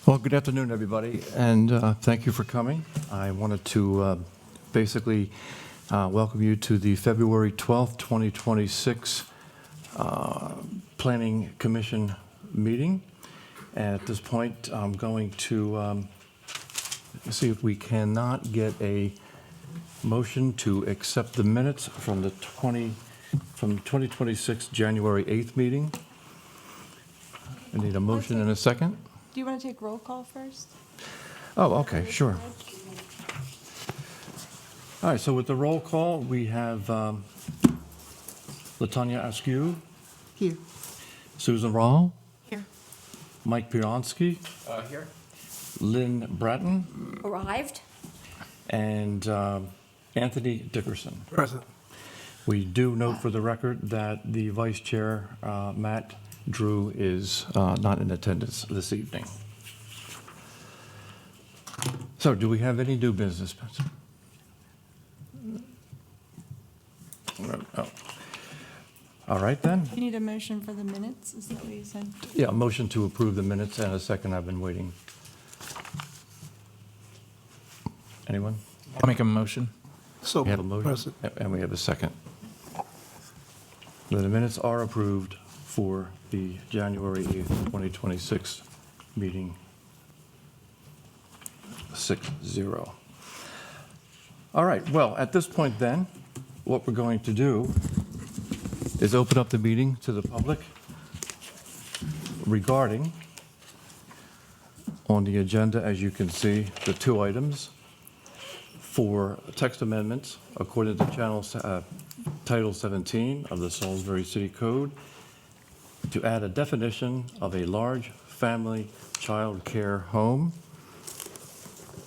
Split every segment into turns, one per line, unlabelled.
Well, good afternoon, everybody, and thank you for coming. I wanted to basically welcome you to the February 12th, 2026 Planning Commission meeting. And at this point, I'm going to see if we cannot get a motion to accept the minutes from the 2026 January 8th meeting. I need a motion and a second.
Do you want to take roll call first?
Oh, okay, sure. All right, so with the roll call, we have Latanya Askew.
Here.
Susan Rahl.
Here.
Mike Pironski.
Here.
Lynn Bratton.
Arrived.
And Anthony Dickerson.
Present.
We do note for the record that the vice chair, Matt Drew, is not in attendance this evening. So do we have any new business, Spencer? No. All right, then.
You need a motion for the minutes, is that what you said?
Yeah, a motion to approve the minutes and a second. I've been waiting. Anyone?
I'll make a motion.
So,
We have a motion,
President,
and we have a second. The minutes are approved for the January 8th, 2026 meeting, 6-0. All right, well, at this point then, what we're going to do is open up the meeting to the public regarding, on the agenda, as you can see, the two items for text amendments according to Title 17 of the Salisbury City Code to add a definition of a large family child care home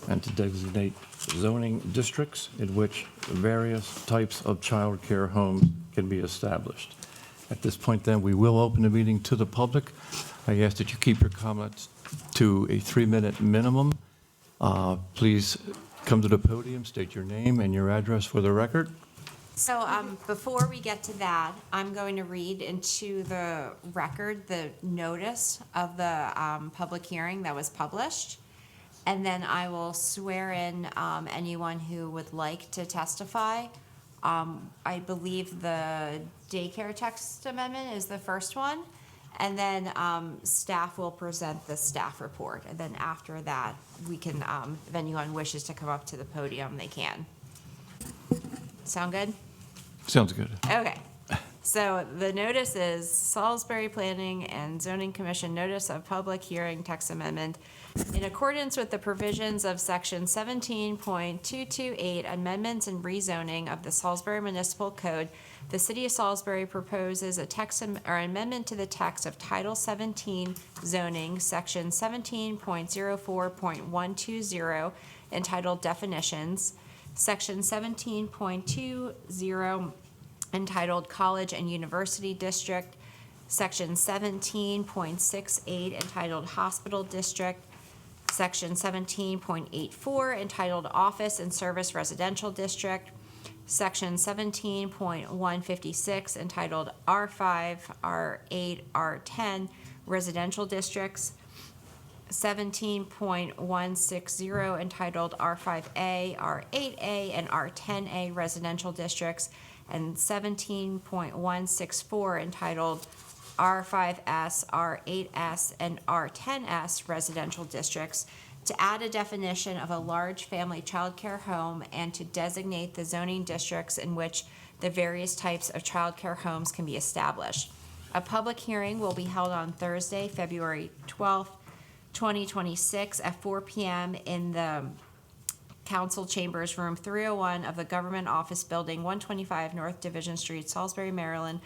and to designate zoning districts in which various types of child care homes can be established. At this point then, we will open the meeting to the public. I ask that you keep your comments to a 3-minute minimum. Please come to the podium, state your name and your address for the record.
So before we get to that, I'm going to read into the record the notice of the public hearing that was published. And then I will swear in anyone who would like to testify. I believe the daycare text amendment is the first one. And then staff will present the staff report. And then after that, we can, if anyone wishes to come up to the podium, they can. Sound good?
Sounds good.
Okay. So the notice is Salisbury Planning and Zoning Commission Notice of Public Hearing Text Amendment. In accordance with the provisions of Section 17.228, Amendments and Rezoning of the Salisbury Municipal Code, the City of Salisbury proposes a text or amendment to the text of Title 17 Zoning, Section 17.04.120, entitled Definitions, Section 17.20, entitled College and University District, Section 17.68, entitled Hospital District, Section 17.84, entitled Office and Service Residential District, Section 17.156, entitled R5, R8, R10 Residential Districts, 17.160, entitled R5A, R8A, and R10A Residential Districts, and 17.164, entitled R5S, R8S, and R10S Residential Districts, to add a definition of a large family child care home and to designate the zoning districts in which the various types of child care homes can be established. A public hearing will be held on Thursday, February 12th, 2026 at 4 p.m. in the Council Chambers, Room 301 of the Government Office Building, 125 North Division Street, Salisbury, Maryland,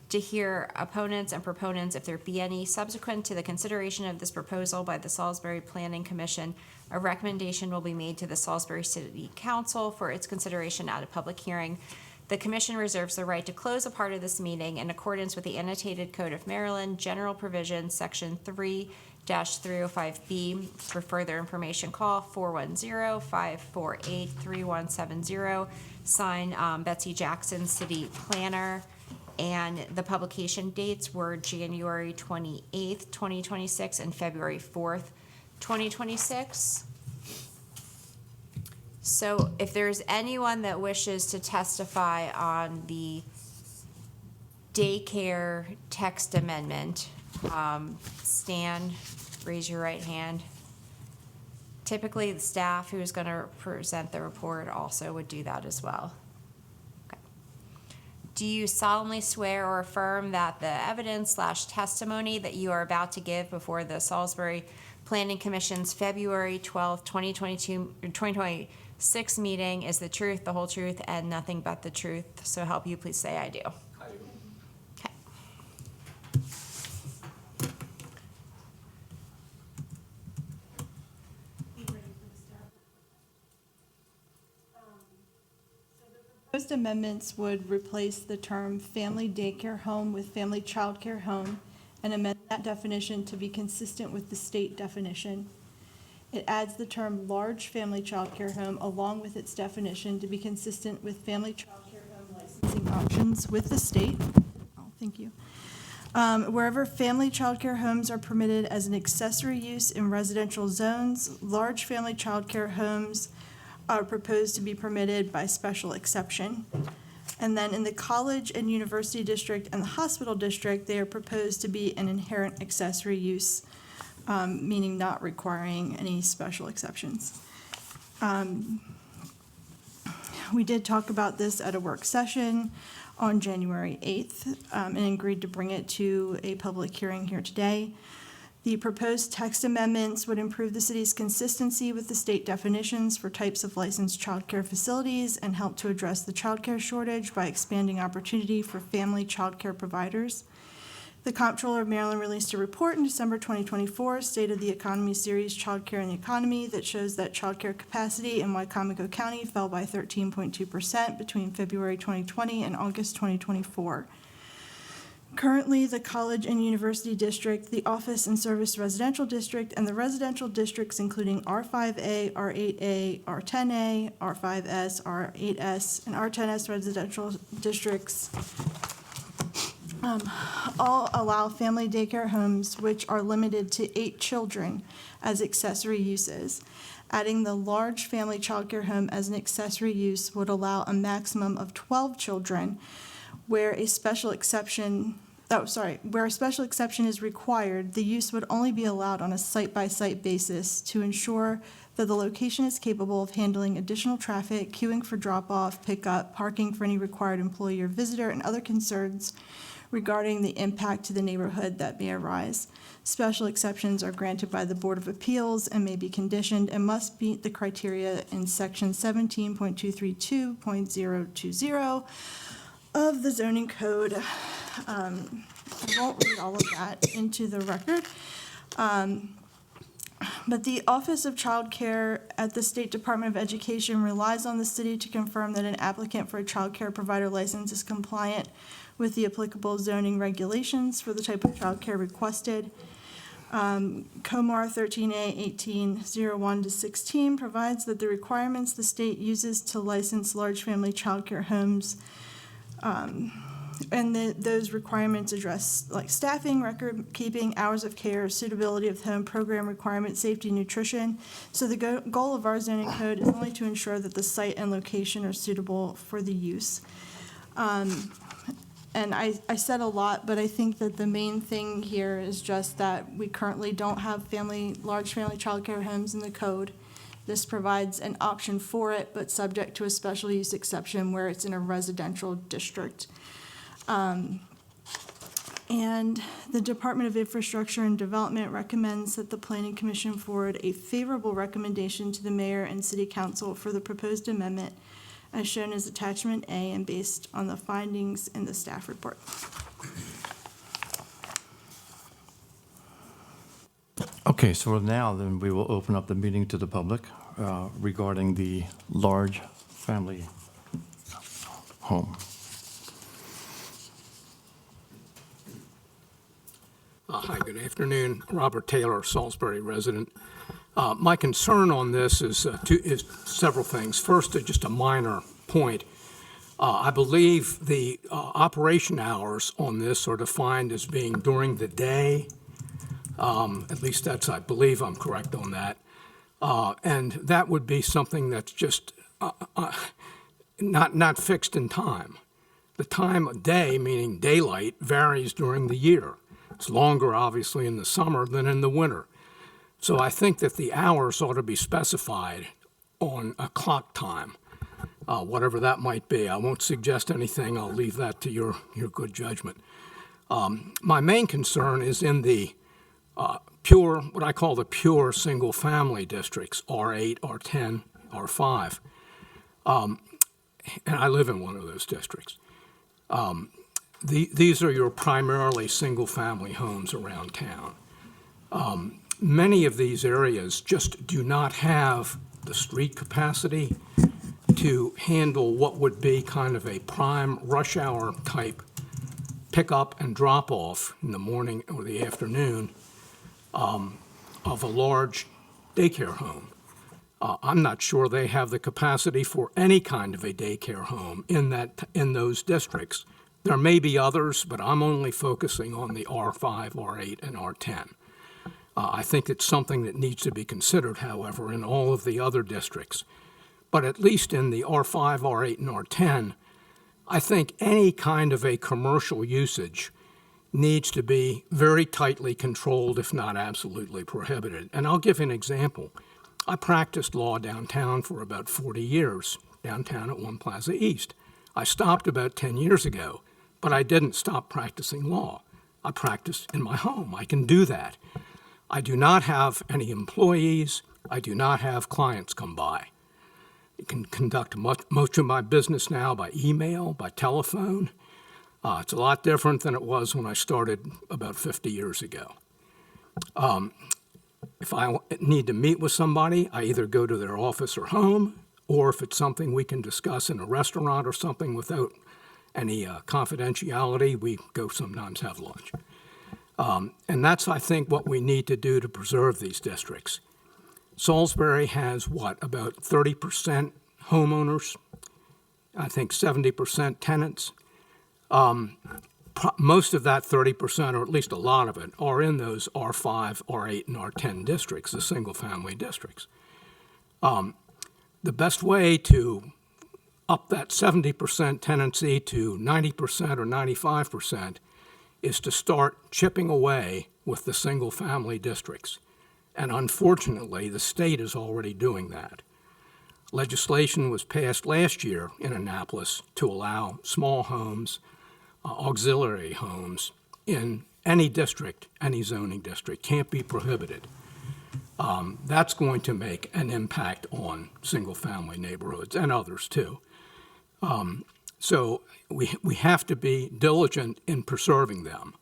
to hear opponents and proponents, if there be any. Subsequent to the consideration of this proposal by the Salisbury Planning Commission, a recommendation will be made to the Salisbury City Council for its consideration at a public hearing. The Commission reserves the right to close a part of this meeting in accordance with the Annotated Code of Maryland, General Provisions, Section 3-305B. For further information, call 410-548-3170. Sign Betsy Jackson, City Planner. And the publication dates were January 28th, 2026 and February 4th, 2026. So if there's anyone that wishes to testify on the daycare text amendment, stand, raise your right hand. Typically, the staff who is going to present the report also would do that as well. Okay. Do you solemnly swear or affirm that the evidence/testimony that you are about to give before the Salisbury Planning Commission's February 12th, 2026 meeting is the truth, the whole truth, and nothing but the truth? So help you, please say I do.
I do.
Okay.
Proposed amendments would replace the term family daycare home with family childcare home and amend that definition to be consistent with the state definition. It adds the term large family childcare home along with its definition to be consistent with family childcare home licensing options with the state. Oh, thank you. Wherever family childcare homes are permitted as an accessory use in residential zones, large family childcare homes are proposed to be permitted by special exception. And then in the college and university district and the hospital district, they are proposed to be an inherent accessory use, meaning not requiring any special exceptions. We did talk about this at a work session on January 8th and agreed to bring it to a public hearing here today. The proposed text amendments would improve the city's consistency with the state definitions for types of licensed childcare facilities and help to address the childcare shortage by expanding opportunity for family childcare providers. The Comptroller of Maryland released a report in December 2024, State of the Economy Series, Childcare and the Economy, that shows that childcare capacity in Wycomico County fell by 13.2% between February 2020 and August 2024. Currently, the College and University District, the Office and Service Residential District, and the residential districts including R5A, R8A, R10A, R5S, R8S, and R10S residential districts all allow family daycare homes which are limited to 8 children as accessory uses. Adding the large family childcare home as an accessory use would allow a maximum of 12 children where a special exception is required. The use would only be allowed on a site-by-site basis to ensure that the location is capable of handling additional traffic, queuing for drop-off, pickup, parking for any required employee or visitor, and other concerns regarding the impact to the neighborhood that may arise. Special exceptions are granted by the Board of Appeals and may be conditioned and must meet the criteria in Section 17.232.020 of the zoning code. I won't read all of that into the record. But the Office of Child Care at the State Department of Education relies on the city to confirm that an applicant for a child care provider license is compliant with the applicable zoning regulations for the type of child care requested. Comar 13A 1801-16 provides that the requirements the state uses to license large family child care homes those requirements address like staffing, record keeping, hours of care, suitability of the home, program requirements, safety, nutrition. So the goal of our zoning code is only to ensure that the site and location are suitable for the use. And I said a lot, but I think that the main thing here is just that we currently don't have large family childcare homes in the code. This provides an option for it, but subject to a special use exception where it's in a residential district. And the Department of Infrastructure and Development recommends that the Planning Commission forward a favorable recommendation to the mayor and city council for the proposed amendment as shown as attachment A and based on the findings in the staff report.
Okay, so now then we will open up the meeting to the public regarding the large family home.
Hi, good afternoon. Robert Taylor, Salisbury resident. My concern on this is several things. First, just a minor point. I believe the operation hours on this are defined as being during the day. At least that's, I believe I'm correct on that. And that would be something that's just not fixed in time. The time of day, meaning daylight, varies during the year. It's longer, obviously, in the summer than in the winter. So I think that the hours ought to be specified on a clock time, whatever that might be. I won't suggest anything. I'll leave that to your good judgment. My main concern is in the pure, what I call the pure single-family districts, R8, R10, R5. And I live in one of those districts. These are your primarily single-family homes around town. Many of these areas just do not have the street capacity to handle what would be kind of a prime rush hour type pickup and drop off in the morning or the afternoon of a large daycare home. I'm not sure they have the capacity for any kind of a daycare home in those districts. There may be others, but I'm only focusing on the R5, R8, and R10. I think it's something that needs to be considered, however, in all of the other districts. But at least in the R5, R8, and R10, I think any kind of a commercial usage needs to be very tightly controlled, if not absolutely prohibited. And I'll give you an example. I practiced law downtown for about 40 years, downtown at One Plaza East. I stopped about 10 years ago, but I didn't stop practicing law. I practiced in my home. I can do that. I do not have any employees. I do not have clients come by. I can conduct most of my business now by email, by telephone. It's a lot different than it was when I started about 50 years ago. If I need to meet with somebody, I either go to their office or home, or if it's something we can discuss in a restaurant or something without any confidentiality, we go sometimes have lunch. And that's, I think, what we need to do to preserve these districts. Salisbury has, about 30% homeowners, I think 70% tenants. Most of that 30%, or at least a lot of it, are in those R5, R8, and R10 districts, the single-family districts. The best way to up that 70% tenancy to 90% or 95% is to start chipping away with the single-family districts. And unfortunately, the state is already doing that. Legislation was passed last year in Annapolis to allow small homes, auxiliary homes, in any district, any zoning district, can't be prohibited. That's going to make an impact on single-family neighborhoods and others too. So we have to be diligent in preserving them.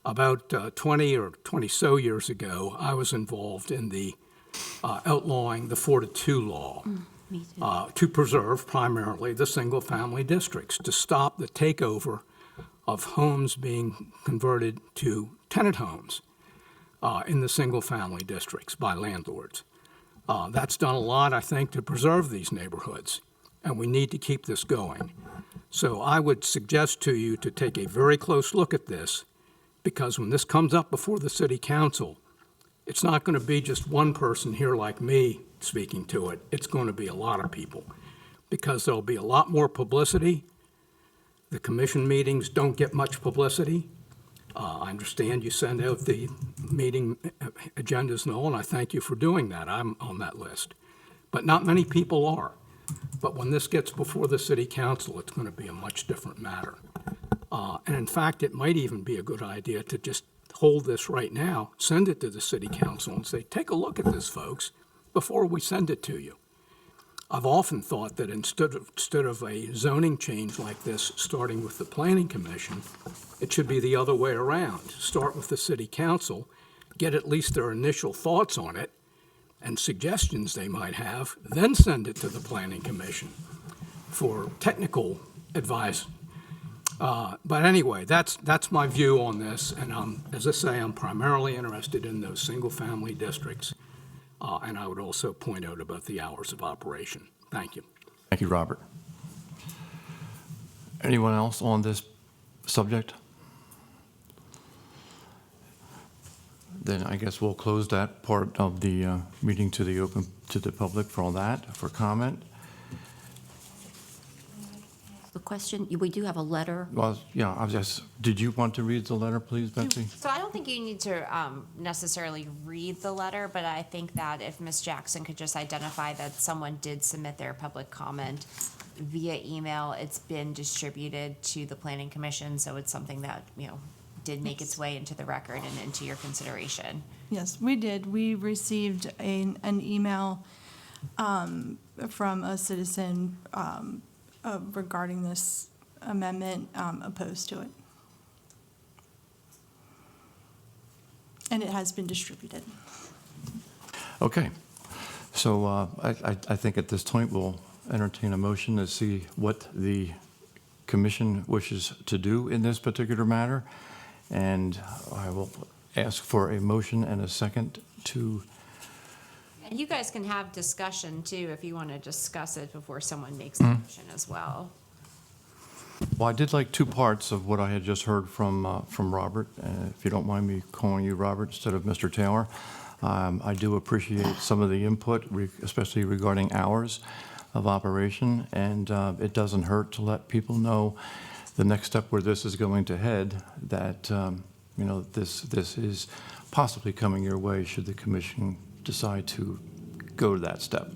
About 20 or 20-so years ago, I was involved in the outlawing the 4-to-2 law to preserve primarily the single-family districts, to stop the takeover of homes being converted to tenant homes in the single-family districts by landlords. That's done a lot, I think, to preserve these neighborhoods, and we need to keep this going. So I would suggest to you to take a very close look at this, because when this comes up before the city council, it's not going to be just one person here like me speaking to it. It's going to be a lot of people, because there'll be a lot more publicity. The commission meetings don't get much publicity. I understand you send out the meeting agendas and all, and I thank you for doing that. I'm on that list. But not many people are. But when this gets before the city council, it's going to be a much different matter. And in fact, it might even be a good idea to just hold this right now, send it to the city council and say, take a look at this, folks, before we send it to you. I've often thought that instead of a zoning change like this, starting with the planning commission, it should be the other way around. Start with the city council, get at least their initial thoughts on it and suggestions they might have, then send it to the planning commission for technical advice. But anyway, that's my view on this, and as I say, I'm primarily interested in those single-family districts, and I would also point out about the hours of operation. Thank you.
Thank you, Robert. Anyone else on this subject? Then I guess we'll close that part of the meeting to the public for all that, for comment.
The question, we do have a letter.
Well, yeah, I was just, did you want to read the letter, please, Betsy?
So I don't think you need to necessarily read the letter, but I think that if Ms. Jackson could just identify that someone did submit their public comment via email, it's been distributed to the Planning Commission, so it's something that, did make its way into the record and into your consideration.
Yes, we did. We received an email from a citizen regarding this amendment, opposed to it. And it has been distributed.
Okay. So I think at this point, we'll entertain a motion to see what the commission wishes to do in this particular matter. And I will ask for a motion and a second to,
And you guys can have discussion too, if you want to discuss it before someone makes a motion as well.
well, I did like two parts of what I had just heard from Robert. If you don't mind me calling you Robert instead of Mr. Taylor. I do appreciate some of the input, especially regarding hours of operation. And it doesn't hurt to let people know the next step where this is going to head, that, this is possibly coming your way should the commission decide to go to that step.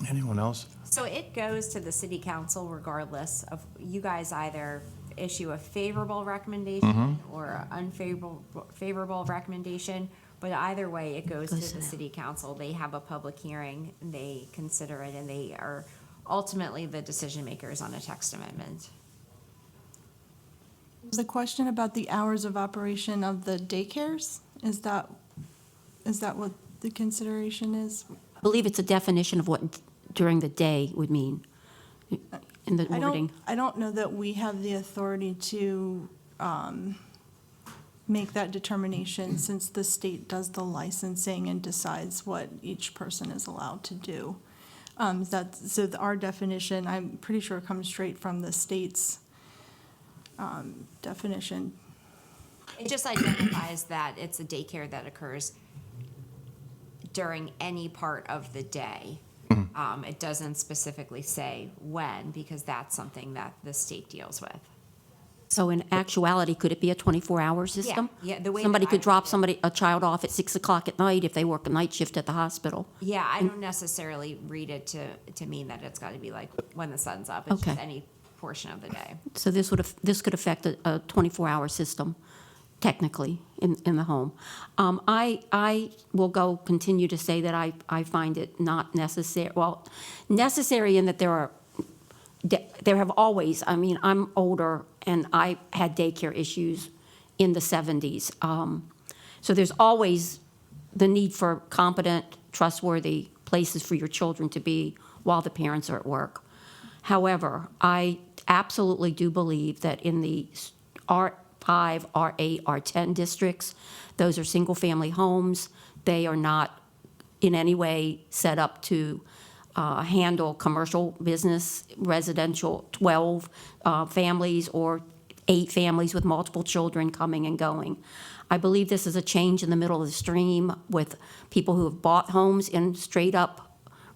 Anyone else?
So it goes to the city council regardless of, you guys either issue a favorable recommendation or an favorable recommendation, but either way, it goes to the city council. They have a public hearing, they consider it, and they are ultimately the decision makers on a text amendment.
The question about the hours of operation of the daycares, is that what the consideration is?
I believe it's a definition of what during the day would mean in the wording.
I don't know that we have the authority to make that determination, since the state does the licensing and decides what each person is allowed to do. So our definition, I'm pretty sure, comes straight from the state's definition.
It just identifies that it's a daycare that occurs during any part of the day. It doesn't specifically say when, because that's something that the state deals with.
So in actuality, could it be a 24-hour system?
Yeah, the way
Somebody
that I
could drop
read it.
a child off at 6 o'clock at night if they work a night shift at the hospital.
Yeah, I don't necessarily read it to mean that it's got to be like when the sun's up. It's just
Okay.
any portion of the day.
So this could affect a 24-hour system, technically, in the home. I will continue to say that I find it not necessary, necessary in that there have always, I'm older, and I had daycare issues in the 70s. So there's always the need for competent, trustworthy places for your children to be while the parents are at work. However, I absolutely do believe that in the R5, R8, R10 districts, those are single-family homes. They are not in any way set up to handle commercial business, residential, 12 families or 8 families with multiple children coming and going. I believe this is a change in the middle of the stream with people who have bought homes in straight-up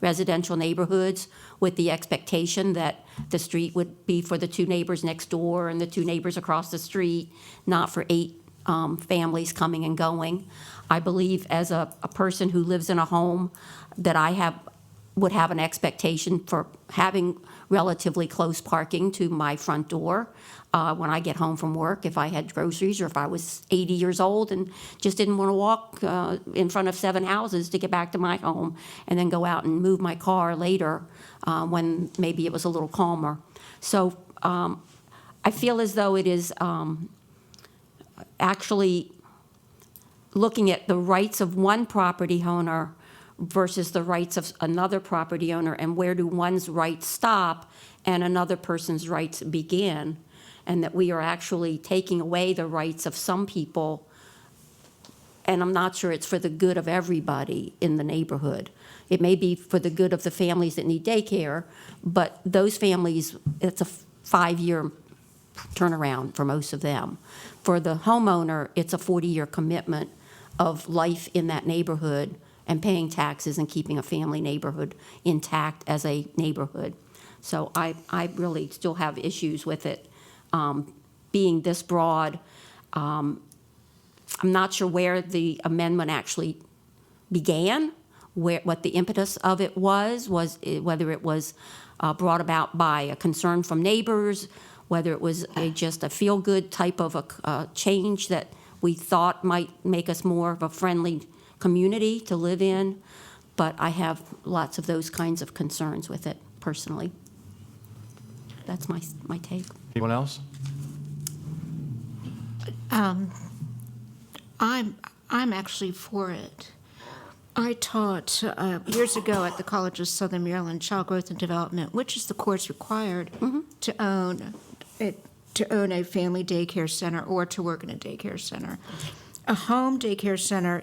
residential neighborhoods with the expectation that the street would be for the 2 neighbors next door and the 2 neighbors across the street, not for 8 families coming and going. I believe as a person who lives in a home that would have an expectation for having relatively close parking to my front door when I get home from work, if I had groceries or if I was 80 years old and just didn't want to walk in front of 7 houses to get back to my home and then go out and move my car later when maybe it was a little calmer. So I feel as though it is actually looking at the rights of one property owner versus the rights of another property owner, and where do one's rights stop and another person's rights begin, and that we are actually taking away the rights of some people, and I'm not sure it's for the good of everybody in the neighborhood. It may be for the good of the families that need daycare, but those families, it's a 5-year turnaround for most of them. For the homeowner, it's a 40-year commitment of life in that neighborhood and paying taxes and keeping a family neighborhood intact as a neighborhood. So I really still have issues with it being this broad. I'm not sure where the amendment actually began, what the impetus of it was whether it was brought about by a concern from neighbors, whether it was just a feel-good type of a change that we thought might make us more of a friendly community to live in. But I have lots of those kinds of concerns with it personally. That's my take.
Anyone else?
I'm actually for it. I taught years ago at the College of Southern Maryland Child Growth and Development, which is the course required to own a family daycare center or to work in a daycare center. A home daycare center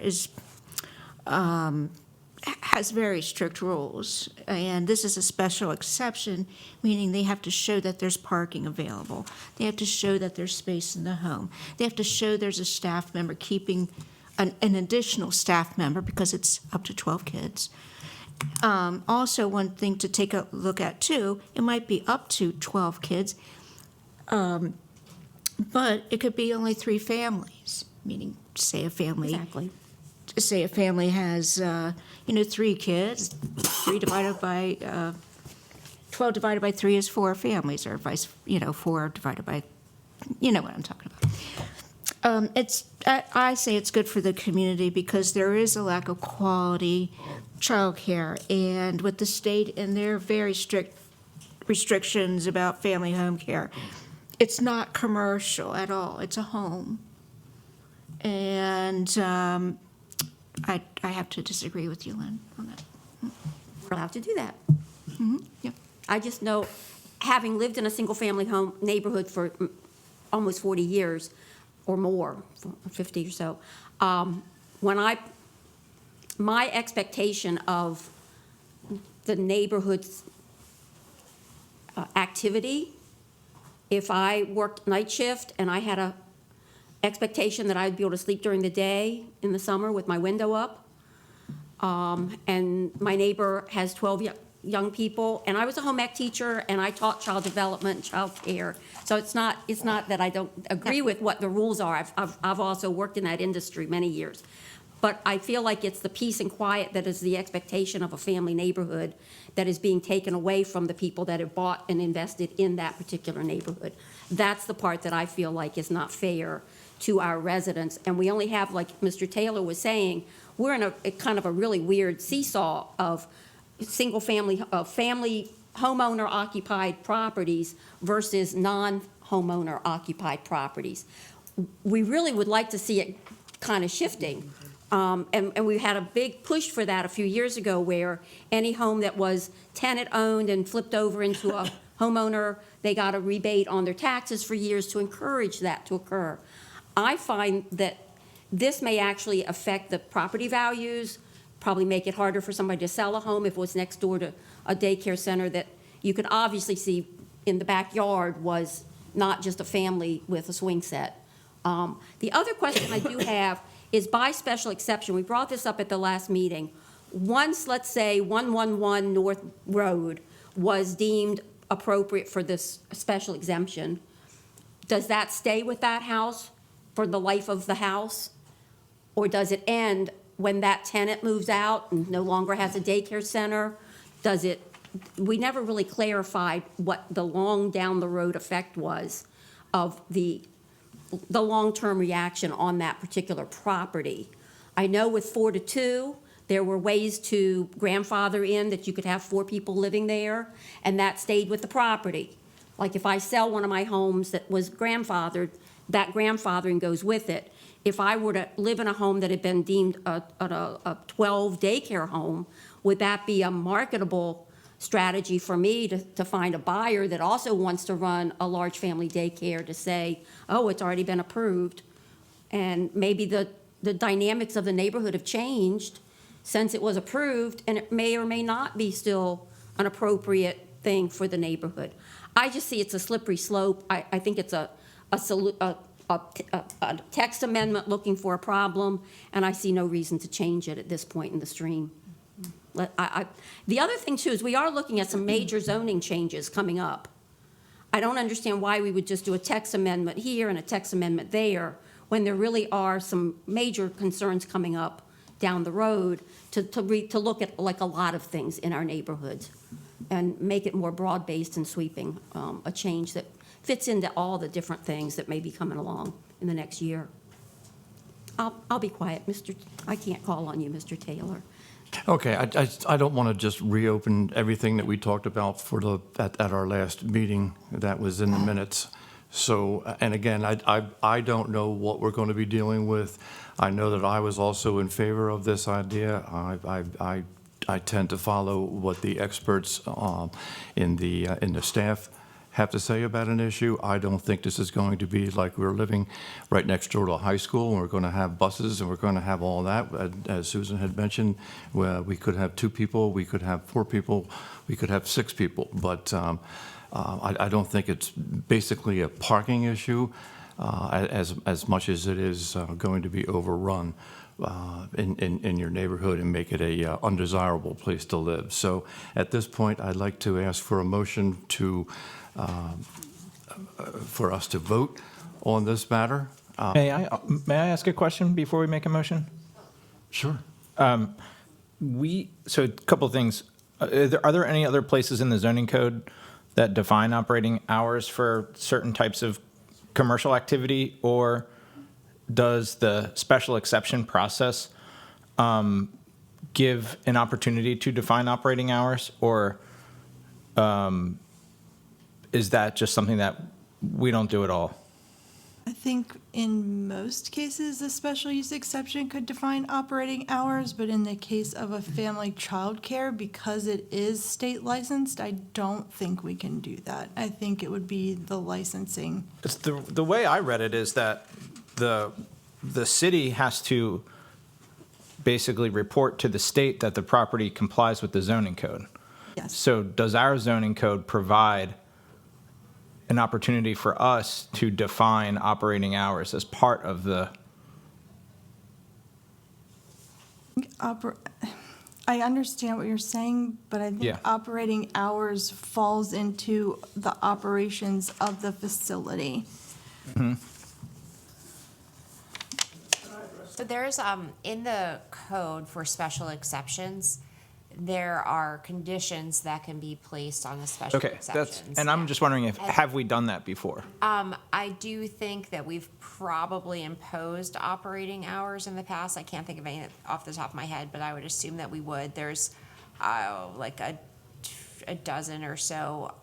has very strict rules, and this is a special exception, meaning they have to show that there's parking available. They have to show that there's space in the home. They have to show there's a staff member keeping an additional staff member because it's up to 12 kids. Also, one thing to take a look at too, it might be up to 12 kids, but it could be only 3 families, meaning say a family.
Exactly.
Say a family has, 3 kids, 3 divided by, 12 divided by 3 is 4 families, or 4 divided by, you know what I'm talking about. I say it's good for the community because there is a lack of quality childcare, and with the state and their very strict restrictions about family home care, it's not commercial at all. It's a home. And I have to disagree with you, Lynn, on that.
We're allowed to do that.
Yeah.
I just know, having lived in a single-family home neighborhood for almost 40 years or more, 50 or so, my expectation of the neighborhood's activity, if I worked night shift and I had a expectation that I'd be able to sleep during the day in the summer with my window up, and my neighbor has 12 young people, and I was a home ec teacher, and I taught child development and child care. So it's not that I don't agree with what the rules are. I've also worked in that industry many years. But I feel like it's the peace and quiet that is the expectation of a family neighborhood that is being taken away from the people that have bought and invested in that particular neighborhood. That's the part that I feel like is not fair to our residents. And we only have, like Mr. Taylor was saying, we're in a kind of a really weird seesaw of family homeowner occupied properties versus non-homeowner occupied properties. We really would like to see it kind of shifting. And we had a big push for that a few years ago, where any home that was tenant-owned and flipped over into a homeowner, they got a rebate on their taxes for years to encourage that to occur. I find that this may actually affect the property values, probably make it harder for somebody to sell a home if it was next door to a daycare center that you could obviously see in the backyard was not just a family with a swing set. The other question I do have is by special exception. We brought this up at the last meeting. Once, let's say, 111 North Road was deemed appropriate for this special exemption, does that stay with that house for the life of the house? Or does it end when that tenant moves out and no longer has a daycare center? We never really clarified what the long down the road effect was of the long-term reaction on that particular property. I know with 4 to 2, there were ways to grandfather in that you could have 4 people living there, and that stayed with the property. Like if I sell one of my homes that was grandfathered, that grandfathering goes with it. If I were to live in a home that had been deemed a 12 daycare home, would that be a marketable strategy for me to find a buyer that also wants to run a large family daycare to say, oh, it's already been approved? And maybe the dynamics of the neighborhood have changed since it was approved, and it may or may not be still an appropriate thing for the neighborhood. I just see it's a slippery slope. I think it's a a text amendment looking for a problem, and I see no reason to change it at this point in the stream. The other thing, too, is we are looking at some major zoning changes coming up. I don't understand why we would just do a text amendment here and a text amendment there, when there really are some major concerns coming up down the road to look at like a lot of things in our neighborhoods and make it more broad-based and sweeping, a change that fits into all the different things that may be coming along in the next year. I'll be quiet, I can't call on you, Mr. Taylor.
Okay, I don't want to just reopen everything that we talked about at our last meeting that was in the minutes. So, and again, I don't know what we're going to be dealing with. I know that I was also in favor of this idea. I tend to follow what the experts in the staff have to say about an issue. I don't think this is going to be like we're living right next door to a high school, and we're going to have buses, and we're going to have all that. As Susan had mentioned, where we could have 2 people, we could have 4 people, we could have 6 people. But I don't think it's basically a parking issue as much as it is going to be overrun in your neighborhood and make it a undesirable place to live. So at this point, I'd like to ask for a motion for us to vote on this matter.
May I ask a question before we make a motion?
Sure.
So a couple of things. Are there any other places in the zoning code that define operating hours for certain types of commercial activity, or does the special exception process give an opportunity to define operating hours, or is that just something that we don't do at all?
I think in most cases, a special use exception could define operating hours, but in the case of a family childcare, because it is state licensed, I don't think we can do that. I think it would be the licensing.
It's the way I read it is that the city has to basically report to the state that the property complies with the zoning code.
Yes.
So does our zoning code provide an opportunity for us to define operating hours as part of the?
I understand what you're saying, but I think
Yeah.
operating hours falls into the operations of the facility.
So there's, in the code for special exceptions, there are conditions that can be placed on the special
Okay,
exceptions.
and I'm just wondering have we done that before?
I do think that we've probably imposed operating hours in the past. I can't think of any off the top of my head, but I would assume that we would. There's like a dozen or so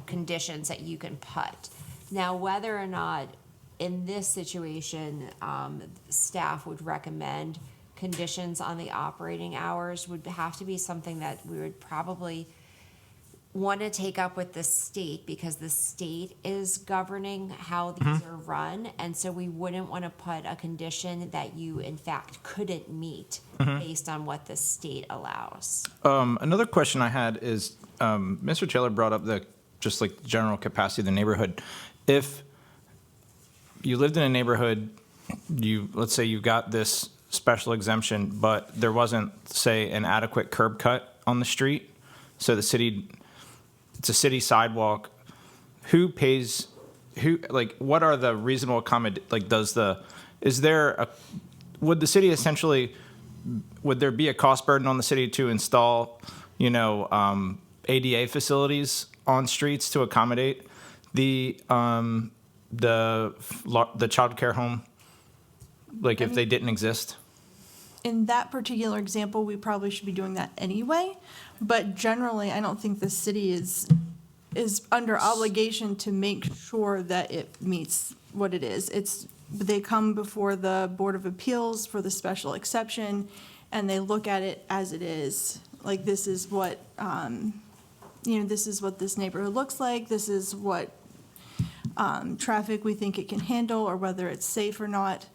conditions that you can put. Now, whether or not in this situation, staff would recommend conditions on the operating hours would have to be something that we would probably want to take up with the state, because the state is governing how these are run. And so we wouldn't want to put a condition that you in fact couldn't meet based on what the state allows.
Another question I had is, Mr. Taylor brought up the general capacity of the neighborhood. If you lived in a neighborhood, let's say you've got this special exemption, but there wasn't, say, an adequate curb cut on the street, so it's a city sidewalk, what are the reasonable would the city essentially, would there be a cost burden on the city to install, ADA facilities on streets to accommodate the child care home, if they didn't exist?
In that particular example, we probably should be doing that anyway, but generally, I don't think the city is under obligation to make sure that it meets what it is. They come before the Board of Appeals for the special exception, and they look at it as it is. Like, this is what, this is what this neighborhood looks like, this is what traffic we think it can handle, or whether it's safe or not.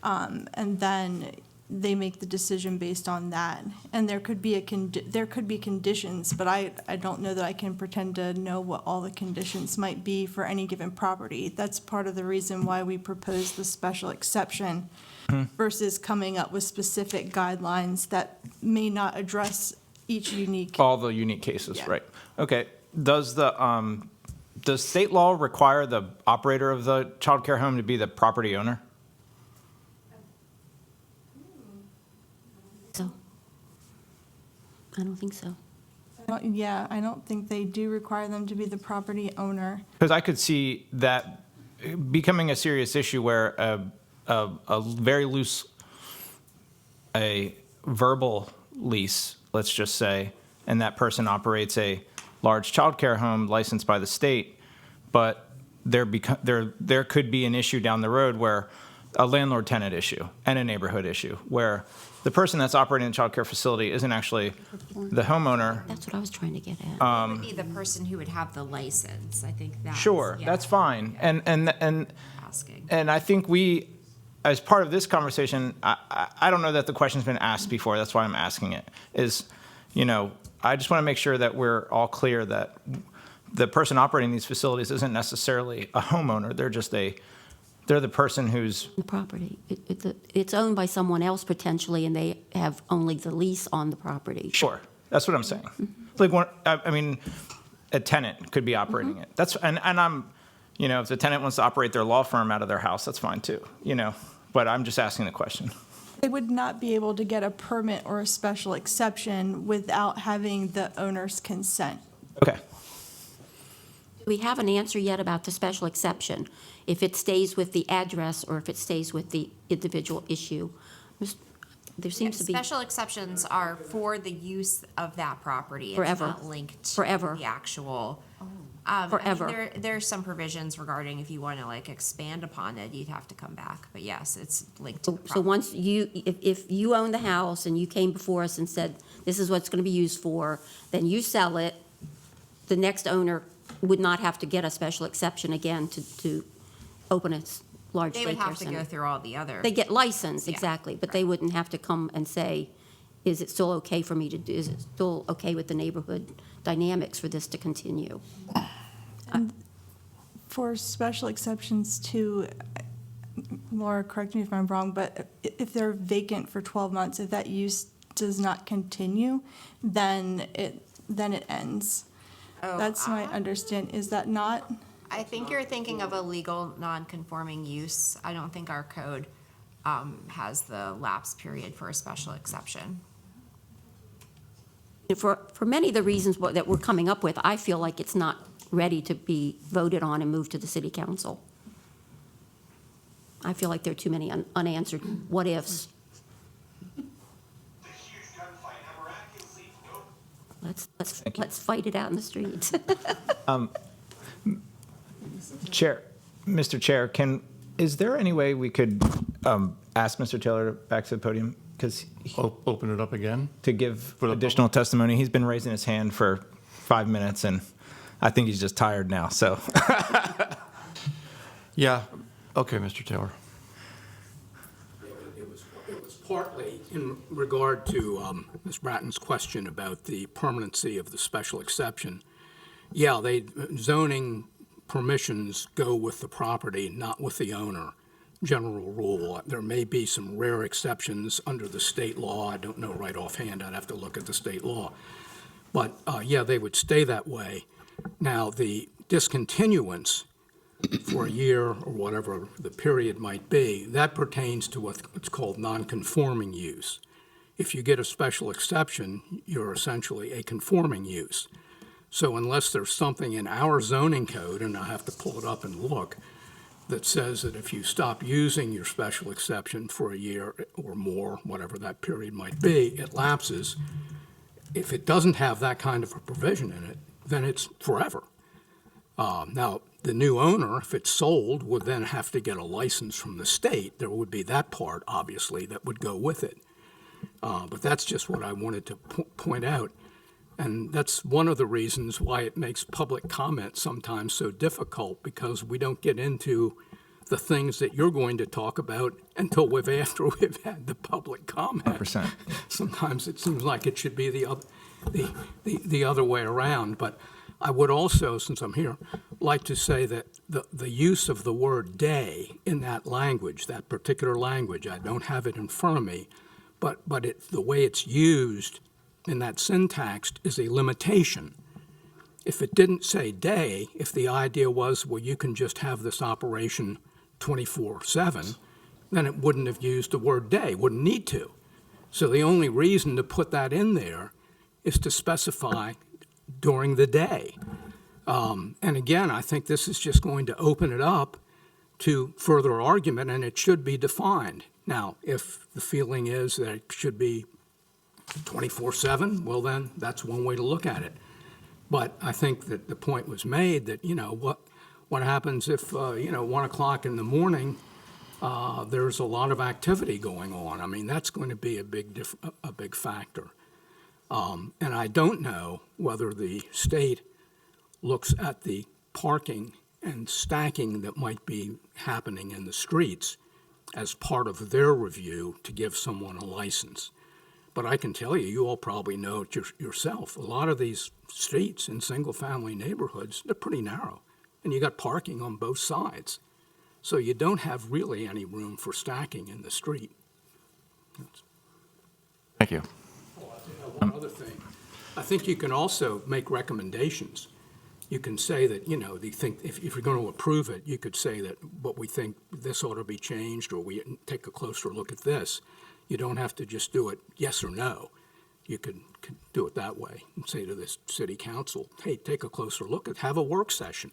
And then they make the decision based on that. And there could be there could be conditions, but I don't know that I can pretend to know what all the conditions might be for any given property. That's part of the reason why we proposed the special exception versus coming up with specific guidelines that may not address each unique.
All the unique cases,
Yeah.
right? Okay. Does state law require the operator of the childcare home to be the property owner?
So, I don't think so.
Yeah, I don't think they do require them to be the property owner.
Because I could see that becoming a serious issue where a very loose, a verbal lease, let's just say, and that person operates a large childcare home licensed by the state, but there could be an issue down the road where a landlord-tenant issue and a neighborhood issue where the person that's operating the childcare facility isn't actually the homeowner.
That's what I was trying to get at.
It would be the person who would have the license. I think that's.
Sure,
yeah,
that's fine. And
Asking.
And I think we, as part of this conversation, I don't know that the question's been asked before, that's why I'm asking it, is, I just want to make sure that we're all clear that the person operating these facilities isn't necessarily a homeowner, they're the person who's,
The property, it's owned by someone else potentially, and they have only the lease on the property.
sure, that's what I'm saying. Like, I mean, a tenant could be operating it. That's, and I'm, if the tenant wants to operate their law firm out of their house, that's fine too, but I'm just asking the question.
They would not be able to get a permit or a special exception without having the owner's consent.
Okay.
Do we have an answer yet about the special exception? If it stays with the address or if it stays with the individual issue? There seems to be.
Special exceptions are for the use of that property.
Forever.
It's not linked
Forever.
to the actual.
Forever.
There's some provisions regarding if you want to expand upon it, you'd have to come back. But yes, it's linked to the
So
property.
once if you own the house and you came before us and said, this is what it's going to be used for, then you sell it, the next owner would not have to get a special exception again to open a large daycare
They would have to go
center.
through all the other.
They get licensed,
Yeah,
exactly, but they wouldn't have to come and say, is it still okay for me to do, is it still okay with the neighborhood dynamics for this to continue?
For special exceptions to, Laura, correct me if I'm wrong, but if they're vacant for 12 months, if that use does not continue, then it ends.
Oh,
That's my understanding. Is that not?
I think you're thinking of a legal non-conforming use. I don't think our code has the lapse period for a special exception.
For many of the reasons that we're coming up with, I feel like it's not ready to be voted on and moved to the city council. I feel like there are too many unanswered what-ifs. Let's fight it out in the streets.
Chair, Mr. Chair, is there any way we could ask Mr. Taylor back to the podium? Because
Open it up again?
to give
the
additional testimony, he's been raising his hand for 5 minutes, and I think he's just tired now, so.
Yeah. Okay, Mr. Taylor.
It was partly in regard to Ms. Bratton's question about the permanency of the special exception. Yeah, zoning permissions go with the property, not with the owner. General rule. There may be some rare exceptions under the state law. I don't know right offhand. I'd have to look at the state law. But yeah, they would stay that way. Now, the discontinuance for a year or whatever the period might be, that pertains to what's called non-conforming use. If you get a special exception, you're essentially a conforming use. So unless there's something in our zoning code, and I have to pull it up and look, that says that if you stop using your special exception for a year or more, whatever that period might be, it lapses. If it doesn't have that kind of a provision in it, then it's forever. Now, the new owner, if it's sold, would then have to get a license from the state. There would be that part, obviously, that would go with it. But that's just what I wanted to point out. And that's one of the reasons why it makes public comment sometimes so difficult, because we don't get into the things that you're going to talk about until after we've had the public comment.
100%.
Sometimes it seems like it should be the other way around. But I would also, since I'm here, like to say that the use of the word day in that language, that particular language, I don't have it in front of me, but the way it's used in that syntax is a limitation. If it didn't say day, if the idea was, well, you can just have this operation 24/7, then it wouldn't have used the word day, wouldn't need to. So the only reason to put that in there is to specify during the day. And again, I think this is just going to open it up to further argument, and it should be defined. Now, if the feeling is that it should be 24/7, well, then that's one way to look at it. But I think that the point was made that, what happens if, 1 o'clock in the morning, there's a lot of activity going on? I mean, that's going to be a big factor. And I don't know whether the state looks at the parking and stacking that might be happening in the streets as part of their review to give someone a license. But I can tell you, you all probably know it yourself, a lot of these streets in single-family neighborhoods, they're pretty narrow, and you got parking on both sides. So you don't have really any room for stacking in the street.
Thank you.
One other thing, I think you can also make recommendations. You can say that, you think, if you're going to approve it, you could say that what we think this ought to be changed, or we take a closer look at this. You don't have to just do it yes or no. You could do it that way and say to this city council, hey, take a closer look at, have a work session.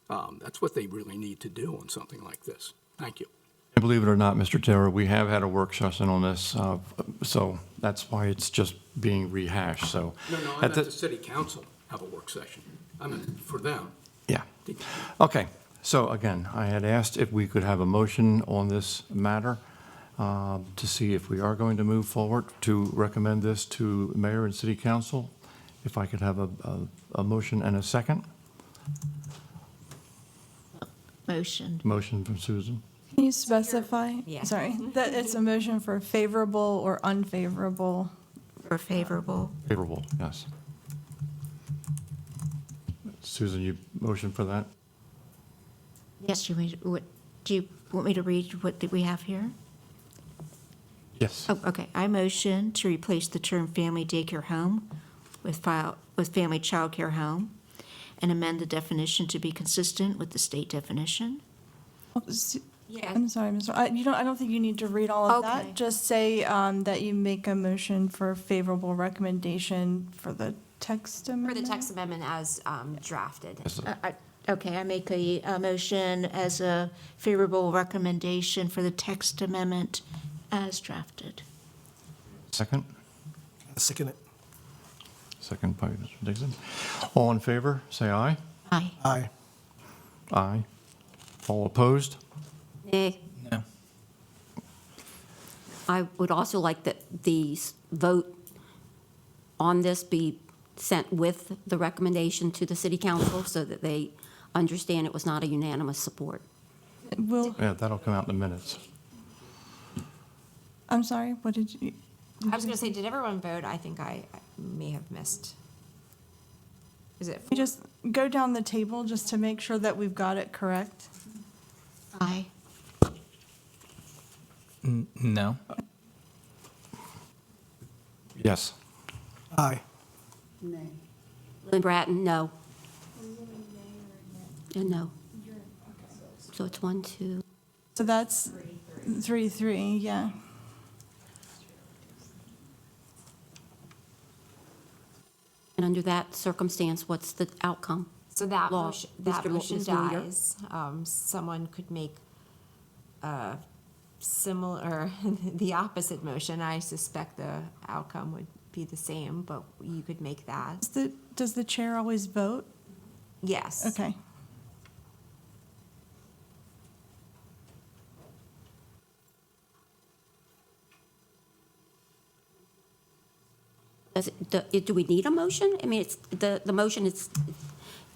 That's what they really need to do on something like this. Thank you.
And believe it or not, Mr. Taylor, we have had a work session on this, so that's why it's just being rehashed, so.
No, I meant the city council have a work session. I meant for them.
Yeah. Okay, so again, I had asked if we could have a motion on this matter to see if we are going to move forward to recommend this to mayor and city council. If I could have a motion and a second.
Motion.
Motion from Susan.
Can you specify?
Yeah.
Sorry, that it's a motion for favorable or unfavorable?
For favorable.
Favorable, yes. Susan, you motion for that?
Yes, do you want me to read what we have here?
Yes.
Oh, okay. I motion to replace the term family daycare home with family childcare home and amend the definition to be consistent with the state definition.
Yeah.
I'm sorry, Mr. I don't think you need to read all of
Okay.
that. Just say that you make a motion for favorable recommendation for the text
For
amendment.
the text amendment as drafted.
Yes.
Okay, I make a motion as a favorable recommendation for the text amendment as drafted.
Second?
I second it.
Second by Mr. Dixon. All in favor, say aye.
Aye.
Aye.
Aye. All opposed?
Nay.
No.
I would also like that the vote on this be sent with the recommendation to the city council so that they understand it was not a unanimous support.
Will,
Yeah, that'll come out in the minutes.
I'm sorry, what did you?
I was going to say, did everyone vote? I think I may have missed. Is it?
You just go down the table just to make sure that we've got it correct.
Aye.
No.
Yes.
Aye.
Lynn Bratton, no. And no. So it's 1, 2.
So that's 3-3, yeah.
And under that circumstance, what's the outcome?
So that
Law.
motion,
Ms. Lawyer?
dies. Someone could make a similar, the opposite motion. I suspect the outcome would be the same, but you could make that.
Does the chair always vote?
Yes.
Okay.
Do we need a motion? I mean, it's, the motion is,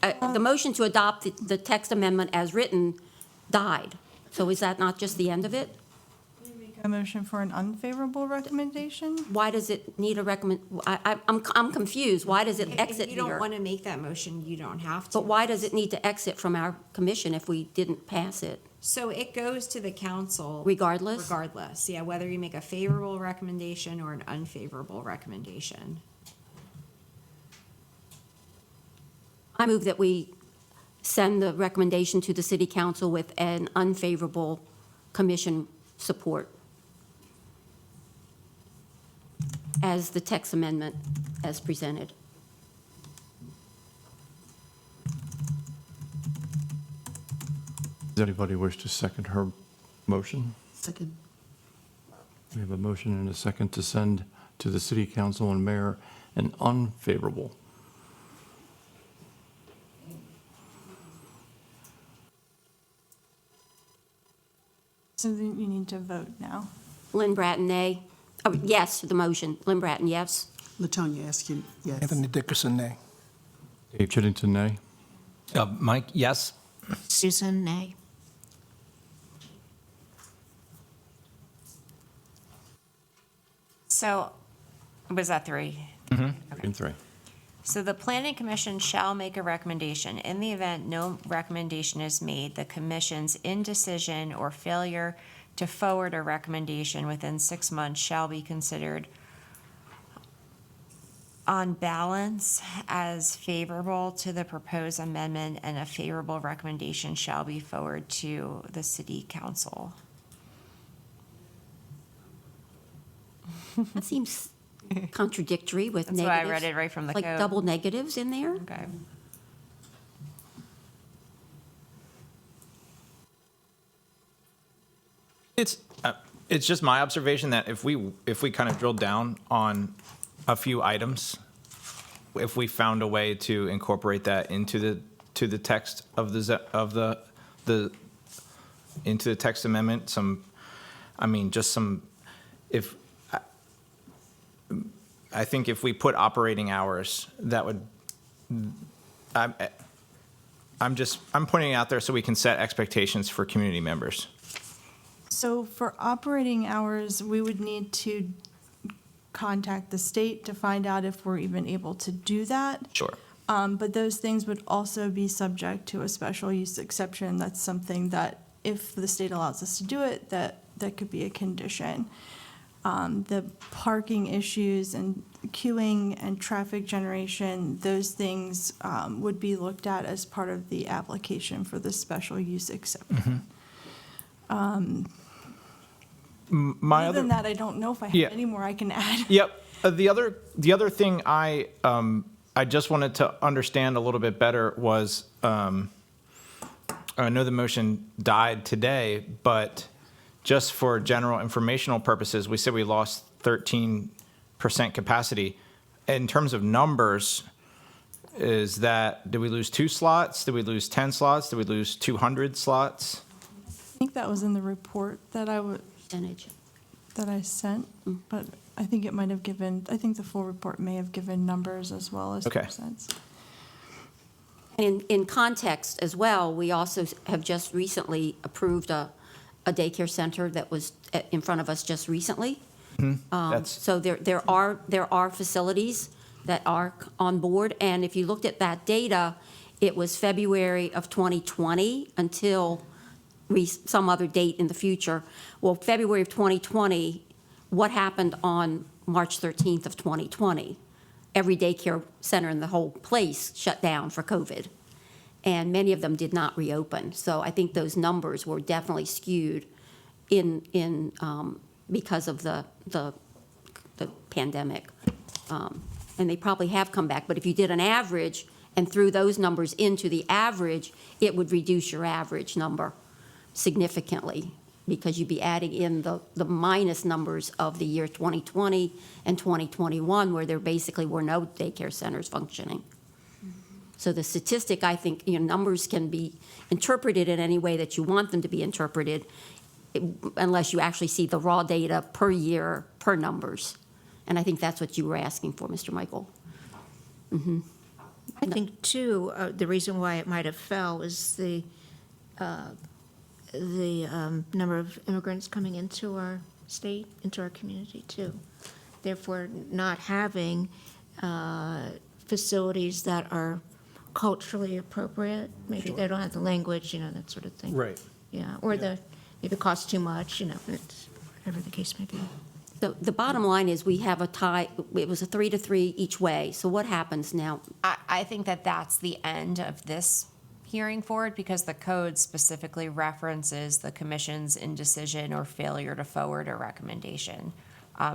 the motion to adopt the text amendment as written died. So is that not just the end of it?
A motion for an unfavorable recommendation?
Why does it need a I'm confused. Why does it exit
If you don't
here?
want to make that motion, you don't have to.
But why does it need to exit from our commission if we didn't pass it?
So it goes to the council.
Regardless?
Regardless, yeah, whether you make a favorable recommendation or an unfavorable recommendation.
I move that we send the recommendation to the city council with an unfavorable commission support as the text amendment as presented.
Does anybody wish to second her motion?
Second.
We have a motion and a second to send to the city council and mayor an unfavorable.
So then you need to vote now.
Lynn Bratton, nay. Oh, yes to the motion. Lynn Bratton, yes.
Latonia Askew, yes.
Anthony Dickerson, nay.
Dave Chiddington, nay.
Mike, yes?
Susan, nay.
So, was that three?
In three.
So the planning commission shall make a recommendation. In the event no recommendation is made, the commission's indecision or failure to forward a recommendation within 6 months shall be considered on balance as favorable to the proposed amendment, and a favorable recommendation shall be forwarded to the city council.
That seems contradictory with
That's
negatives.
why I read it right from the
Like
code.
double negatives in there?
Okay.
It's just my observation that if we kind of drill down on a few items, if we found a way to incorporate that into the text of into the text amendment, I think if we put operating hours, that would, I'm pointing it out there so we can set expectations for community members.
So for operating hours, we would need to contact the state to find out if we're even able to do that.
Sure.
But those things would also be subject to a special use exception. That's something that, if the state allows us to do it, that could be a condition. The parking issues and queuing and traffic generation, those things would be looked at as part of the application for the special use exception. Other than that, I don't know if I have
Yeah.
any more I can add.
Yep. The other thing I just wanted to understand a little bit better was, I know the motion died today, but just for general informational purposes, we said we lost 13% capacity. In terms of numbers, did we lose 2 slots? Did we lose 10 slots? Did we lose 200 slots?
I think that was in the report that
Percentage.
that I sent, but I think it might have given, I think the full report may have given numbers as well as
Okay.
percents.
In context as well, we also have just recently approved a daycare center that was in front of us just recently.
That's
So there are facilities that are on board, and if you looked at that data, it was February of 2020 until some other date in the future. Well, February of 2020, what happened on March 13th of 2020? Every daycare center in the whole place shut down for COVID, and many of them did not reopen. So I think those numbers were definitely skewed because of the pandemic. And they probably have come back, but if you did an average and threw those numbers into the average, it would reduce your average number significantly, because you'd be adding in the minus numbers of the year 2020 and 2021, where there basically were no daycare centers functioning. So the statistic, I think, numbers can be interpreted in any way that you want them to be interpreted, unless you actually see the raw data per year, per numbers. And I think that's what you were asking for, Mr. Michael.
I think, too, the reason why it might have fell is the number of immigrants coming into our state, into our community too. Therefore, not having facilities that are culturally appropriate, maybe they don't have the language, that sort of thing.
Right.
Yeah, or maybe it costs too much, it's whatever the case may be.
The bottom line is we have a tie, it was a 3-3 each way. So what happens now?
I think that that's the end of this hearing for it because the code specifically references the commission's indecision or failure to forward a recommendation.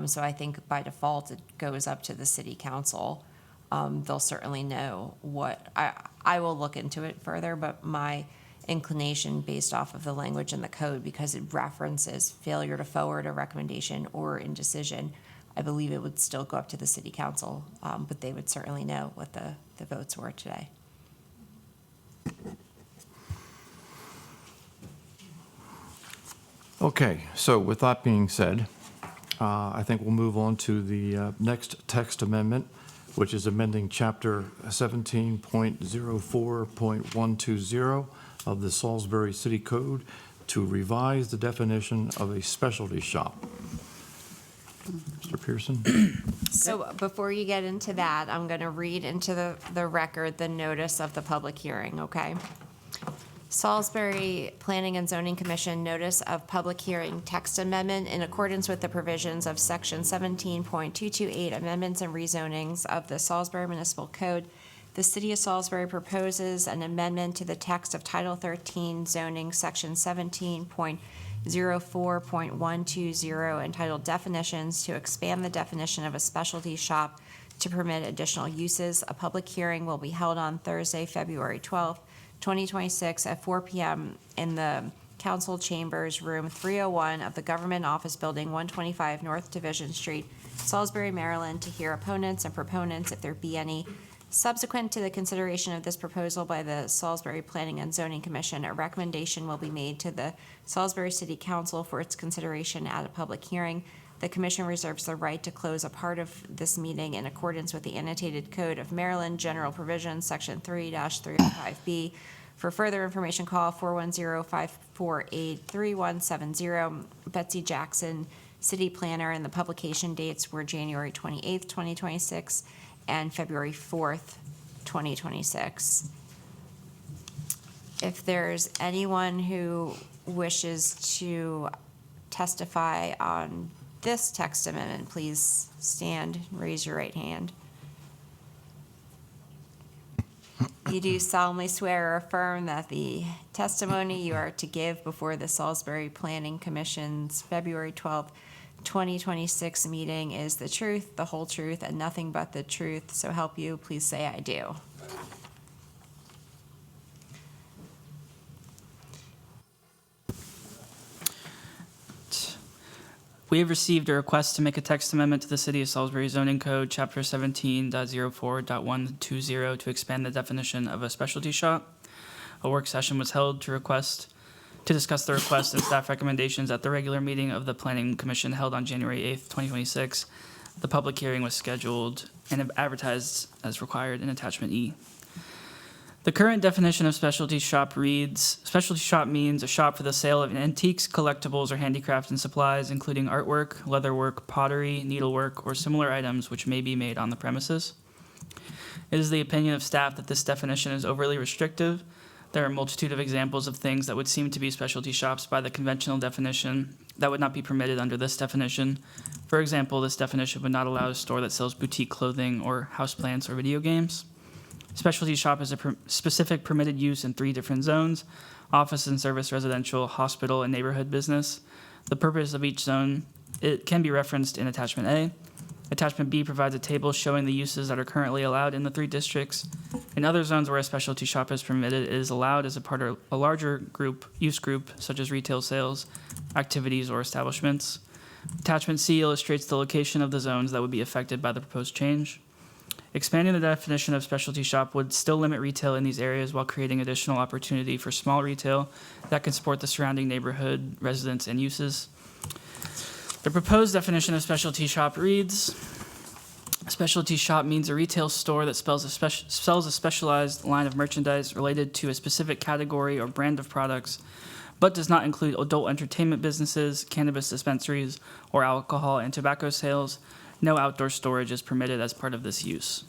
So I think by default, it goes up to the city council. They'll certainly know what, I will look into it further, but my inclination based off of the language in the code, because it references failure to forward a recommendation or indecision, I believe it would still go up to the city council, but they would certainly know what the votes were today.
Okay, so with that being said, I think we'll move on to the next text amendment, which is amending Chapter 17.04.120 of the Salisbury City Code to revise the definition of a specialty shop. Mr. Pearson?
So before you get into that, I'm going to read into the record the notice of the public hearing, okay? Salisbury Planning and Zoning Commission notice of public hearing text amendment in accordance with the provisions of Section 17.228 amendments and rezonings of the Salisbury Municipal Code. The City of Salisbury proposes an amendment to the text of Title 13 zoning, Section 17.04.120, entitled Definitions, to expand the definition of a specialty shop to permit additional uses. A public hearing will be held on Thursday, February 12th, 2026 at 4 p.m. in the Council Chambers, Room 301 of the Government Office Building, 125 North Division Street, Salisbury, Maryland, to hear opponents and proponents, if there be any. Subsequent to the consideration of this proposal by the Salisbury Planning and Zoning Commission, a recommendation will be made to the Salisbury City Council for its consideration at a public hearing. The commission reserves the right to close a part of this meeting in accordance with the annotated Code of Maryland General Provisions, Section 3-305B. For further information, call 410-548-3170. Betsy Jackson, City Planner, and the publication dates were January 28th, 2026, and February 4th, 2026. If there's anyone who wishes to testify on this text amendment, please stand and raise your right hand. You do solemnly swear or affirm that the testimony you are to give before the Salisbury Planning Commission's February 12th, 2026 meeting is the truth, the whole truth, and nothing but the truth. So help you, please say I do.
We have received a request to make a text amendment to the City of Salisbury Zoning Code, Chapter 17.04.120, to expand the definition of a specialty shop. A work session was held to discuss the request and staff recommendations at the regular meeting of the Planning Commission held on January 8th, 2026. The public hearing was scheduled and advertised as required in Attachment E. The current definition of specialty shop reads, specialty shop means a shop for the sale of antiques, collectibles, or handicraft and supplies, including artwork, leatherwork, pottery, needlework, or similar items which may be made on the premises. It is the opinion of staff that this definition is overly restrictive. There are a multitude of examples of things that would seem to be specialty shops by the conventional definition that would not be permitted under this definition. For example, this definition would not allow a store that sells boutique clothing or houseplants or video games. Specialty shop is a specific permitted use in 3 different zones: office and service, residential, hospital, and neighborhood business. The purpose of each zone, it can be referenced in Attachment A. Attachment B provides a table showing the uses that are currently allowed in the 3 districts. In other zones where a specialty shop is permitted, it is allowed as a part of a larger use group, such as retail sales, activities, or establishments. Attachment C illustrates the location of the zones that would be affected by the proposed change. Expanding the definition of specialty shop would still limit retail in these areas while creating additional opportunity for small retail that can support the surrounding neighborhood, residents, and uses. The proposed definition of specialty shop reads, a specialty shop means a retail store that sells a specialized line of merchandise related to a specific category or brand of products but does not include adult entertainment businesses, cannabis dispensaries, or alcohol and tobacco sales. No outdoor storage is permitted as part of this use.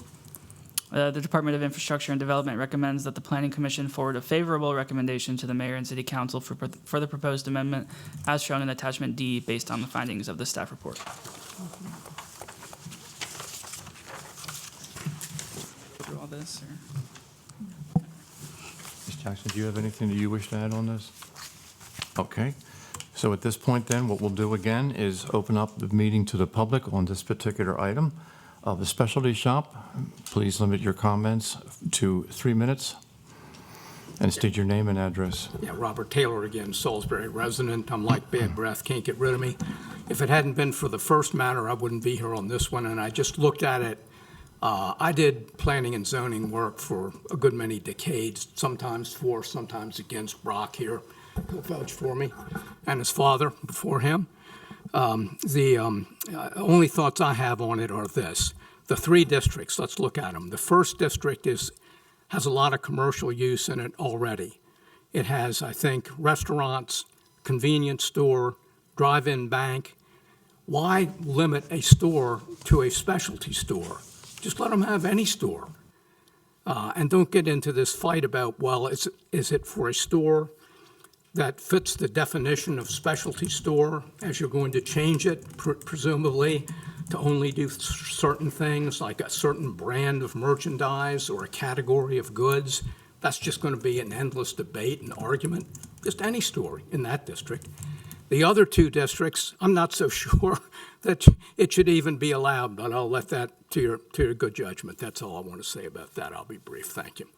The Department of Infrastructure and Development recommends that the Planning Commission forward a favorable recommendation to the Mayor and City Council for the proposed amendment as shown in Attachment D based on the findings of the staff report. Go through all this, or?
Ms. Jackson, do you have anything that you wish to add on this? Okay. So at this point then, what we'll do again is open up the meeting to the public on this particular item. The specialty shop, please limit your comments to 3 minutes and state your name and address.
Yeah, Robert Taylor again, Salisbury resident. I'm like bad breath, can't get rid of me. If it hadn't been for the first matter, I wouldn't be here on this one, and I just looked at it. I did planning and zoning work for a good many decades, sometimes for, sometimes against Brock here. He'll vouch for me, and his father before him. The only thoughts I have on it are this. The 3 districts, let's look at them. The first district has a lot of commercial use in it already. It has, I think, restaurants, convenience store, drive-in bank. Why limit a store to a specialty store? Just let them have any store. And don't get into this fight about, well, is it for a store that fits the definition of specialty store, as you're going to change it, presumably, to only do certain things, like a certain brand of merchandise or a category of goods. That's just going to be an endless debate and argument, just any store in that district. The other 2 districts, I'm not so sure that it should even be allowed, but I'll let that to your good judgment. That's all I want to say about that. I'll be brief. Thank you.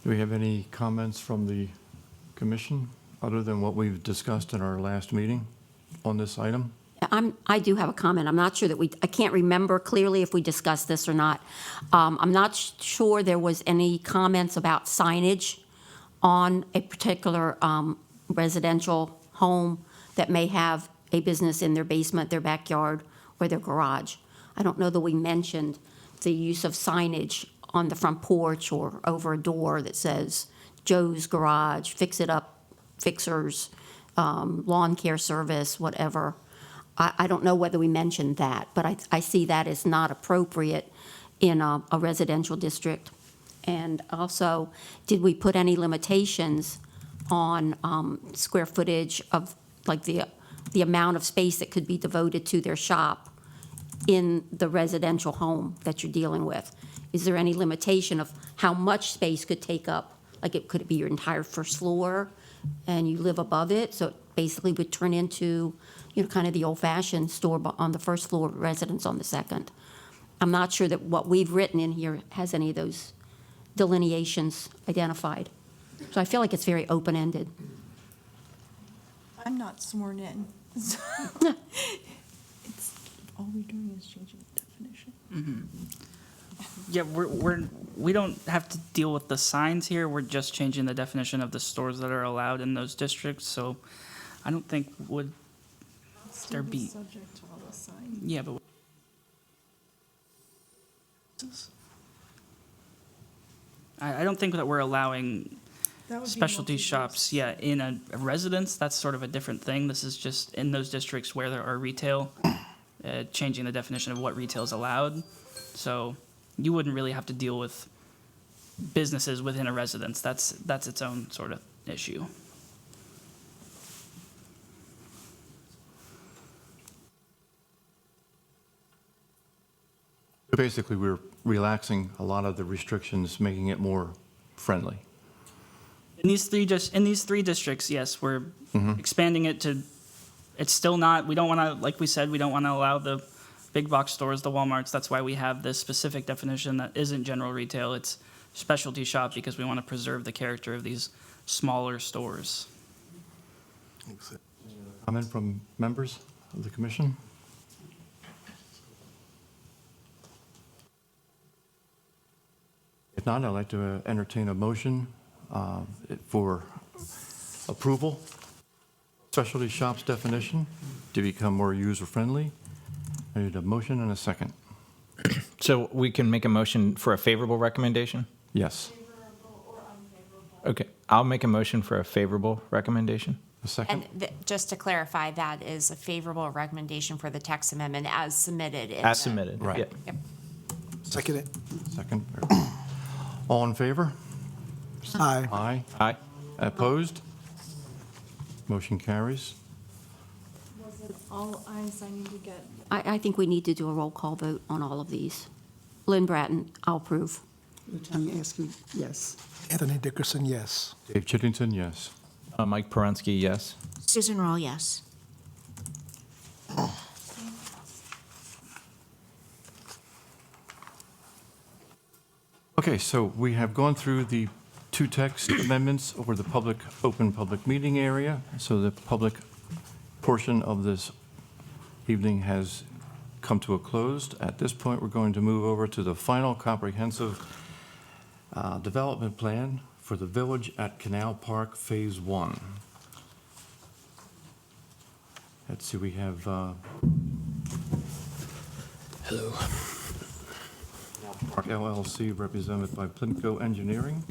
Do we have any comments from the commission other than what we've discussed in our last meeting on this item?
I do have a comment. I'm not sure that I can't remember clearly if we discussed this or not. I'm not sure there was any comments about signage on a particular residential home that may have a business in their basement, their backyard, or their garage. I don't know that we mentioned the use of signage on the front porch or over a door that says Joe's Garage, Fix It Up, Fixers, Lawn Care Service, whatever. I don't know whether we mentioned that, but I see that as not appropriate in a residential district. And also, did we put any limitations on square footage of, like, the amount of space that could be devoted to their shop in the residential home that you're dealing with? Is there any limitation of how much space could take up? Like, could it be your entire first floor and you live above it? So it basically would turn into, kind of the old-fashioned store on the first floor, residence on the second. I'm not sure that what we've written in here has any of those delineations identified. So I feel like it's very open-ended.
I'm not sworn in. So all we're doing is changing the definition.
Yeah, we don't have to deal with the signs here. We're just changing the definition of the stores that are allowed in those districts. So I don't think would there be.
Subject to all the signs.
Yeah, but. I don't think that we're allowing
That would be
specialty
multi-use.
shops, yeah, in a residence. That's sort of a different thing. This is just in those districts where there are retail, changing the definition of what retail is allowed. So you wouldn't really have to deal with businesses within a residence. That's its own sort of issue.
Basically, we're relaxing a lot of the restrictions, making it more friendly.
In these three districts, yes, we're expanding it to. It's still not. We don't want to, like we said, we don't want to allow the big box stores, the Walmarts. That's why we have this specific definition that isn't general retail. It's specialty shop because we want to preserve the character of these smaller stores.
Comment from members of the commission? If not, I'd like to entertain a motion for approval. Specialty shops definition to become more user-friendly. I need a motion and a second.
So we can make a motion for a favorable recommendation?
Yes.
Favorable or
Okay, I'll make a motion for a favorable recommendation.
A second?
And just to clarify, that is a favorable recommendation for the text amendment as submitted. in
As
the-
submitted.
Right.
Yeah.
Yep.
Second it.
Second. All in favor?
Aye.
Aye.
Aye.
Opposed? Motion carries.
Was it all ayes I need to get?
I think we need to do a roll call vote on all of these. Lynn Bratton, I'll approve.
Latonya Askew, yes.
Anthony Dickerson, yes.
Dave Chiddington, yes.
Mike Perensky, yes.
Susan Roll, yes.
Okay, so we have gone through the two text amendments over the open public meeting area. So the public portion of this evening has come to a close. At this point, we're going to move over to the final comprehensive development plan for the Village at Canal Park Phase 1. Let's see, we have... Hello. Park LLC, represented by Plimco Engineering.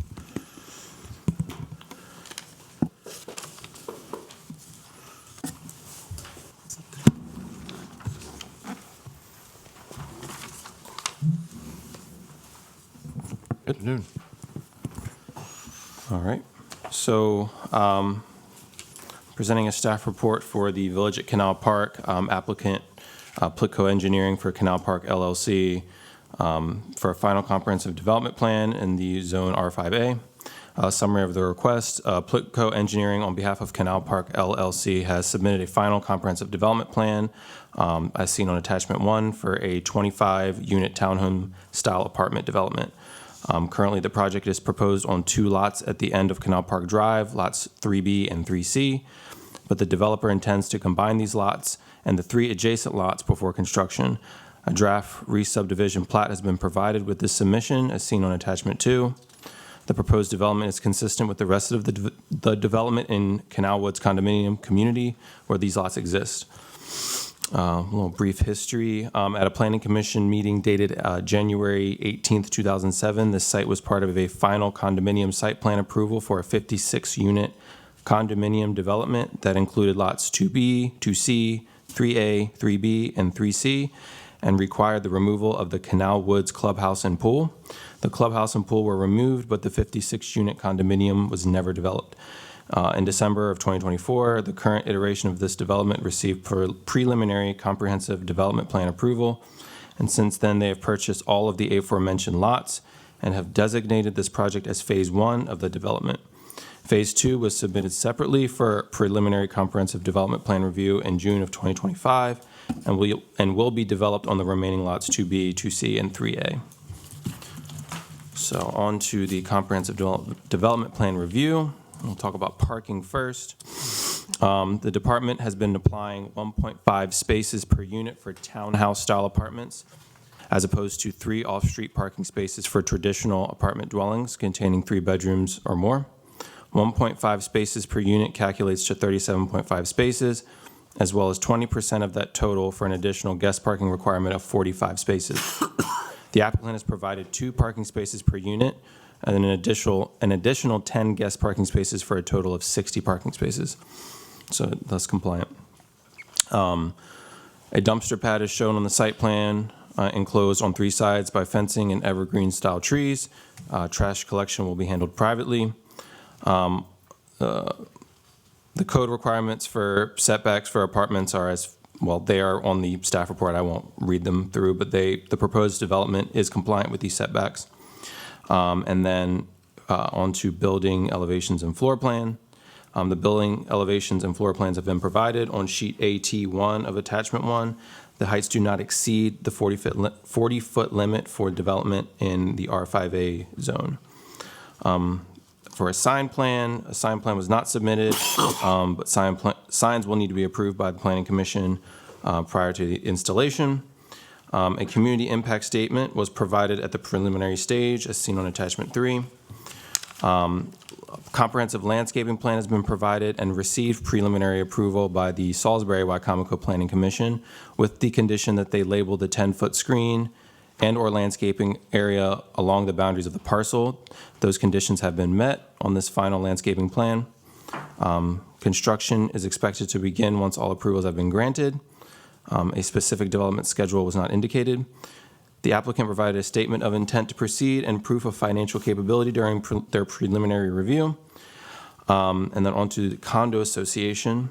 Good afternoon.
All right. So, presenting a staff report for the Village at Canal Park, applicant Plitco Engineering for Canal Park LLC for a final comprehensive development plan in the zone R5A. Summary of the request, Plitco Engineering on behalf of Canal Park LLC has submitted a final comprehensive development plan as seen on attachment 1 for a 25-unit townhome style apartment development. Currently, the project is proposed on 2 lots at the end of Canal Park Drive, lots 3B and 3C, but the developer intends to combine these lots and the 3 adjacent lots before construction. A draft re-subdivision plat has been provided with this submission, as seen on attachment 2. The proposed development is consistent with the rest of the development in Canal Woods condominium community where these lots exist. A little brief history. At a planning commission meeting dated January 18th, 2007, this site was part of a final condominium site plan approval for a 56-unit condominium development that included lots 2B, 2C, 3A, 3B, and 3C, and required the removal of the Canal Woods clubhouse and pool. The clubhouse and pool were removed, but the 56-unit condominium was never developed. In December of 2024, the current iteration of this development received preliminary comprehensive development plan approval, and since then they have purchased all of the aforementioned lots and have designated this project as Phase 1 of the development. Phase 2 was submitted separately for preliminary comprehensive development plan review in June of 2025 and will be developed on the remaining lots 2B, 2C, and 3A. So on to the comprehensive development plan review. We'll talk about parking first. The department has been applying 1.5 spaces per unit for townhouse-style apartments, as opposed to 3 off-street parking spaces for traditional apartment dwellings containing 3 bedrooms or more. 1.5 spaces per unit calculates to 37.5 spaces, as well as 20% of that total for an additional guest parking requirement of 45 spaces. The applicant has provided 2 parking spaces per unit, and an additional 10 guest parking spaces for a total of 60 parking spaces, so thus compliant. A dumpster pad is shown on the site plan, enclosed on 3 sides by fencing and evergreen-style trees. Trash collection will be handled privately. The code requirements for setbacks for apartments are they are on the staff report. I won't read them through, but the proposed development is compliant with these setbacks. And then onto building elevations and floor plan. The building elevations and floor plans have been provided on sheet AT1 of attachment 1. The heights do not exceed the 40-foot limit for development in the R5A zone. For a sign plan was not submitted, but signs will need to be approved by the Planning Commission prior to the installation. A community impact statement was provided at the preliminary stage, as seen on attachment 3. Comprehensive landscaping plan has been provided and received preliminary approval by the Salisbury Wycomico Planning Commission with the condition that they label the 10-foot screen and/or landscaping area along the boundaries of the parcel. Those conditions have been met on this final landscaping plan. Construction is expected to begin once all approvals have been granted. A specific development schedule was not indicated. The applicant provided a statement of intent to proceed and proof of financial capability during their preliminary review. And then on to the condo association.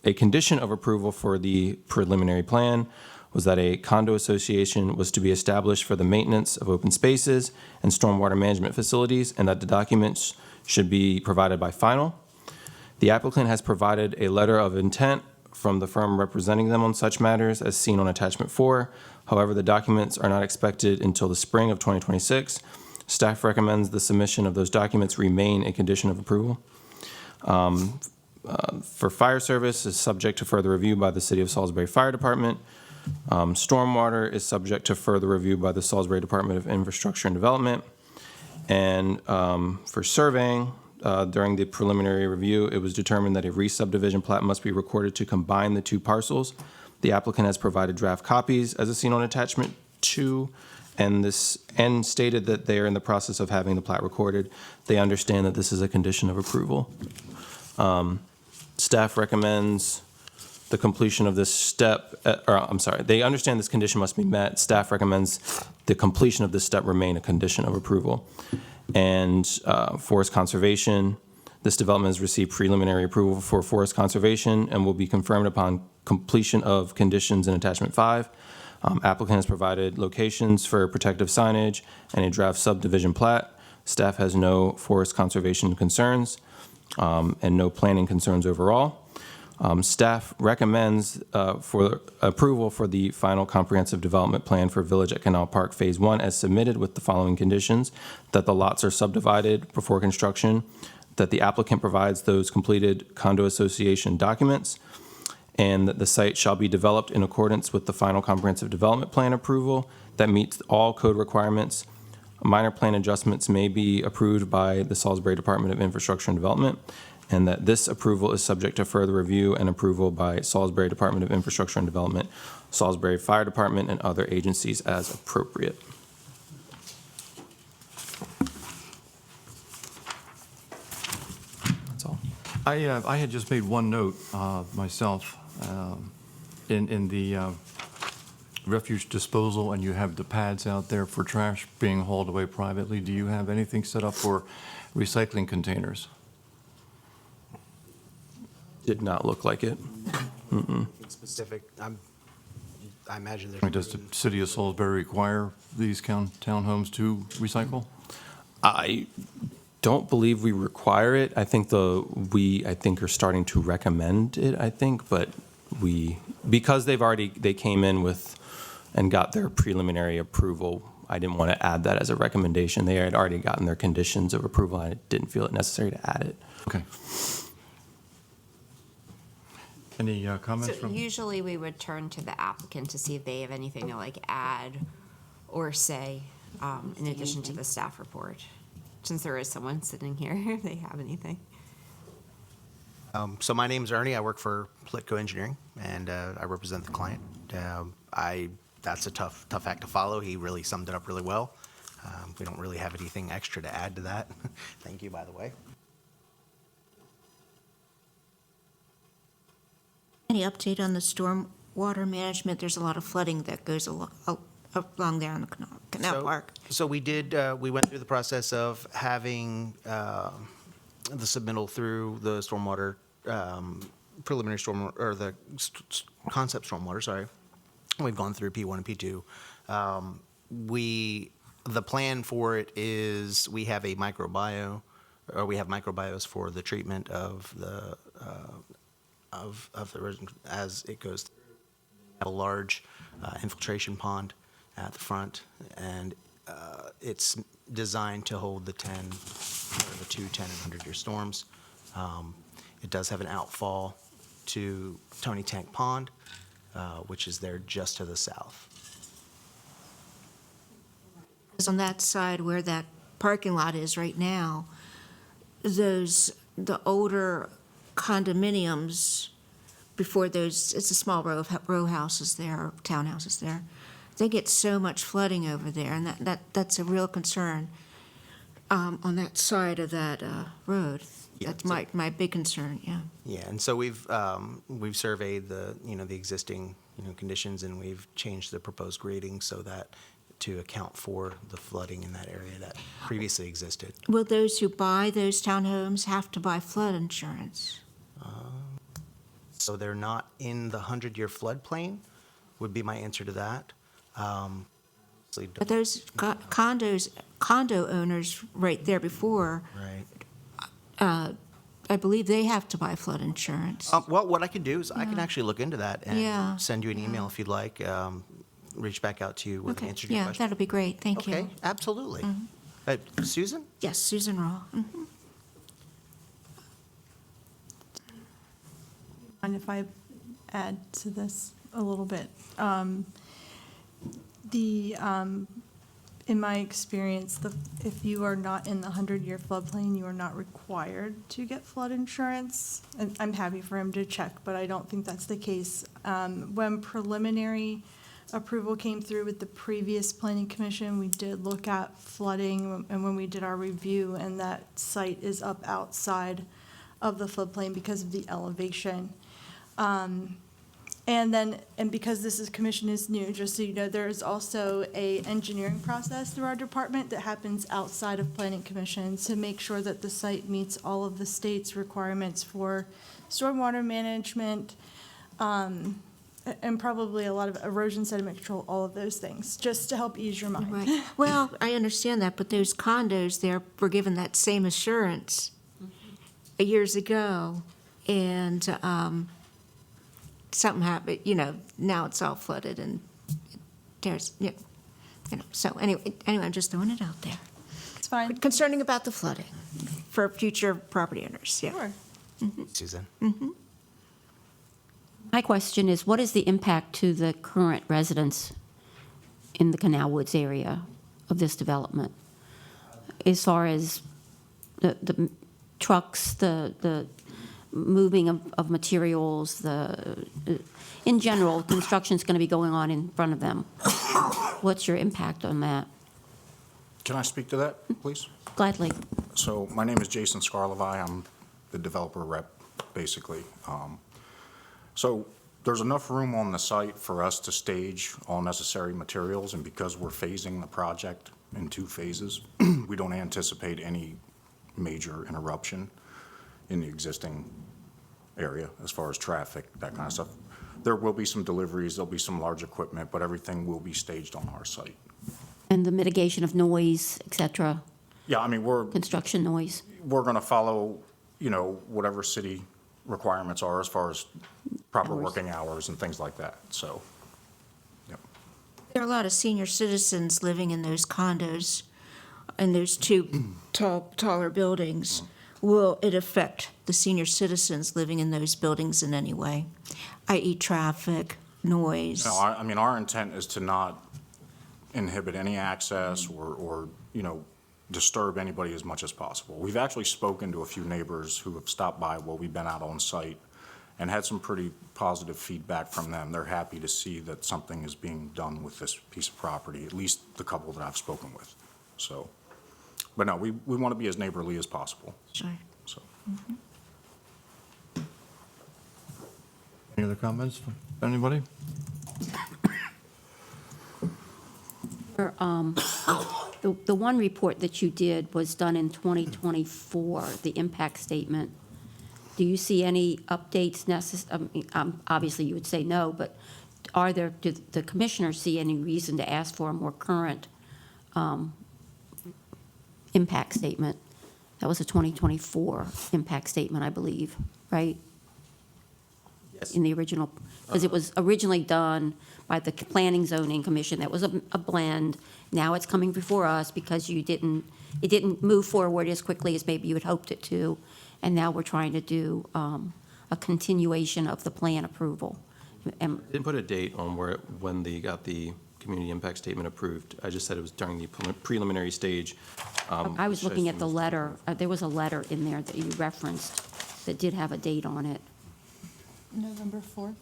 A condition of approval for the preliminary plan was that a condo association was to be established for the maintenance of open spaces and stormwater management facilities, and that the documents should be provided by final. The applicant has provided a letter of intent from the firm representing them on such matters as seen on attachment 4. However, the documents are not expected until the spring of 2026. Staff recommends the submission of those documents remain a condition of approval. For fire service is subject to further review by the City of Salisbury Fire Department. Stormwater is subject to further review by the Salisbury Department of Infrastructure and Development. And for surveying, during the preliminary review, it was determined that a re-subdivision plat must be recorded to combine the two parcels. The applicant has provided draft copies as seen on attachment 2, and stated that they are in the process of having the plat recorded. They understand that this is a condition of approval. Staff recommends the completion of this step, they understand this condition must be met. Staff recommends the completion of this step remain a condition of approval. And forest conservation, this development has received preliminary approval for forest conservation and will be confirmed upon completion of conditions in attachment 5. Applicant has provided locations for protective signage and a draft subdivision plat. Staff has no forest conservation concerns and no planning concerns overall. Staff recommends for approval for the final comprehensive development plan for Village at Canal Park Phase 1 as submitted with the following conditions: that the lots are subdivided before construction, that the applicant provides those completed condo association documents, and that the site shall be developed in accordance with the final comprehensive development plan approval that meets all code requirements. Minor plan adjustments may be approved by the Salisbury Department of Infrastructure and Development, and that this approval is subject to further review and approval by Salisbury Department of Infrastructure and Development, Salisbury Fire Department, and other agencies as appropriate. That's all.
I had just made one note myself in the refuge disposal, and you have the pads out there for trash being hauled away privately. Do you have anything set up for recycling containers?
Did not look like it.
Specific, I imagine there's.
Does the city of Salisbury require these townhomes to recycle?
I don't believe we require it. I think I think are starting to recommend it, but because they came in with and got their preliminary approval, I didn't want to add that as a recommendation. They had already gotten their conditions of approval. I didn't feel it necessary to add it.
Okay. Any comments
So
from?
usually we would turn to the applicant to see if they have anything to add or say in addition to the staff report. Since there is someone sitting here, if they have anything.
So my name's Ernie. I work for Politico Engineering, and I represent the client. That's a tough act to follow. He really summed it up really well. We don't really have anything extra to add to that. Thank you, by the way.
Any update on the stormwater management? There's a lot of flooding that goes along there on the Canal Park.
So we went through the process of having the submittal through the stormwater, preliminary stormwater, or the concept stormwater, sorry. We've gone through P1 and P2. The plan for it is we have a microbiome, or we have microbiomes for the treatment of the resin as it goes through. We have a large infiltration pond at the front, and it's designed to hold the 10, or the 2 10 and 100-year storms. It does have an outfall to Tony Tank Pond, which is there just to the south.
Because on that side where that parking lot is right now, the older condominiums before it's a small row houses there, townhouses there. they get so much flooding over there, and that's a real concern on that side of that road.
Yeah,
That's my big concern, yeah.
Yeah, and so we've surveyed the, the existing, conditions, and we've changed the proposed grading so that to account for the flooding in that area that previously existed.
Will those who buy those townhomes have to buy flood insurance?
So they're not in the 100-year floodplain, would be my answer to that. Obviously
But those condo owners right there before,
Right.
I believe they have to buy flood insurance.
Well, what I could do is I can
Yeah.
actually look into that and
Yeah,
send you an email if you'd like. Reach back out to you with an
Okay,
answer to your
yeah,
question.
that'll be great, thank you.
Okay, absolutely. Susan?
Yes, Susan Raw.
Mind if I add to this a little bit? In my experience, if you are not in the 100-year floodplain, you are not required to get flood insurance. And I'm happy for him to check, but I don't think that's the case. When preliminary approval came through with the previous planning commission, we did look at flooding, and when we did our review, and that site is up outside of the floodplain because of the elevation. And because this commission is new, just so you know, there is also a engineering process through our department that happens outside of planning commission to make sure that the site meets all of the state's requirements for stormwater management, and probably a lot of erosion sediment control, all of those things, just to help ease your mind.
Right. Well, I understand that, but those condos there were given that same assurance years ago, and something happened, now it's all flooded and there's, so anyway, I'm just throwing it out there.
It's fine.
Concerning about the flooding for future property owners, yeah.
Sure.
Susan?
My question is, what is the impact to the current residents in the Canal Woods area of this development? As far as the trucks, the moving of materials, in general, construction's going to be going on in front of them. What's your impact on that?
Can I speak to that, please?
Gladly.
So my name is Jason Scarlevi. I'm the developer rep, basically. So there's enough room on the site for us to stage all necessary materials, and because we're phasing the project in 2 phases, we don't anticipate any major interruption in the existing area as far as traffic, that kind of stuff. There will be some deliveries, there'll be some large equipment, but everything will be staged on our site.
And the mitigation of noise, et cetera,
Yeah, I mean,
construction noise?
we're going to follow, whatever city requirements are as far as proper
Hours.
working hours and things like that, so, yep.
There are a lot of senior citizens living in those condos and those 2 taller buildings. Will it affect the senior citizens living in those buildings in any way, i.e. traffic, noise?
No, I mean, our intent is to not inhibit any access or disturb anybody as much as possible. We've actually spoken to a few neighbors who have stopped by while we've been out on site and had some pretty positive feedback from them. They're happy to see that something is being done with this piece of property, at least the couple that I've spoken with. So, but no, we want to be as neighborly as possible,
Sure.
so.
Any other comments from anybody?
The one report that you did was done in 2024, the impact statement. Do you see any updates obviously you would say no, but do the commissioners see any reason to ask for a more current impact statement? That was a 2024 impact statement, I believe, right?
Yes.
In the original, because it was originally done by the Planning Zoning Commission. That was a blend. Now it's coming before us because it didn't move forward as quickly as maybe you had hoped it to. And now we're trying to do a continuation of the plan approval. And
Didn't put a date on when they got the community impact statement approved. I just said it was during the preliminary stage.
I was looking at the letter. There was a letter in there that you referenced that did have a date on it.
November 4th.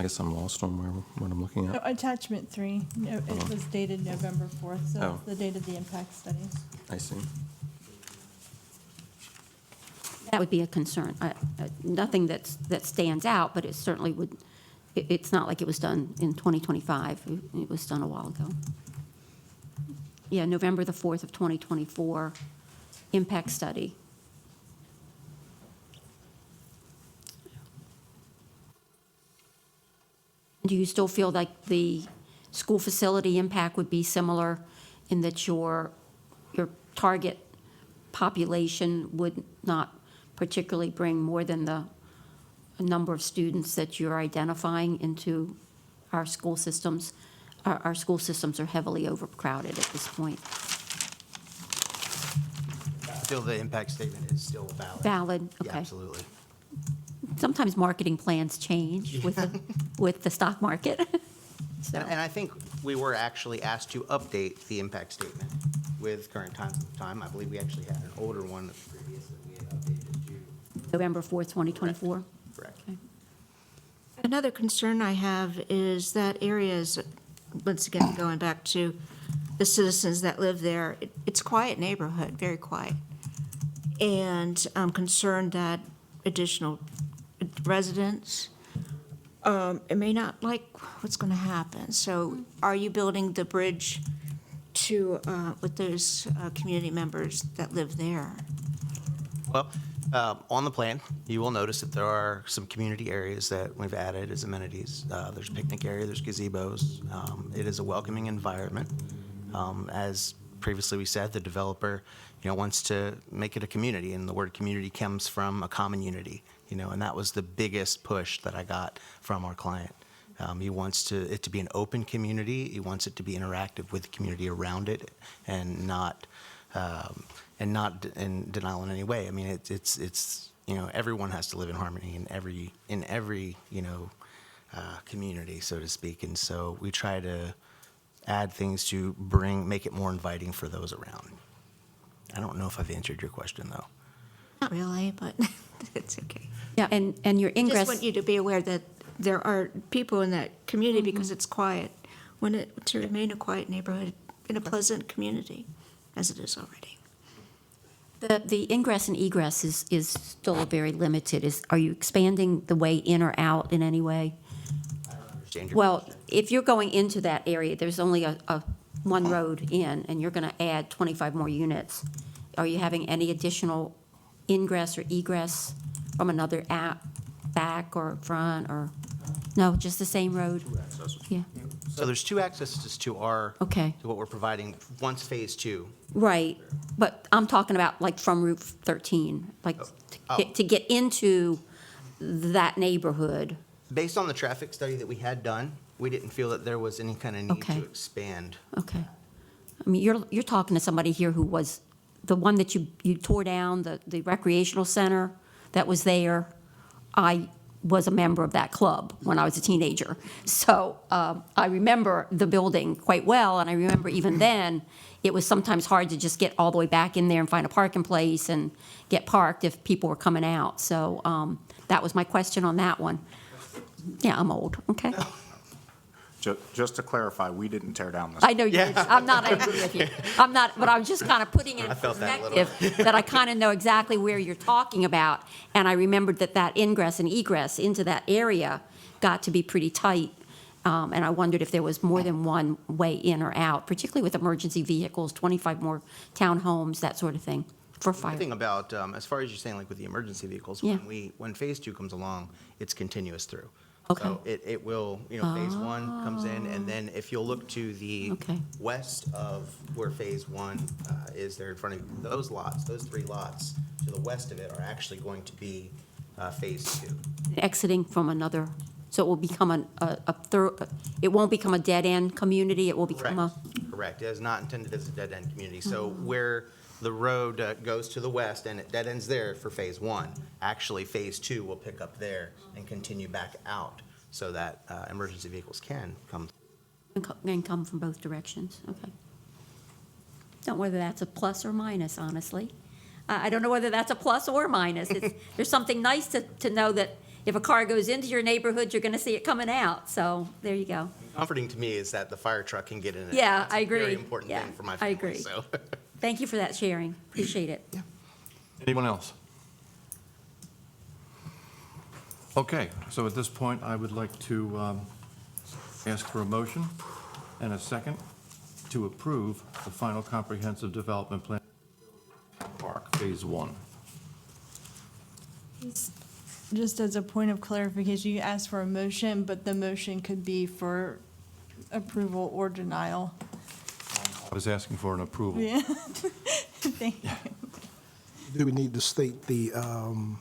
I guess I'm lost on what I'm looking
No,
at.
Attachment 3, no, it was dated November 4th, so
Oh.
it's the date of the impact studies.
I see.
That would be a concern. Nothing that stands out, but it certainly would, it's not like it was done in 2025. It was done a while ago. Yeah, November the 4th of 2024, impact study. Do you still feel like the school facility impact would be similar in that your target population would not particularly bring more than the number of students that you're identifying into our school systems? Our school systems are heavily overcrowded at this point.
Still, the impact statement is still valid.
Valid,
Yeah,
okay.
absolutely.
Sometimes marketing plans change with the stock market. So,
And I think we were actually asked to update the impact statement with current times at the time. I believe we actually had an older one previous that we had updated to.
November 4th, 2024.
Correct.
Okay.
Another concern I have is that areas, once again, going back to the citizens that live there, it's a quiet neighborhood, very quiet. And I'm concerned that additional residents, it may not like what's going to happen. So are you building the bridge to, with those community members that live there?
Well, on the plan, you will notice that there are some community areas that we've added as amenities. There's a picnic area, there's gazebos. It is a welcoming environment. As previously we said, the developer, wants to make it a community, and the word community comes from a common unity, and that was the biggest push that I got from our client. He wants it to be an open community. He wants it to be interactive with the community around it, and not in denial in any way. I mean, it's everyone has to live in harmony in every community, so to speak. And so we try to add things to make it more inviting for those around. I don't know if I've answered your question, though.
Not really, but it's okay.
Yeah, and your
Just
ingress.
want you to be aware that there are people in that community because it's quiet. To remain a quiet neighborhood in a pleasant community, as it is already.
The ingress and egress is still very limited. Are you expanding the way in or out in any way?
Understand your
Well,
question.
if you're going into that area, there's only a one road in, and you're going to add 25 more units. Are you having any additional ingress or egress from another back or front, or, no, just the same road? Yeah,
So there's two accesses to
okay,
to what we're providing once phase 2.
right. But I'm talking about like from Route 13, like to get into that neighborhood.
Based on the traffic study that we had done, we didn't feel that there was any kind of need
Okay.
to expand.
Okay. I mean, you're talking to somebody here who was the one that you tore down, the recreational center that was there. I was a member of that club when I was a teenager. So I remember the building quite well, and I remember even then, it was sometimes hard to just get all the way back in there and find a parking place and get parked if people were coming out. So that was my question on that one. Yeah, I'm old, okay?
Just to clarify, we didn't tear down this.
I know you did. I'm not angry with you. I'm not, but I'm just kind of putting it in
I felt that a little.
perspective that I kind of know exactly where you're talking about. And I remembered that ingress and egress into that area got to be pretty tight. And I wondered if there was more than one way in or out, particularly with emergency vehicles, 25 more townhomes, that sort of thing, for
The
fire.
thing about, as far as you're saying, like with the emergency vehicles,
Yeah.
when phase 2 comes along, it's continuous through.
Okay.
So it will, phase 1 comes in, and then if you'll look to the
Okay.
west of where phase 1 is there in front of you, those lots, those 3 lots to the west of it are actually going to be phase 2.
Exiting from another, so it will become it won't become a dead-end community, it will become a.
Correct. It is not intended as a dead-end community. So where the road goes to the west and it dead ends there for phase 1, actually phase 2 will pick up there and continue back out so that emergency vehicles can come.
And come from both directions, okay. Don't know whether that's a plus or minus, honestly. I don't know whether that's a plus or minus. There's something nice to know that if a car goes into your neighborhood, you're going to see it coming out. So there you go.
Comforting to me is that the fire truck can get in it.
Yeah,
That's
I
a very
agree.
important
Yeah,
thing for my
I
family,
agree.
so.
Thank you for that sharing. Appreciate it.
Anyone else? Okay, so at this point, I would like to ask for a motion and a second to approve the final comprehensive development plan, Park Phase 1.
Just as a point of clarification, you asked for a motion, but the motion could be for approval or denial.
I was asking for an approval.
Yeah. Thank you.
Do we need to state the,
And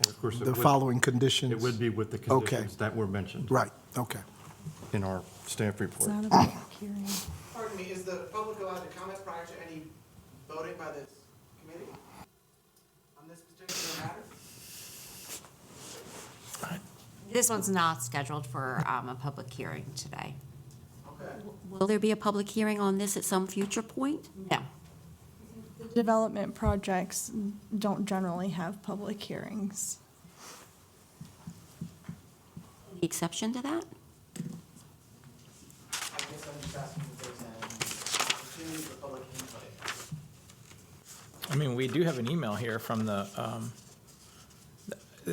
of course, it
the
would-
following conditions?
It would be with the
Okay.
conditions that were mentioned
Right, okay.
in our staff
It's
report.
not a public hearing.
Pardon me, is the public allowed to comment prior to any voting by this committee on this particular matter?
This one's not scheduled for a public hearing today.
Okay.
Will there be a public hearing on this at some future point?
No.
Development projects don't generally have public hearings.
Any exception to that?
I guess I'm just asking if there's an opportunity for public input.
I mean, we do have an email here from the,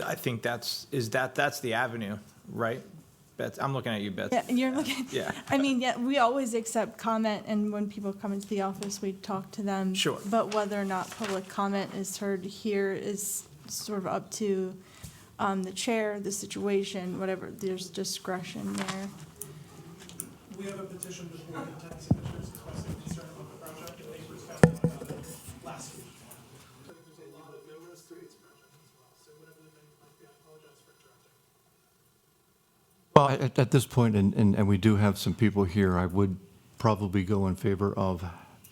I think that's the avenue, right? Betsy, I'm looking at you, Betsy.
Yeah, you're looking,
Yeah.
I mean, yeah, we always accept comment, and when people come into the office, we talk to them.
Sure.
But whether or not public comment is heard here is sort of up to the chair, the situation, whatever, there's discretion there.
We have a petition before the 10 signatures expressing concern about the project, and neighbors found out about it last week. So there's a lot of notice to its project as well, so whatever the venue might be, I apologize for interrupting.
Well, at this point, and we do have some people here, I would probably go in favor of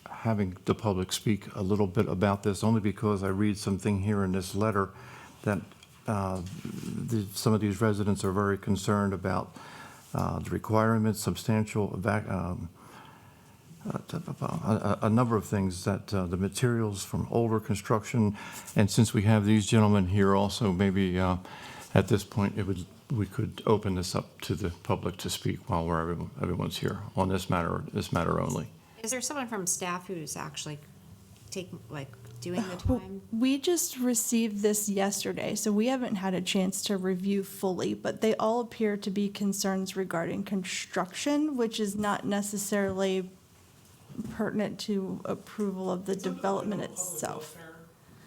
having the public speak a little bit about this, only because I read something here in this letter that some of these residents are very concerned about the requirements, substantial, a number of things, that the materials from older construction, and since we have these gentlemen here also, maybe at this point, we could open this up to the public to speak while everyone's here on this matter only.
Is there someone from staff who's actually doing the time?
We just received this yesterday, so we haven't had a chance to review fully, but they all appear to be concerns regarding construction, which is not necessarily pertinent to approval of the
It's under
development
the public
itself.
welfare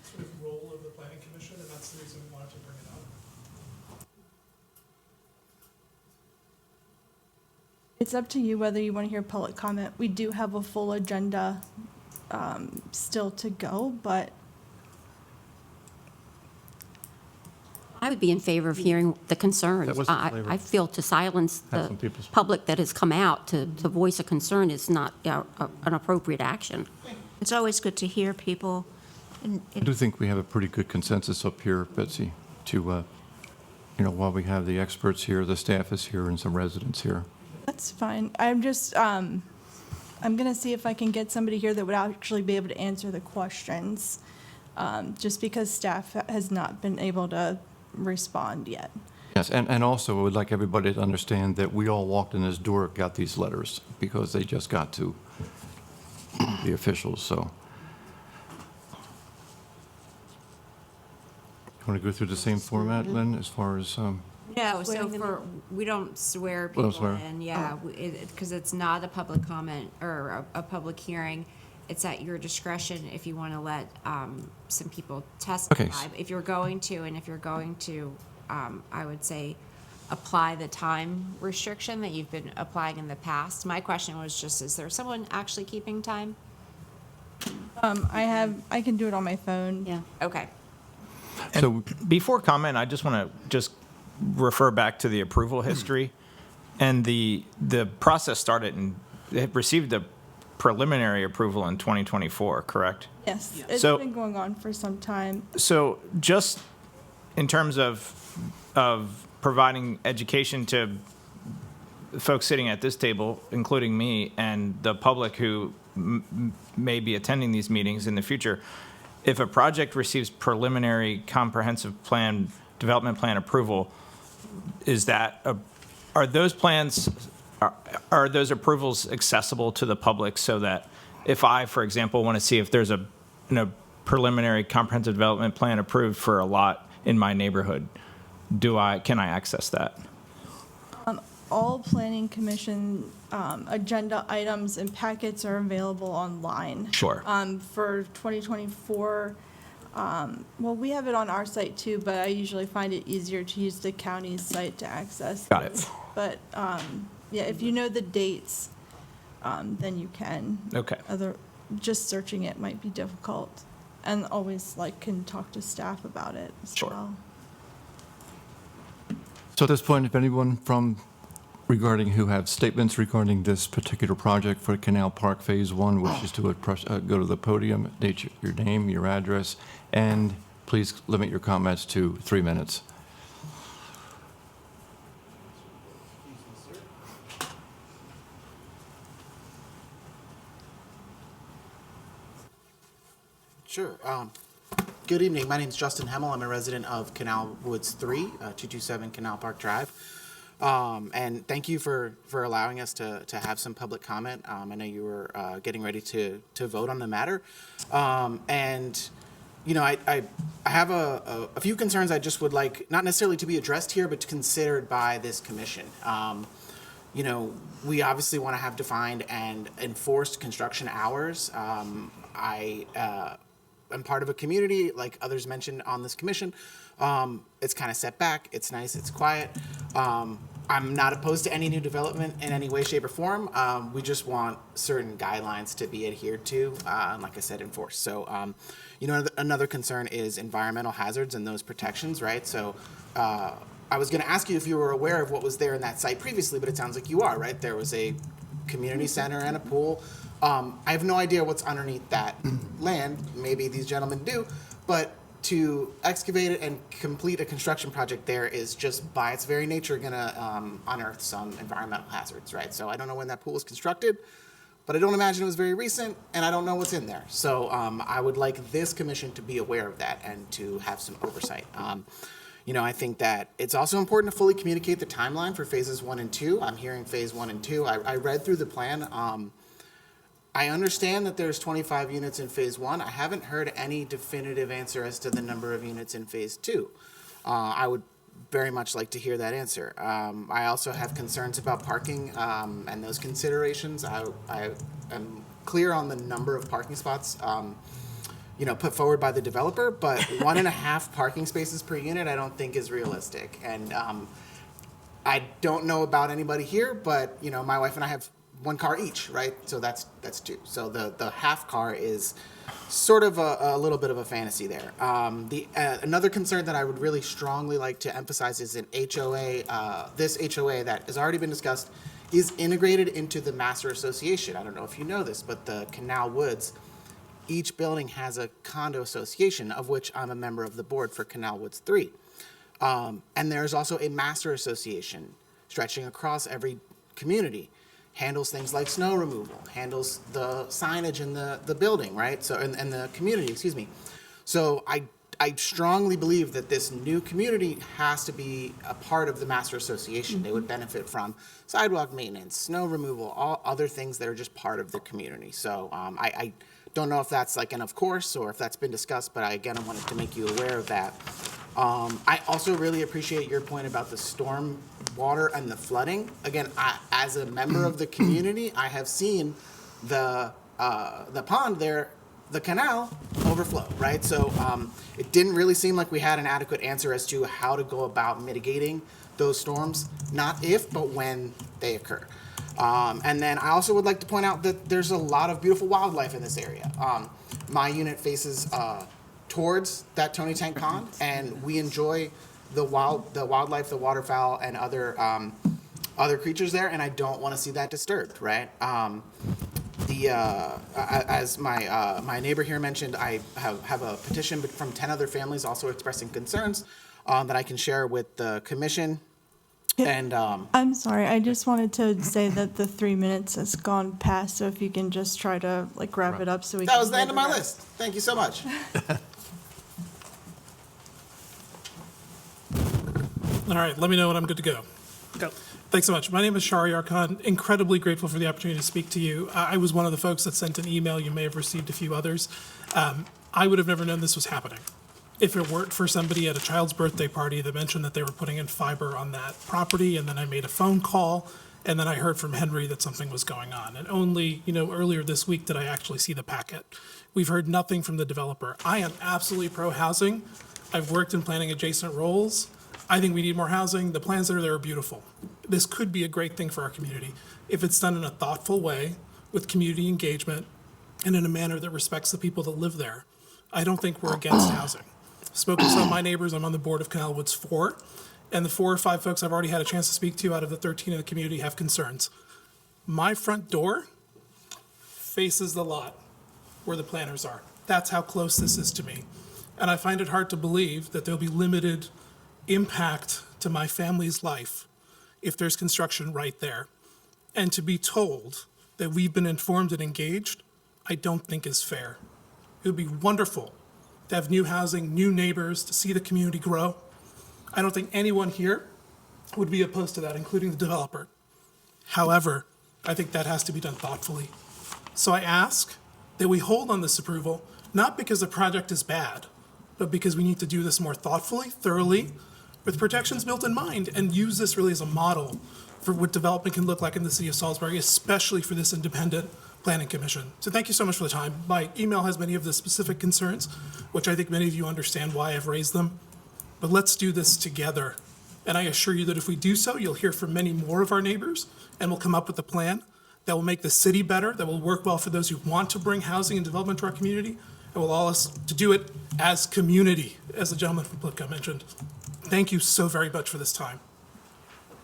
sort of role of the planning commission, and that's the reason we wanted to bring it up.
It's up to you whether you want to hear public comment. We do have a full agenda still to go, but
I would be in favor of hearing the concerns.
That was the flavor.
I feel to silence
Have
the
some people speak.
public that has come out to voice a concern is not an appropriate action.
It's always good to hear people. And
I do think we have a pretty good consensus up here, Betsy, to, while we have the experts here, the staff is here, and some residents here.
that's fine. I'm just, I'm going to see if I can get somebody here that would actually be able to answer the questions, just because staff has not been able to respond yet.
Yes, and also, I would like everybody to understand that we all walked in this door, got these letters, because they just got to the officials, so. You want to go through the same format, Lynn, as far as,
No, so
Swearing them
we don't swear
We don't
people
swear.
in, yeah, because it's not a public comment or a public hearing. It's at your discretion if you want to let some people testify. If you're going to, I would say, apply the time restriction that you've been applying in the past. My question was just, is there someone actually keeping time?
I can do it on my phone.
Yeah.
Okay.
so,
Before comment, I just want to refer back to the approval history. And the process started and it received a preliminary approval in 2024, correct?
Yes, it's
So-
been going on for some time.
So just in terms of providing education to folks sitting at this table, including me, and the public who may be attending these meetings in the future, if a project receives preliminary comprehensive plan development plan approval, is that, are those plans, are those approvals accessible to the public so that if I, for example, want to see if there's a preliminary comprehensive development plan approved for a lot in my neighborhood, can I access that?
All planning commission agenda items and packets are available online.
Sure.
For 2024, well, we have it on our site too, but I usually find it easier to use the county's site to access.
Got it.
those. But, yeah, if you know the dates, then you can.
Okay.
Just searching it might be difficult, and always can talk to staff about it as
Sure.
well.
So at this point, if anyone who have statements regarding this particular project for Canal Park Phase 1 wishes to go to the podium, state your name, your address, and please limit your comments to 3 minutes.
Sure. Good evening. My name is Justin Hemmel. I'm a resident of Canal Woods 3, 227 Canal Park Drive. And thank you for allowing us to have some public comment. I know you were getting ready to vote on the matter. And, you know, I have a few concerns I just would like, not necessarily to be addressed here, but considered by this commission. You know, we obviously want to have defined and enforced construction hours. I'm part of a community, like others mentioned on this commission. It's kind of set back. It's nice. It's quiet. I'm not opposed to any new development in any way, shape, or form. We just want certain guidelines to be adhered to, and like I said, enforced. So, you know, another concern is environmental hazards and those protections, right? So, I was going to ask you if you were aware of what was there in that site previously, but it sounds like you are, right? There was a community center and a pool. I have no idea what's underneath that land. Maybe these gentlemen do, but to excavate it and complete a construction project there is just by its very nature going to unearth some environmental hazards, right? So I don't know when that pool was constructed, but I don't imagine it was very recent, and I don't know what's in there. So I would like this commission to be aware of that and to have some oversight. You know, I think that it's also important to fully communicate the timeline for phases 1 and 2. I'm hearing phase 1 and 2. I read through the plan. I understand that there's 25 units in phase 1. I haven't heard any definitive answer as to the number of units in phase 2. I would very much like to hear that answer. I also have concerns about parking and those considerations. I am clear on the number of parking spots you know, put forward by the developer, but 1.5 parking spaces per unit I don't think is realistic. And I don't know about anybody here, but you know, my wife and I have 1 car each, right? So that's 2. So the half car is sort of a little bit of a fantasy there. Another concern that I would really strongly like to emphasize is an HOA. This HOA that has already been discussed is integrated into the master association. I don't know if you know this, but the Canal Woods, each building has a condo association, of which I'm a member of the board for Canal Woods 3. And there's also a master association stretching across every community. Handles things like snow removal, handles the signage in the building, right? So, and the community, excuse me. So I strongly believe that this new community has to be a part of the master association. They would benefit from sidewalk maintenance, snow removal, all other things that are just part of the community. So I don't know if that's like an of course or if that's been discussed, but I wanted to make you aware of that. I also really appreciate your point about the storm water and the flooding. Again, as a member of the community, I have seen the pond there, the canal, overflow, right? So it didn't really seem like we had an adequate answer as to how to go about mitigating those storms, not if, but when they occur. And then I also would like to point out that there's a lot of beautiful wildlife in this area. My unit faces towards that Tony Tank Pond, and we enjoy the wildlife, the waterfowl, and other creatures there, and I don't want to see that disturbed, right? As my neighbor here mentioned, I have a petition from 10 other families also expressing concerns that I can share with the commission. And
I'm sorry, I just wanted to say that the 3 minutes has gone past, so if you can just try to wrap it up so we can.
that was the end of my
hear the
list. Thank you so much.
All right, let me know when I'm good to go.
Go.
Thanks so much. My name is Shari Arkan. Incredibly grateful for the opportunity to speak to you. I was one of the folks that sent an email. You may have received a few others. I would have never known this was happening if it weren't for somebody at a child's birthday party that mentioned that they were putting in fiber on that property, and then I made a phone call, and then I heard from Henry that something was going on. And only, earlier this week did I actually see the packet. We've heard nothing from the developer. I am absolutely pro-housing. I've worked in planning adjacent roles. I think we need more housing. The plans that are there are beautiful. This could be a great thing for our community if it's done in a thoughtful way with community engagement and in a manner that respects the people that live there. I don't think we're against housing. I've spoken to some of my neighbors. I'm on the board of Canal Woods 4, and the 4 or 5 folks I've already had a chance to speak to out of the 13 in the community have concerns. My front door faces the lot where the planters are. That's how close this is to me. And I find it hard to believe that there'll be limited impact to my family's life if there's construction right there. And to be told that we've been informed and engaged, I don't think is fair. It would be wonderful to have new housing, new neighbors, to see the community grow. I don't think anyone here would be opposed to that, including the developer. However, I think that has to be done thoughtfully. So I ask that we hold on this approval, not because the project is bad, but because we need to do this more thoughtfully, thoroughly, with protections built in mind, and use this really as a model for what development can look like in the city of Salisbury, especially for this independent planning commission. So thank you so much for the time. My email has many of the specific concerns, which I think many of you understand why I've raised them. But let's do this together. And I assure you that if we do so, you'll hear from many more of our neighbors, and we'll come up with a plan that will make the city better, that will work well for those who want to bring housing and development to our community, and will allow us to do it as community, as the gentleman from Plitco mentioned. Thank you so very much for this time.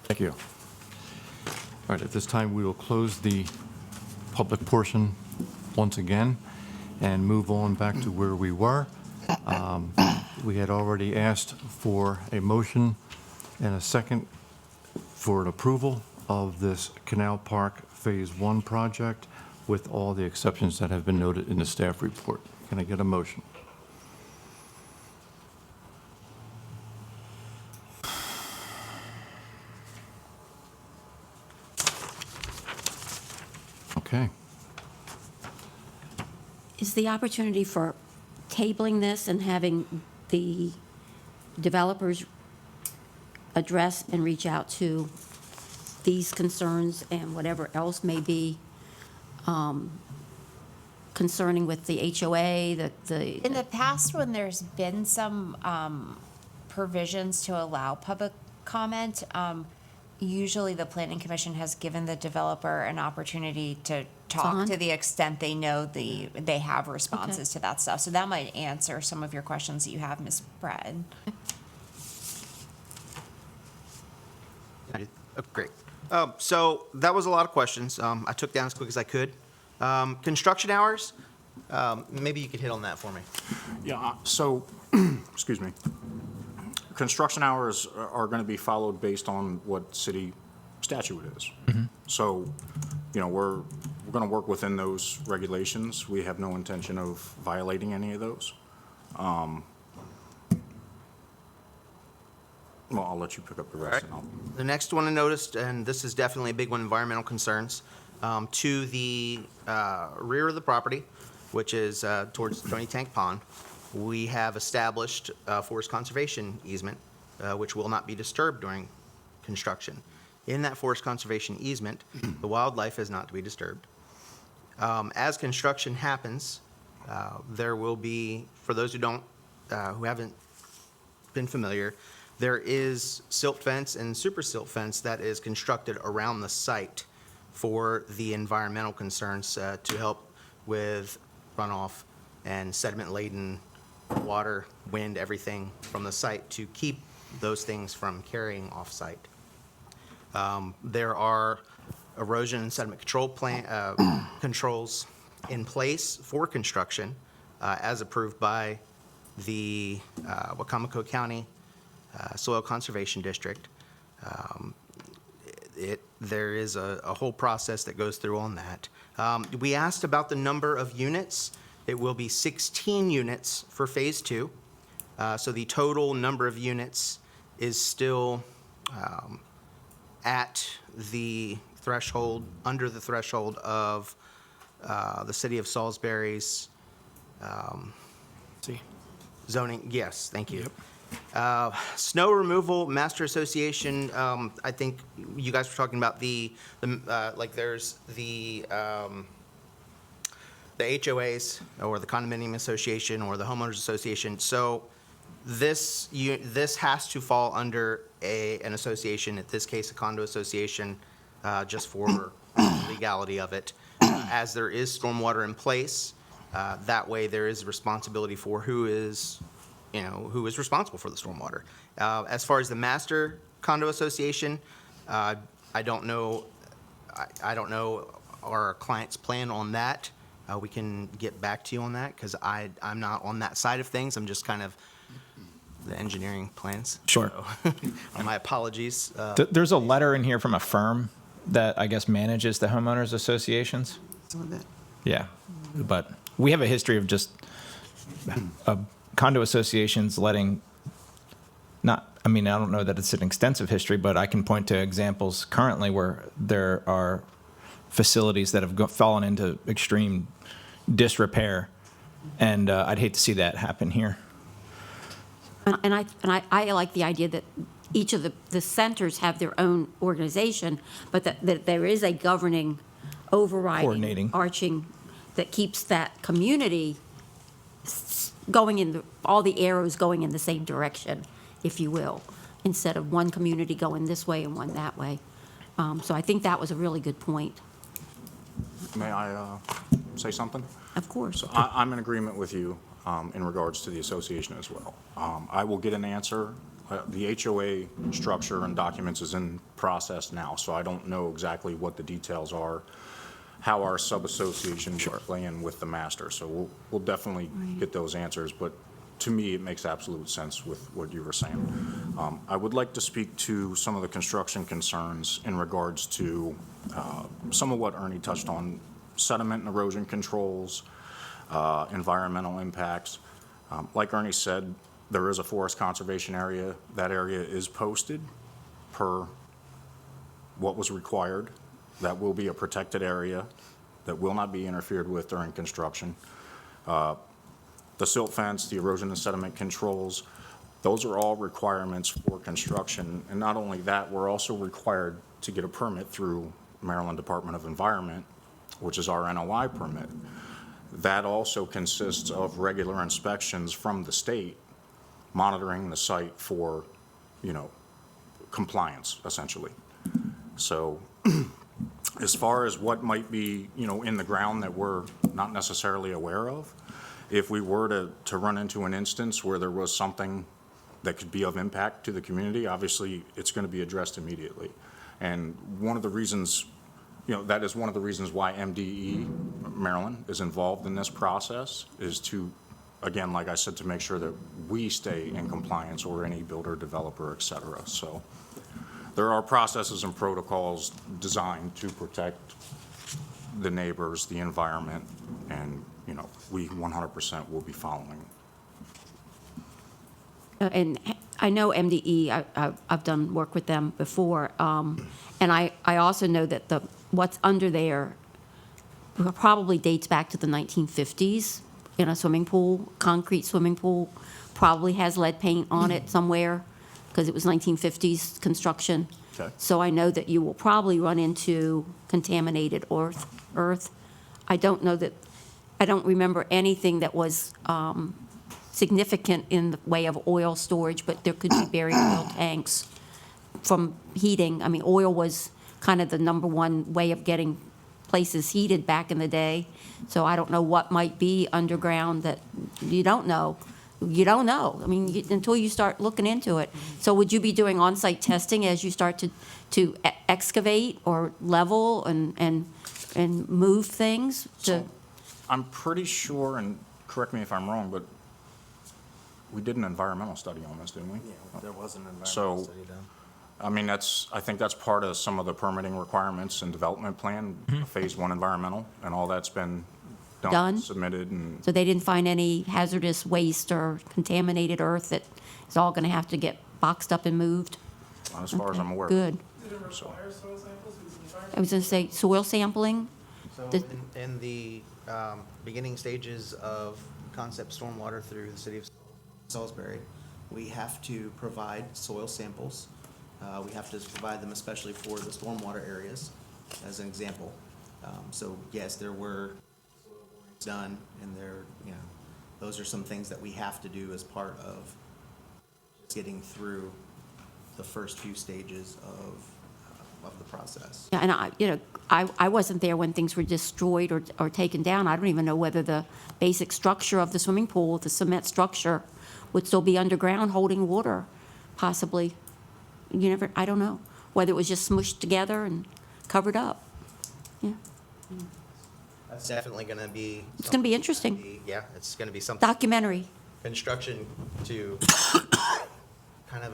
Thank you. All right, at this time, we will close the public portion once again and move on back to where we were. We had already asked for a motion and a second for an approval of this Canal Park Phase 1 project with all the exceptions that have been noted in the staff report. Can I get a motion? Okay.
Is the opportunity for tabling this and having the developers address and reach out to these concerns and whatever else may be concerning with the HOA,
In the past, when there's been some provisions to allow public comment, usually the planning commission has given the developer an opportunity to talk
Fine.
to the extent they know they have responses to that stuff. So that might answer some of your questions that you have, Ms. Bratton.
Oh, great. So that was a lot of questions. I took down as quick as I could. Construction hours, maybe you could hit on that for me.
Yeah, so, excuse me. Construction hours are going to be followed based on what city statute is. So, we're going to work within those regulations. We have no intention of violating any of those. Well, I'll let you pick up the rest.
All right. The next one I noticed, and this is definitely a big one, environmental concerns. To the rear of the property, which is towards Tony Tank Pond, we have established a forest conservation easement, which will not be disturbed during construction. In that forest conservation easement, the wildlife is not to be disturbed. As construction happens, there will be, for those who haven't been familiar, there is silt fence and super silt fence that is constructed around the site for the environmental concerns to help with runoff and sediment-laden water, wind, everything from the site to keep those things from carrying off-site. There are erosion and sediment control controls in place for construction as approved by the Wacomico County Soil Conservation District. There is a whole process that goes through on that. We asked about the number of units. It will be 16 units for Phase 2. So the total number of units is still at the threshold, under the threshold of the city of Salisbury's zoning, yes, thank you. Snow removal master association, I think you guys were talking about like there's the HOAs or the condominium association or the homeowners association. So this has to fall under an association, in this case, a condo association, just for legality of it. As there is stormwater in place, that way there is responsibility for who is responsible for the stormwater. As far as the master condo association, I don't know our client's plan on that. We can get back to you on that, because I'm not on that side of things. I'm just kind of the engineering plans.
Sure.
So, my apologies.
There's a letter in here from a firm that I guess manages the homeowners associations.
So that,
Yeah, but we have a history of just condo associations letting, I don't know that it's an extensive history, but I can point to examples currently where there are facilities that have fallen into extreme disrepair, and I'd hate to see that happen here.
And I like the idea that each of the centers have their own organization, but that there is a governing, overriding,
Coordinating.
arching, that keeps that community going all the arrows going in the same direction, if you will, instead of one community going this way and one that way. So I think that was a really good point.
May I say something?
Of course.
So I'm in agreement with you in regards to the association as well. I will get an answer. The HOA structure and documents is in process now, so I don't know exactly what the details are, how our sub-association will play in with the master. So we'll definitely get those answers, but to me, it makes absolute sense with what you were saying. I would like to speak to some of the construction concerns in regards to some of what Ernie touched on, sediment and erosion controls, environmental impacts. Like Ernie said, there is a forest conservation area. That area is posted per what was required. That will be a protected area that will not be interfered with during construction. The silt fence, the erosion and sediment controls, those are all requirements for construction. And not only that, we're also required to get a permit through Maryland Department of Environment, which is our NOI permit. That also consists of regular inspections from the state, monitoring the site for, compliance, essentially. So as far as what might be, in the ground that we're not necessarily aware of, if we were to run into an instance where there was something that could be of impact to the community, obviously it's going to be addressed immediately. And one of the reasons, that is one of the reasons why MDE Maryland is involved in this process, is to, again, like I said, to make sure that we stay in compliance, or any builder, developer, et cetera. So there are processes and protocols designed to protect the neighbors, the environment, and, we 100% will be following.
And I know MDE, I've done work with them before, and I also know that what's under there probably dates back to the 1950s, in a swimming pool, concrete swimming pool, probably has lead paint on it somewhere, because it was 1950s construction.
Okay.
So I know that you will probably run into contaminated earth. I don't remember anything that was significant in the way of oil storage, but there could be buried oil tanks from heating. I mean, oil was kind of the number one way of getting places heated back in the day. So I don't know what might be underground that you don't know. You don't know. I mean, until you start looking into it. So would you be doing on-site testing as you start to excavate or level and move things?
I'm pretty sure, and correct me if I'm wrong, but we did an environmental study on this, didn't we?
Yeah, there was an environmental
So,
study done.
I think that's part of some of the permitting requirements and development plan, phase 1 environmental, and all that's been
Done?
submitted, and
So they didn't find any hazardous waste or contaminated earth that is all going to have to get boxed up and moved?
Not as far as I'm aware.
Good.
Did it require soil samples? Because the environment.
I was going to say soil sampling?
So
The-
in the beginning stages of concept stormwater through the city of Salisbury, we have to provide soil samples. We have to provide them especially for the stormwater areas, as an example. So yes, there were soil borings done, and those are some things that we have to do as part of getting through the first few stages of the process.
Yeah, and I wasn't there when things were destroyed or taken down. I don't even know whether the basic structure of the swimming pool, the cement structure, would still be underground holding water, possibly. I don't know, whether it was just smushed together and covered up. Yeah,
That's definitely going to be.
It's gonna be interesting.
Yeah, it's going to be something.
documentary.
Construction to kind of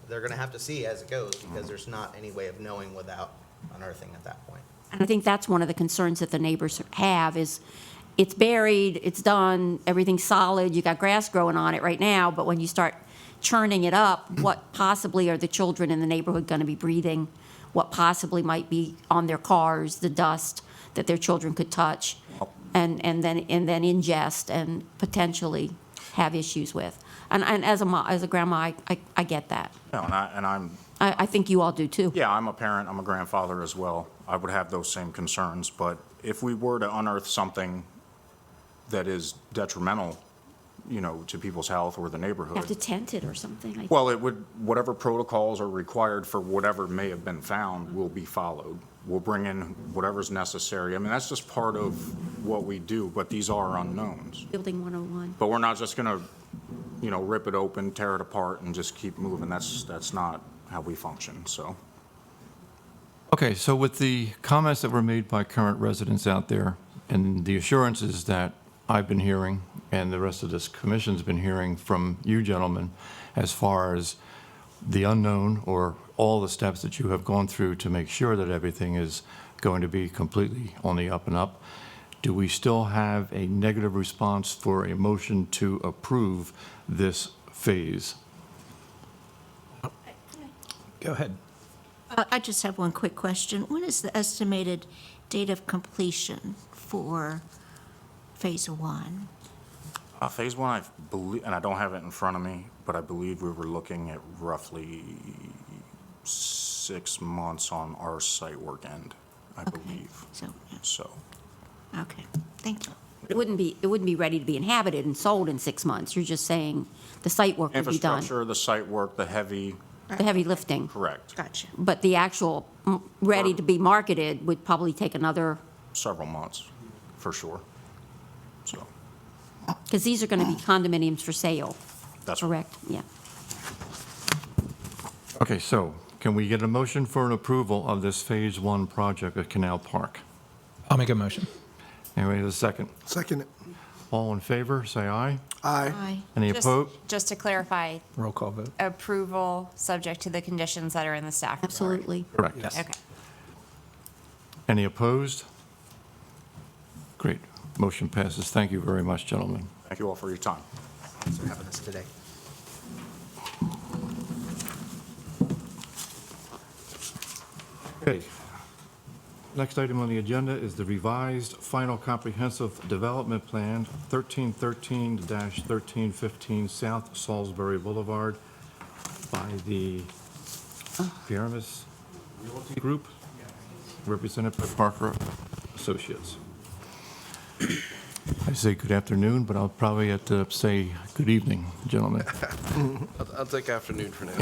they're going to have to see as it goes, because there's not any way of knowing without unearthing at that point.
And I think that's one of the concerns that the neighbors have is it's buried, it's done, everything's solid, you got grass growing on it right now, but when you start churning it up, what possibly are the children in the neighborhood going to be breathing? What possibly might be on their cars, the dust that their children could touch and then ingest and potentially have issues with. And as a grandma, I get that.
No, and I'm,
I think you all do too.
yeah, I'm a parent, I'm a grandfather as well. I would have those same concerns, but if we were to unearth something that is detrimental, to people's health or the neighborhood.
Have to tent it or something.
Well, it would, whatever protocols are required for whatever may have been found will be followed. We'll bring in whatever's necessary. I mean, that's just part of what we do, but these are unknowns.
Building 101.
But we're not just gonna, rip it open, tear it apart, and just keep moving. That's not how we function, so.
Okay, so with the comments that were made by current residents out there and the assurances that I've been hearing and the rest of this commission's been hearing from you gentlemen as far as the unknown or all the steps that you have gone through to make sure that everything is going to be completely on the up and up, do we still have a negative response for a motion to approve this phase?
Go ahead.
I just have one quick question. When is the estimated date of completion for Phase 1?
Phase one, I believe, and I don't have it in front of me, but I believe we were looking at roughly 6 months on our site work end, I believe. So,
Okay, thank you.
It wouldn't be ready to be inhabited and sold in 6 months. You're just saying the site work would be done.
infrastructure, the site work, the heavy,
The heavy lifting.
correct,
Gotcha.
But the actual ready to be marketed would probably take another,
several months, for sure. So,
because these are going to be condominiums for sale,
that's right.
correct? Yeah.
Okay, so can we get a motion for an approval of this Phase 1 project at Canal Park?
I'll make a motion.
Anybody have a second?
Second it.
All in favor, say aye.
Aye.
Aye.
Any
Just-
opposed?
Just to clarify,
Roll call vote.
approval subject to the conditions that are in the staff report.
Absolutely.
Correct.
Yes.
Okay.
Any opposed? Great. Motion passes. Thank you very much, gentlemen.
Thank you all for your time.
Thanks for having us today.
Okay. Next item on the agenda is the revised final comprehensive development plan, 1313-1315 South Salisbury Boulevard by the Pyramus Realty Group, represented by Parker Associates. I say good afternoon, but I'll probably have to say good evening, gentlemen.
I'll take afternoon for now.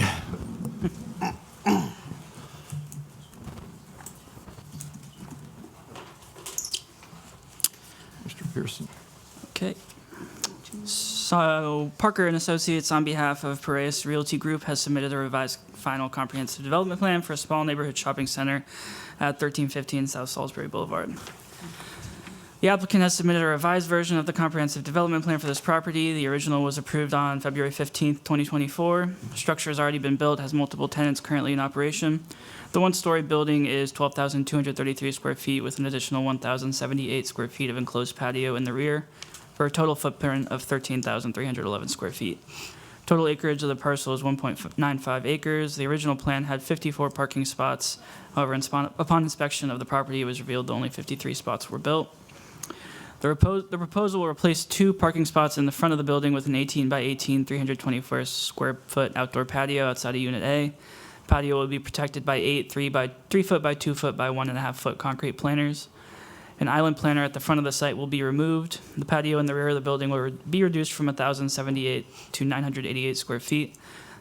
Mr. Pearson.
Okay. So Parker and Associates, on behalf of Piraeus Realty Group, has submitted a revised final comprehensive development plan for a small neighborhood shopping center at 1315 South Salisbury Boulevard. The applicant has submitted a revised version of the comprehensive development plan for this property. The original was approved on February 15th, 2024. Structure has already been built, has multiple tenants currently in operation. The one-story building is 12,233 square feet with an additional 1,078 square feet of enclosed patio in the rear, for a total footprint of 13,311 square feet. Total acreage of the parcel is 1.95 acres. The original plan had 54 parking spots. However, upon inspection of the property, it was revealed that only 53 spots were built. The proposal will replace 2 parking spots in the front of the building with an 18 by 18, 324 square foot outdoor patio outside of Unit A. Patio will be protected by 8 3 foot by 2 foot by 1.5 foot concrete planters. An island planter at the front of the site will be removed. The patio in the rear of the building will be reduced from 1,078 to 988 square feet.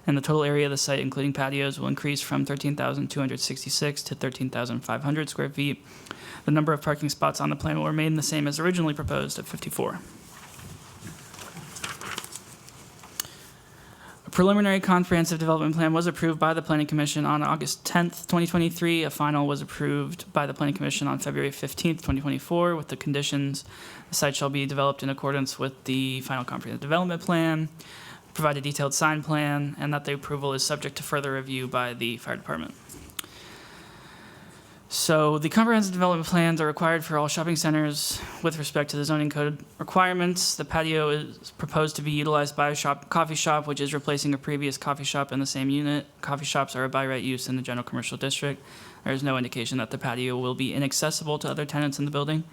And the total area of the site, including patios, will increase from 13,266 to 13,500 square feet. The number of parking spots on the plan will remain the same as originally proposed at 54. A preliminary comprehensive development plan was approved by the Planning Commission on August 10th, 2023. A final was approved by the Planning Commission on February 15th, 2024, with the conditions: the site shall be developed in accordance with the final comprehensive development plan, provide a detailed sign plan, and that the approval is subject to further review by the fire department. So the comprehensive development plans are required for all shopping centers with respect to the zoning code requirements. The patio is proposed to be utilized by a coffee shop, which is replacing a previous coffee shop in the same unit. Coffee shops are a by right use in the general commercial district. There is no indication that the patio will be inaccessible to other tenants in the building.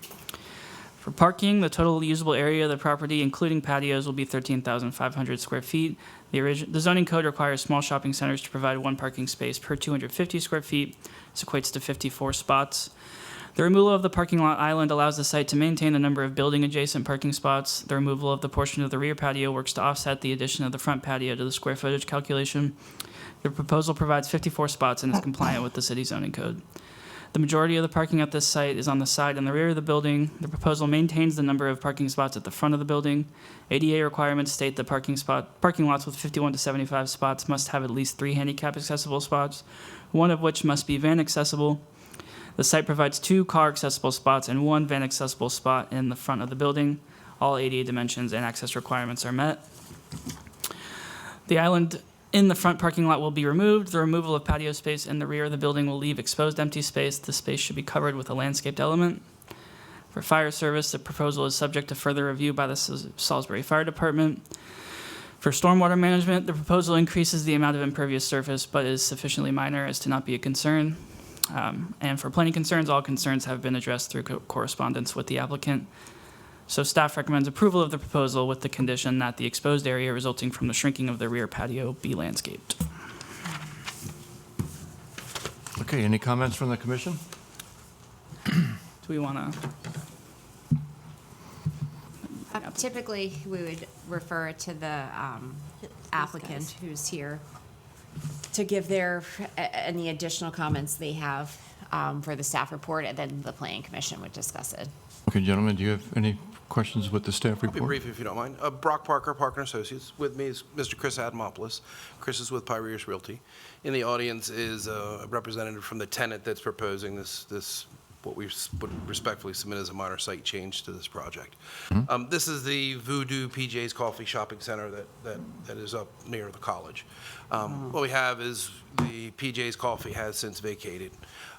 For parking, the total usable area of the property, including patios, will be 13,500 square feet. The zoning code requires small shopping centers to provide 1 parking space per 250 square feet. This equates to 54 spots. The removal of the parking lot island allows the site to maintain the number of building-adjacent parking spots. The removal of the portion of the rear patio works to offset the addition of the front patio to the square footage calculation. The proposal provides 54 spots and is compliant with the city zoning code. The majority of the parking at this site is on the side and the rear of the building. The proposal maintains the number of parking spots at the front of the building. ADA requirements state that parking lots with 51 to 75 spots must have at least 3 handicap accessible spots, 1 of which must be van accessible. The site provides 2 car accessible spots and 1 van accessible spot in the front of the building. All ADA dimensions and access requirements are met. The island in the front parking lot will be removed. The removal of patio space in the rear of the building will leave exposed empty space. The space should be covered with a landscaped element. For fire service, the proposal is subject to further review by the Salisbury Fire Department. For stormwater management, the proposal increases the amount of impervious surface, but is sufficiently minor as to not be a concern. And for planning concerns, all concerns have been addressed through correspondence with the applicant. So staff recommends approval of the proposal with the condition that the exposed area resulting from the shrinking of the rear patio be landscaped.
Okay, any comments from the commission?
Do we want to?
Typically, we would refer it to the applicant who's here to give any additional comments they have for the staff report, and then the planning commission would discuss it.
Okay, gentlemen, do you have any questions with the staff
I'll be
report?
brief if you don't mind. Brock Parker, Parker & Associates. With me is Mr. Chris Adamopoulos. Chris is with Piraeus Realty. In the audience is a representative from the tenant that's proposing this what we would respectfully submit as a minor site change to this project. This is the Voodoo PJ's Coffee Shopping Center that is up near the college. What we have is the PJ's Coffee has since vacated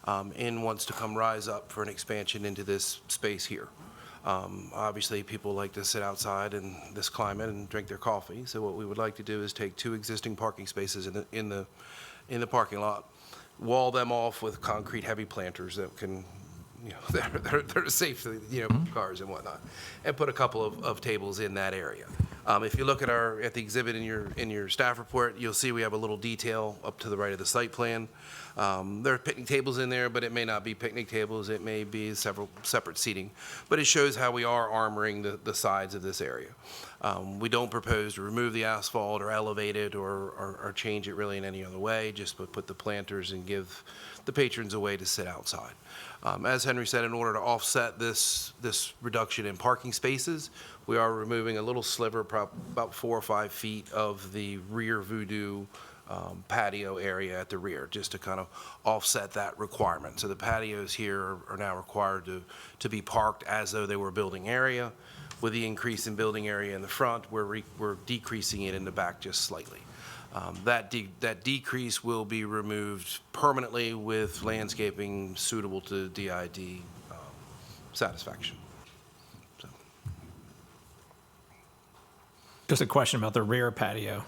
and wants to come rise up for an expansion into this space here. Obviously, people like to sit outside in this climate and drink their coffee. So what we would like to do is take 2 existing parking spaces in the parking lot, wall them off with concrete heavy planters that can, they're safe to, cars and whatnot, and put a couple of tables in that area. If you look at the exhibit in your staff report, you'll see we have a little detail up to the right of the site plan. There are picnic tables in there, but it may not be picnic tables. It may be several separate seating, but it shows how we are armoring the sides of this area. We don't propose to remove the asphalt or elevate it or change it really in any other way, just put the planters and give the patrons a way to sit outside. As Henry said, in order to offset this reduction in parking spaces, we are removing a little sliver, about 4 or 5 feet of the rear Voodoo patio area at the rear, just to kind of offset that requirement. So the patios here are now required to be parked as though they were building area. With the increase in building area in the front, we're decreasing it in the back just slightly. That decrease will be removed permanently with landscaping suitable to DID satisfaction. So.
Just a question about the rear patio.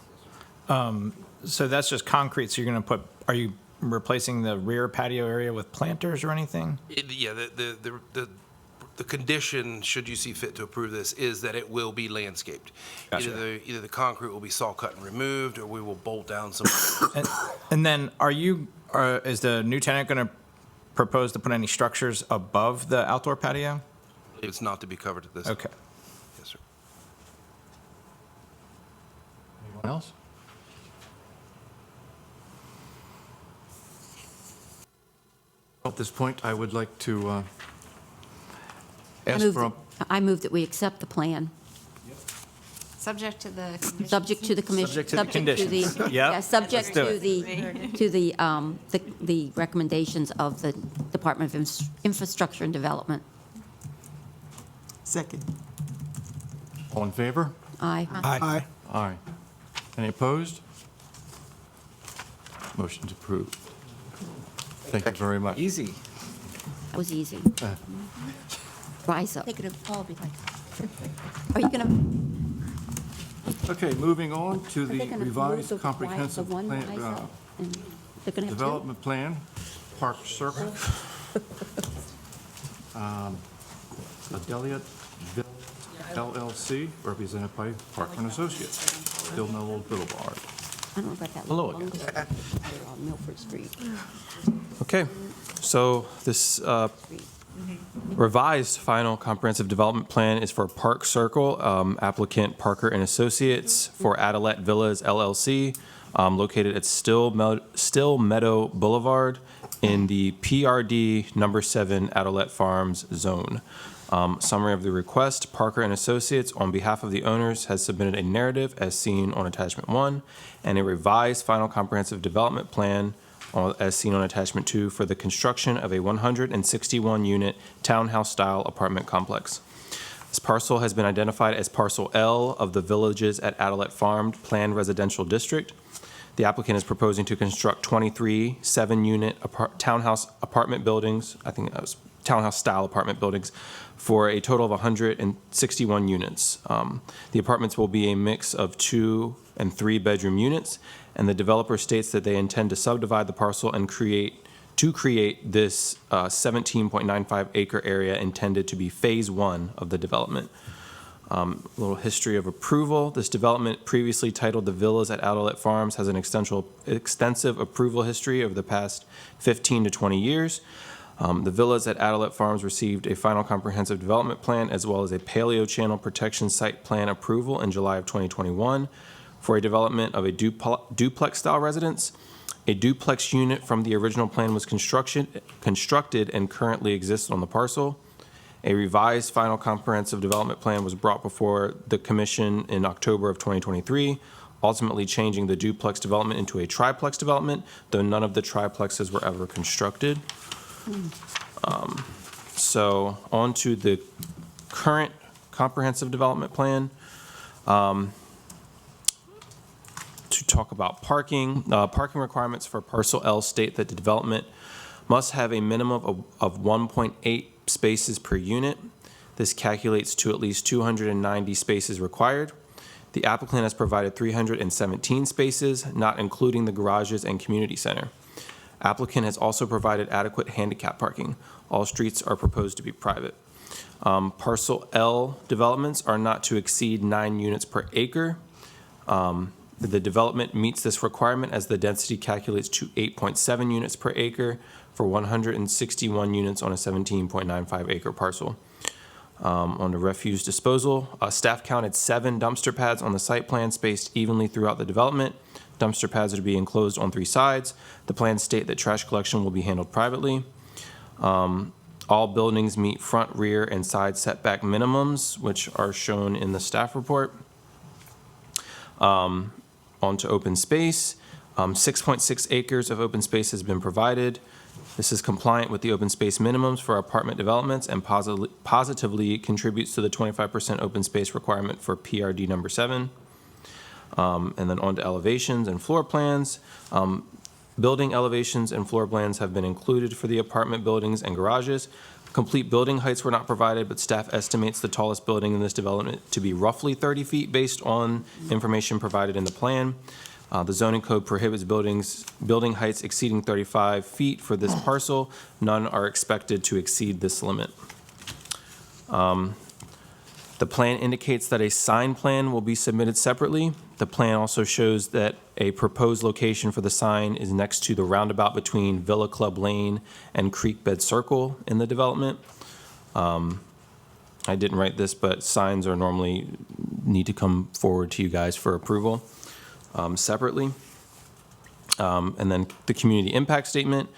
So that's just concrete, so you're going to put, are you replacing the rear patio area with planters or anything?
Yeah, the condition, should you see fit to approve this, is that it will be landscaped.
Gotcha.
Either the concrete will be saw cut and removed, or we will bolt down some.
And then is the new tenant going to propose to put any structures above the outdoor patio?
It's not to be covered at this time.
Okay.
Yes, sir.
Anyone else? At this point, I would like to ask for a
I move that we accept the plan,
Subject to the conditions.
subject to the commission.
Subject to the conditions. Yep.
Yeah, subject
Let's do
to the recommendations of the Department of Infrastructure and Development.
Second.
all in favor?
Aye.
Aye.
Aye. Any opposed? Motion's approved. Thank you very much.
Easy.
That was easy. Rise up.
They could have all be like,
Are you going to?
Okay, moving on to the
They're gonna move
revised
the
comprehensive
one
plan,
rise up, and they're gonna have two?
development plan, Park Circle. Adelia LLC, represented by Parkman Associates, Still Mellow Boulevard.
I don't know about that
Hello
little
again.
bungalow there on Milford Street.
Okay, so this revised final comprehensive development plan is for Park Circle, applicant Parker and Associates for Adelet Villas LLC, located at Still Meadow Boulevard in the PRD number 7 Adelet Farms zone. Summary of the request: Parker and Associates, on behalf of the owners, has submitted a narrative as seen on attachment 1 and a revised final comprehensive development plan as seen on attachment 2 for the construction of a 161-unit townhouse-style apartment complex. This parcel has been identified as Parcel L of the Villages at Adelet Farm Planned Residential District. The applicant is proposing to construct 23 7-unit townhouse apartment buildings, I think that was townhouse-style apartment buildings, for a total of 161 units. The apartments will be a mix of 2 and 3-bedroom units, and the developer states that they intend to subdivide the parcel and create this 17.95 acre area intended to be Phase 1 of the development. A little history of approval. This development, previously titled the Villas at Adelet Farms, has an extensive approval history over the past 15 to 20 years. The Villas at Adelet Farms received a final comprehensive development plan as well as a Paleo Channel Protection Site Plan approval in July of 2021 for a development of a duplex-style residence. A duplex unit from the original plan was constructed and currently exists on the parcel. A revised final comprehensive development plan was brought before the commission in October of 2023, ultimately changing the duplex development into a triplex development, though none of the triplexes were ever constructed. So on to the current comprehensive development plan. To talk about parking. Parking requirements for Parcel L state that the development must have a minimum of 1.8 spaces per unit. This calculates to at least 290 spaces required. The applicant has provided 317 spaces, not including the garages and community center. Applicant has also provided adequate handicap parking. All streets are proposed to be private. Parcel L developments are not to exceed 9 units per acre. The development meets this requirement as the density calculates to 8.7 units per acre for 161 units on a 17.95 acre parcel. On the refuse disposal, staff counted 7 dumpster pads on the site plan spaced evenly throughout the development. Dumpster pads are to be enclosed on 3 sides. The plans state that trash collection will be handled privately. All buildings meet front, rear, and side setback minimums, which are shown in the staff report. Onto open space. 6.6 acres of open space has been provided. This is compliant with the open space minimums for apartment developments and positively contributes to the 25% open space requirement for PRD number 7. And then on to elevations and floor plans. Building elevations and floor plans have been included for the apartment buildings and garages. Complete building heights were not provided, but staff estimates the tallest building in this development to be roughly 30 feet based on information provided in the plan. The zoning code prohibits building heights exceeding 35 feet for this parcel. None are expected to exceed this limit. The plan indicates that a sign plan will be submitted separately. The plan also shows that a proposed location for the sign is next to the roundabout between Villa Club Lane and Creekbed Circle in the development. I didn't write this, but signs are normally need to come forward to you guys for approval separately. And then the community impact statement.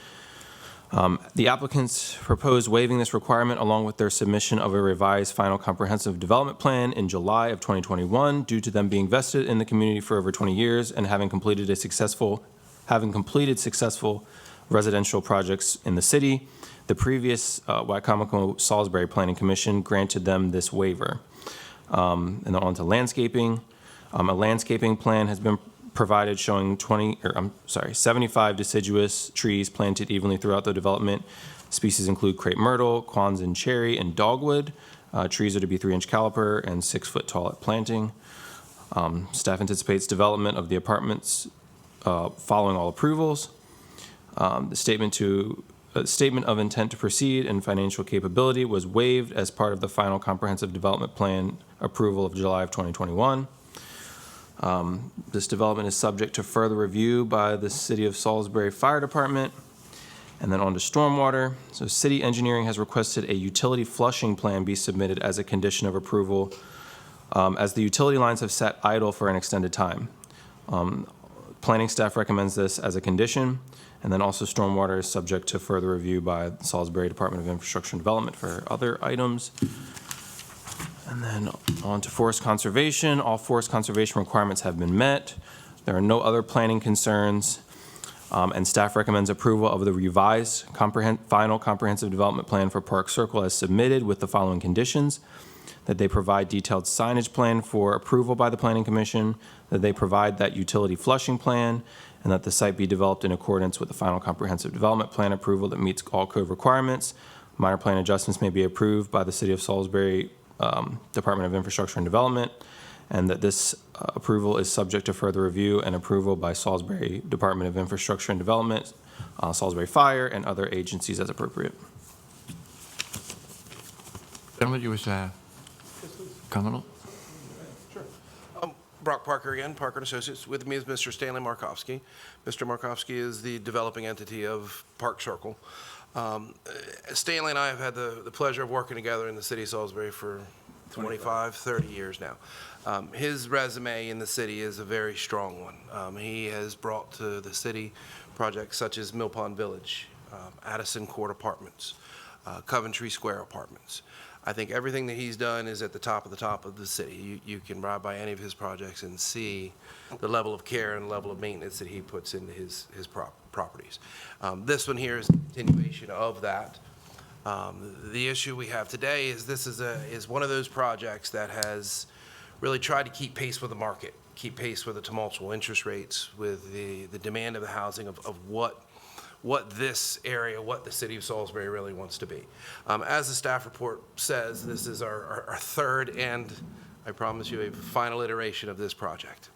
The applicants propose waiving this requirement along with their submission of a revised final comprehensive development plan in July of 2021 due to them being vested in the community for over 20 years and having completed successful residential projects in the city. The previous Wycomico Salisbury Planning Commission granted them this waiver. And then on to landscaping. A landscaping plan has been provided showing 75 deciduous trees planted evenly throughout the development. Species include crepe myrtle, Kwanzan cherry, and dogwood. Trees are to be 3-inch caliper and 6 foot tall at planting. Staff anticipates development of the apartments following all approvals. The statement of intent to proceed and financial capability was waived as part of the final comprehensive development plan approval of July of 2021. This development is subject to further review by the City of Salisbury Fire Department. And then on to stormwater. So city engineering has requested a utility flushing plan be submitted as a condition of approval, as the utility lines have sat idle for an extended time. Planning staff recommends this as a condition. And then also stormwater is subject to further review by the Salisbury Department of Infrastructure and Development for other items. And then on to forest conservation. All forest conservation requirements have been met. There are no other planning concerns. And staff recommends approval of the revised final comprehensive development plan for Park Circle as submitted with the following conditions: that they provide detailed signage plan for approval by the Planning Commission, that they provide that utility flushing plan, and that the site be developed in accordance with the final comprehensive development plan approval that meets all code requirements. Minor plan adjustments may be approved by the City of Salisbury Department of Infrastructure and Development, and that this approval is subject to further review and approval by Salisbury Department of Infrastructure and Development, Salisbury Fire, and other agencies as appropriate.
Gentlemen, you wish to comment?
Sure. Brock Parker again, Parker and Associates. With me is Mr. Stanley Markovsky. Mr. Markovsky is the developing entity of Park Circle. Stanley and I have had the pleasure of working together in the city of Salisbury for 25, 30 years now. His resume in the city is a very strong one. He has brought to the city projects such as Mill Pond Village, Addison Court Apartments, Coventry Square Apartments. I think everything that he's done is at the top of the city. You can ride by any of his projects and see the level of care and level of maintenance that he puts into his properties. This one here is a continuation of that. The issue we have today is this is one of those projects that has really tried to keep pace with the market, keep pace with the tumultuous interest rates, with the demand of the housing of what this area, what the city of Salisbury really wants to be. As the staff report says, this is our third and, I promise you, a final iteration of this project.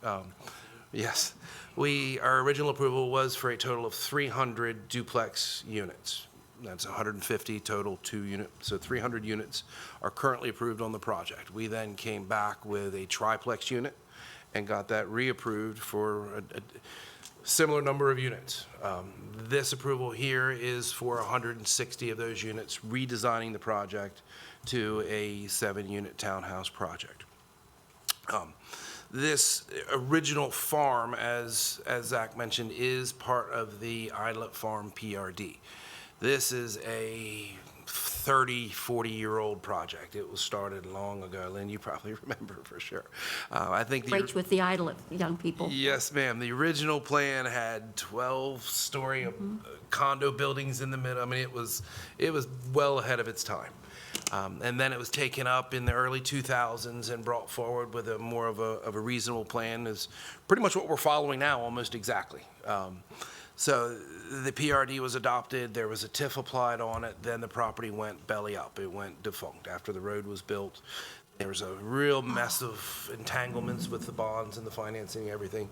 Yes, our original approval was for a total of 300 duplex units. That's 150 total 2-unit, so 300 units are currently approved on the project. We then came back with a triplex unit and got that reapproved for a similar number of units. This approval here is for 160 of those units, redesigning the project to a 7-unit townhouse project. This original farm, as Zach mentioned, is part of the Islet Farm PRD. This is a 30, 40-year-old project. It was started long ago. Lynn, you probably remember for sure. I think
Great with the idle young people.
Yes, ma'am. The original plan had 12-story condo buildings in the middle. I mean, it was well ahead of its time. And then it was taken up in the early 2000s and brought forward with a more of a reasonable plan. Is pretty much what we're following now, almost exactly. So the PRD was adopted, there was a TIF applied on it, then the property went belly up, it went defunct. After the road was built, There was a real mess of entanglements with the bonds and the financing and everything.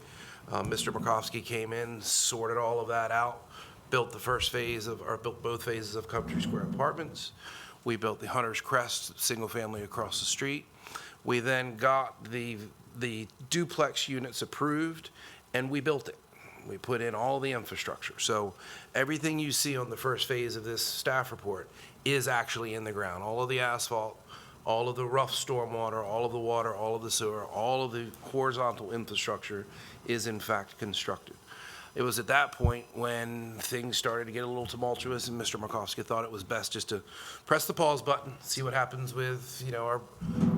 Mr. Markovsky came in, sorted all of that out, built both phases of Country Square Apartments. We built the Hunter's Crest, single family across the street. We then got the duplex units approved, and we built it. We put in all the infrastructure. So everything you see on the first phase of this staff report is actually in the ground. All of the asphalt, all of the rough stormwater, all of the water, all of the sewer, all of the horizontal infrastructure is in fact constructed. It was at that point when things started to get a little tumultuous, and Mr. Markovsky thought it was best just to press the pause button, see what happens with,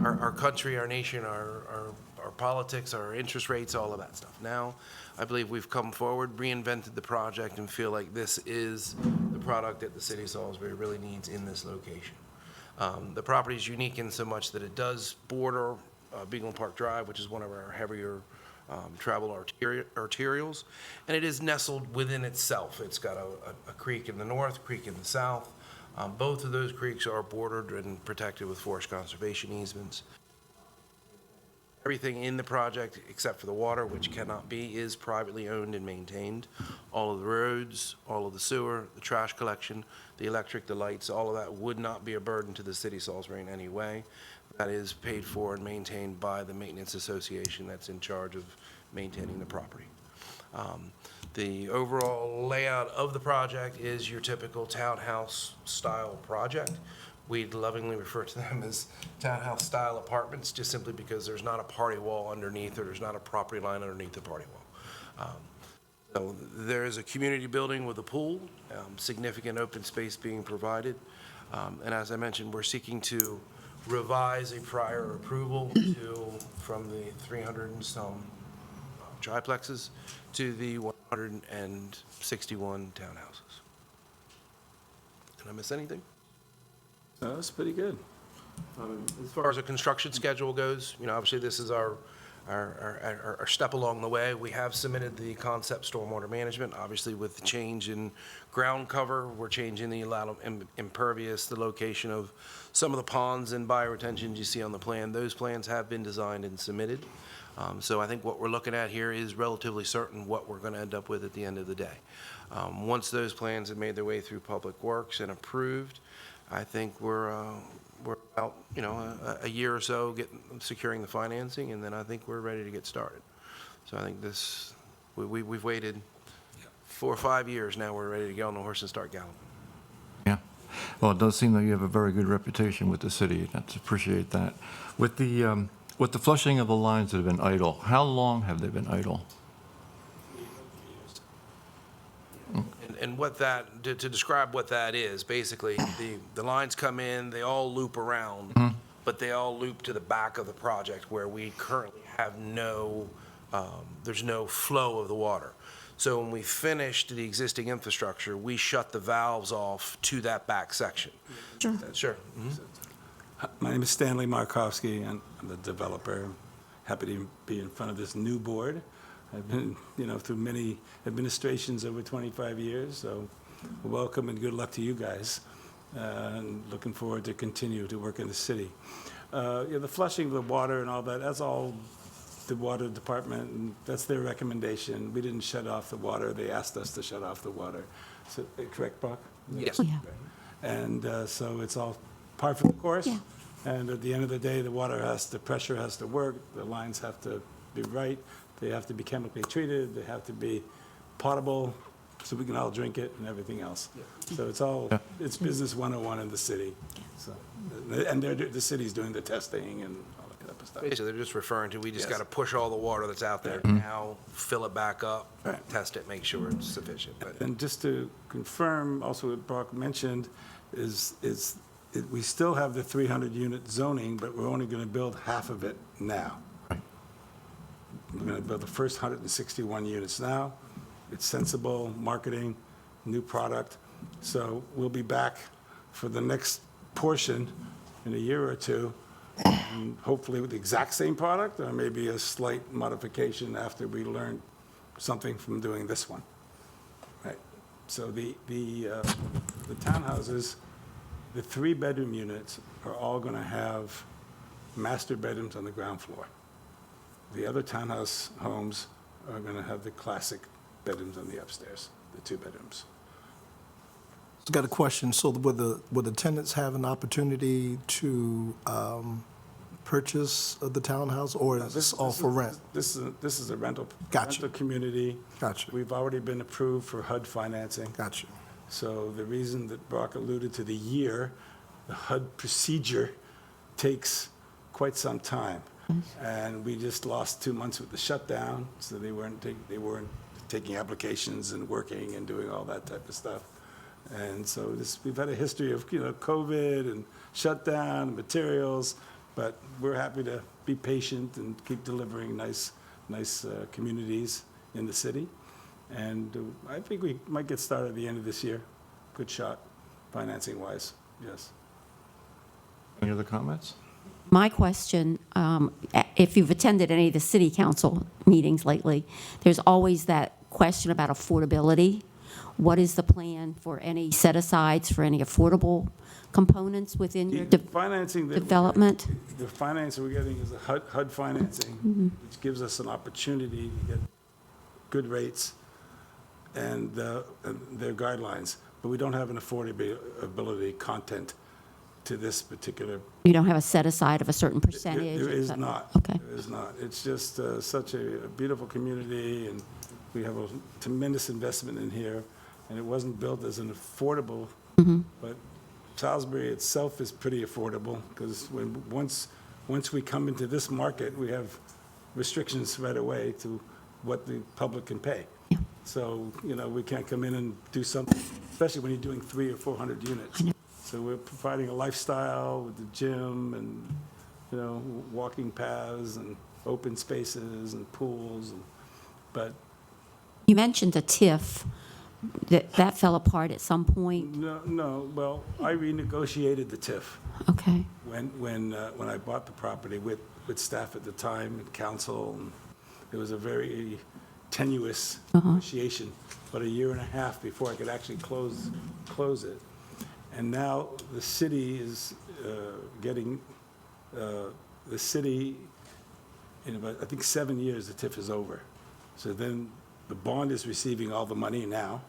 our country, our nation, our politics, our interest rates, all of that stuff. Now, I believe we've come forward, reinvented the project, and feel like this is the product that the city of Salisbury really needs in this location. The property is unique in so much that it does border Beagle Park Drive, which is one of our heavier travel arterials, and it is nestled within itself. It's got a creek in the north, creek in the south. Both of those creeks are bordered and protected with forest conservation easements. Everything in the project, except for the water, which cannot be, is privately owned and maintained. All of the roads, all of the sewer, the trash collection, the electric, the lights, all of that would not be a burden to the city of Salisbury in any way. That is paid for and maintained by the Maintenance Association that's in charge of maintaining the property. The overall layout of the project is your typical townhouse-style project. We lovingly refer to them as townhouse-style apartments, just simply because there's not a party wall underneath, or there's not a property line underneath the party wall. So there is a community building with a pool, significant open space being provided. And as I mentioned, we're seeking to revise a prior approval from the 300 and some triplexes to the 161 townhouses. Did I miss anything?
That's pretty good.
As far as the construction schedule goes, obviously this is our step along the way. We have submitted the concept stormwater management. Obviously, with the change in ground cover, we're changing the impervious, the location of some of the ponds and bioretentions you see on the plan. Those plans have been designed and submitted. So I think what we're looking at here is relatively certain what we're going to end up with at the end of the day. Once those plans have made their way through Public Works and approved, I think we're about, a year or so securing the financing, and then I think we're ready to get started. So I think we've waited 4 or 5 years now. We're ready to get on the horse and start galloping.
Yeah. Well, it does seem like you have a very good reputation with the city. Let's appreciate that. With the flushing of the lines that have been idle, how long have they been idle?
And what that, to describe what that is, basically, the lines come in, they all loop around, but they all loop to the back of the project where we currently have there's no flow of the water. So when we finished the existing infrastructure, we shut the valves off to that back section.
Sure.
Sure.
My name is Stanley Markovsky, and I'm the developer. Happy to be in front of this new board. I've been, through many administrations over 25 years, so welcome and good luck to you guys. And looking forward to continue to work in the city. The flushing of the water and all that, that's all the water department, and that's their recommendation. We didn't shut off the water. They asked us to shut off the water. So, correct, Brock?
Yes.
Yeah.
And so it's all par for the course.
Yeah.
And at the end of the day, the pressure has to work, the lines have to be right, they have to be chemically treated, they have to be potable, so we can all drink it and everything else. So it's business 101 in the city. So, and the city's doing the testing and all that type of stuff.
Basically, they're just referring to, we just
Yes.
got to push all the water that's out there now, fill it back up,
Right.
test it, make sure it's sufficient. But
And just to confirm, also what Brock mentioned, we still have the 300-unit zoning, but we're only going to build half of it now. We're going to build the first 161 units now. It's sensible marketing, new product. So we'll be back for the next portion in a year or two, and hopefully with the exact same product, or maybe a slight modification after we learn something from doing this one. Right. So the townhouses, the 3-bedroom units are all going to have master bedrooms on the ground floor. The other townhouse homes are going to have the classic bedrooms on the upstairs, the 2 bedrooms.
I've got a question. So will the tenants have an opportunity to purchase the townhouse, or is this all for rent?
This is a rental.
Gotcha.
Rental community.
Gotcha.
We've already been approved for HUD financing.
Gotcha.
So the reason that Brock alluded to the year, the HUD procedure takes quite some time. And we just lost 2 months with the shutdown, so they weren't taking applications and working and doing all that type of stuff. And so we've had a history of, COVID and shutdown, materials, but we're happy to be patient and keep delivering nice communities in the city. And I think we might get started at the end of this year. Good shot, financing-wise, yes.
Any other comments?
My question, if you've attended any of the city council meetings lately, there's always that question about affordability. What is the plan for any set-asides for any affordable components within your
Financing that-
development?
The financing we're getting is a HUD financing, which gives us an opportunity to get good rates and their guidelines, but we don't have an affordability content to this particular.
You don't have a set-aside of a certain percentage?
There
or
is
something?
not.
Okay.
There is not. It's just such a beautiful community, and we have a tremendous investment in here, and it wasn't built as an affordable, but Salisbury itself is pretty affordable, because once we come into this market, we have restrictions right away to what the public can pay.
Yeah.
So, we can't come in and do something, especially when you're doing 300 or 400 units.
I know.
So we're providing a lifestyle with the gym and, walking paths and open spaces and pools, but
You mentioned a TIF. That fell apart at some point?
no, well, I renegotiated the TIF
Okay.
when I bought the property with staff at the time and council, and it was a very tenuous negotiation, but a year and a half before I could actually close it. And now the city is getting, the city, in about, I think, 7 years, the TIF is over. So then the bond is receiving all the money now,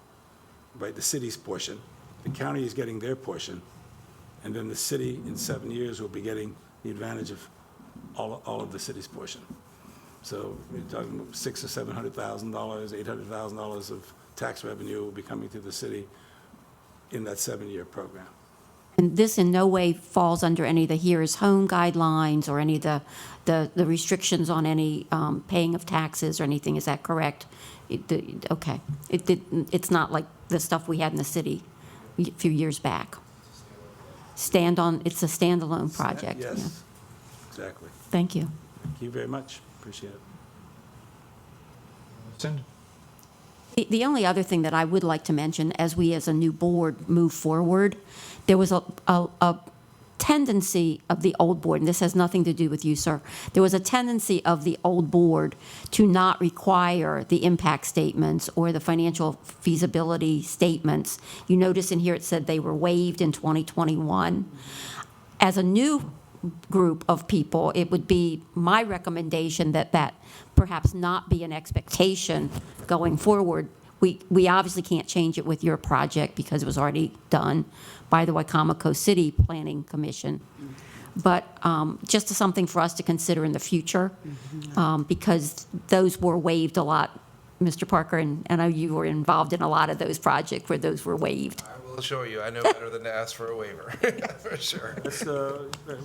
right, the city's portion. The county is getting their portion. And then the city, in 7 years, will be getting the advantage of all of the city's portion. So we're talking about $600,000 or $700,000, $800,000 of tax revenue will be coming to the city in that 7-year program.
And this in no way falls under any of the Here is Home guidelines or any of the restrictions on any paying of taxes or anything, is that correct? Okay. It's not like the stuff we had in the city a few years back. It's a standalone project.
Yes,
Yeah.
exactly.
Thank you.
Thank you very much. Appreciate it.
Cindy?
The only other thing that I would like to mention, as we as a new board move forward, there was a tendency of the old board, and this has nothing to do with you, sir, there was a tendency of the old board to not require the impact statements or the financial feasibility statements. You notice in here it said they were waived in 2021. As a new group of people, it would be my recommendation that perhaps not be an expectation going forward. We obviously can't change it with your project because it was already done by the Wycomico City Planning Commission. But just something for us to consider in the future, because those were waived a lot. Mr. Parker, and I know you were involved in a lot of those projects where those were waived.
I will show you. I know better than to ask for a waiver, for sure.